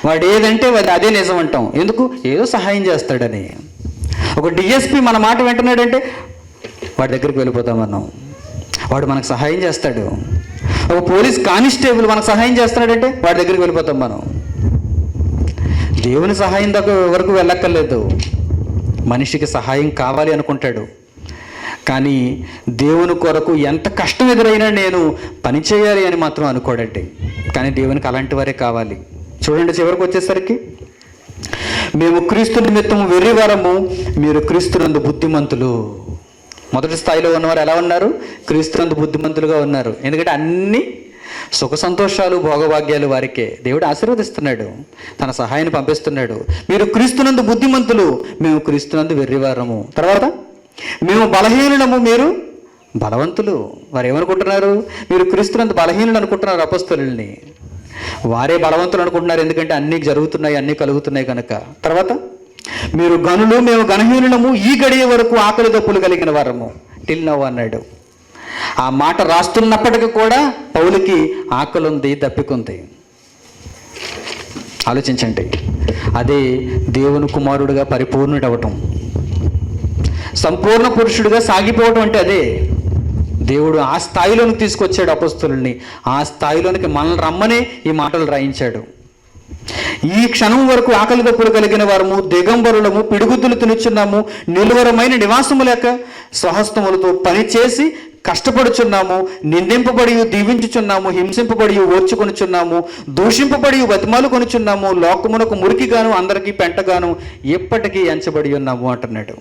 వాడు ఏదంటే అదే నిజం అంటాం. ఎందుకు? ఏదో సహాయం చేస్తాడని. ఒక డిఎస్పి మన మాట వింటున్నాడంటే వాడి దగ్గరికి వెళ్ళిపోతాం మనం, వాడు మనకు సహాయం చేస్తాడు. ఒక పోలీస్ కానిస్టేబుల్ మనకు సహాయం చేస్తున్నాడంటే వాడి దగ్గరికి వెళ్ళిపోతాం మనం. దేవుని సహాయం దగ్గర వరకు వెళ్ళక్కర్లేదు. మనిషికి సహాయం కావాలి అనుకుంటాడు, కానీ దేవుని కొరకు ఎంత కష్టం ఎదురైనా నేను పని చేయాలి అని మాత్రం అనుకోడండి. కానీ దేవునికి అలాంటి వారే కావాలి. చూడండి, చివరికి వచ్చేసరికి మేము క్రీస్తు నిమిత్తం వెర్రివారము, మీరు క్రీస్తునందు బుద్ధిమంతులు. మొదటి స్థాయిలో ఉన్నవారు ఎలా ఉన్నారు? క్రీస్తునందు బుద్ధిమంతులుగా ఉన్నారు. ఎందుకంటే అన్ని సుఖ సంతోషాలు భోగభాగ్యాలు వారికే. దేవుడు ఆశీర్వదిస్తున్నాడు, తన సహాయాన్ని పంపిస్తున్నాడు. మీరు క్రీస్తునందు బుద్ధిమంతులు, మేము క్రీస్తునందు వెర్రివారము. తర్వాత మేము బలహీనులము, మీరు బలవంతులు. వారు ఏమనుకుంటున్నారు? మీరు క్రీస్తునందు బలహీనులు అనుకుంటున్నారు అపొస్తలుల్ని. వారే బలవంతులు అనుకుంటున్నారు, ఎందుకంటే అన్నీ జరుగుతున్నాయి, అన్నీ కలుగుతున్నాయి కనుక. తర్వాత మీరు గనులు, మేము గణహీనులము, ఈ గడియ వరకు ఆకలి దప్పులు కలిగిన వారము. టిల్ నౌ అన్నాడు. ఆ మాట రాస్తున్నప్పటికీ కూడా పౌలుకి ఆకలి ఉంది, దప్పికుంది. ఆలోచించండి. అదే దేవుని కుమారుడుగా పరిపూర్ణుడవటం, సంపూర్ణ పురుషుడిగా సాగిపోవటం అంటే అదే. దేవుడు ఆ స్థాయిలోనికి తీసుకొచ్చాడు అపొస్తలుల్ని. ఆ స్థాయిలోనికి మనల్ని రమ్మనే ఈ మాటలు రాయించాడు. ఈ క్షణం వరకు ఆకలి దప్పులు కలిగిన వారము, దిగంబరులము, పిడుగుద్దులు తినుచున్నాము, నిలువరమైన నివాసము లేక స్వహస్తములతో పనిచేసి కష్టపడుచున్నాము, నిందింపబడి దీవించుచున్నాము, హింసింపబడి ఓర్చుకొనుచున్నాము, దూషింపబడి బతిమాలు కొనుచున్నాము, లోకమునకు మురికిగాను అందరికీ పెంటగాను ఎప్పటికీ ఎంచబడి ఉన్నాము అంటున్నాడు.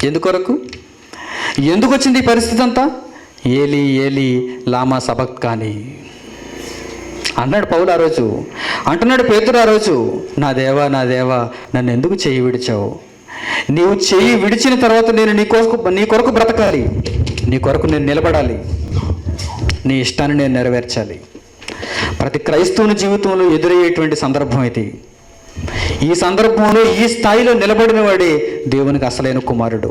ఎందుకొరకు? ఎందుకు వచ్చింది ఈ పరిస్థితి అంతా? ఏలి ఏలి లామా సబక్తాని అన్నాడు పౌలు ఆ రోజు. అంటున్నాడు పేతురు ఆ రోజు, నా దేవా నా దేవా నన్ను ఎందుకు చెయ్యి విడిచావు? నీవు చెయ్యి విడిచిన తర్వాత నేను నీ కొరకు బ్రతకాలి, నీ కొరకు నేను నిలబడాలి, నీ ఇష్టాన్ని నేను నెరవేర్చాలి. ప్రతి క్రైస్తవుని జీవితంలో ఎదురయ్యేటువంటి సందర్భం ఇది. ఈ సందర్భంలో ఈ స్థాయిలో నిలబడిన వాడే దేవునికి అసలైన కుమారుడు.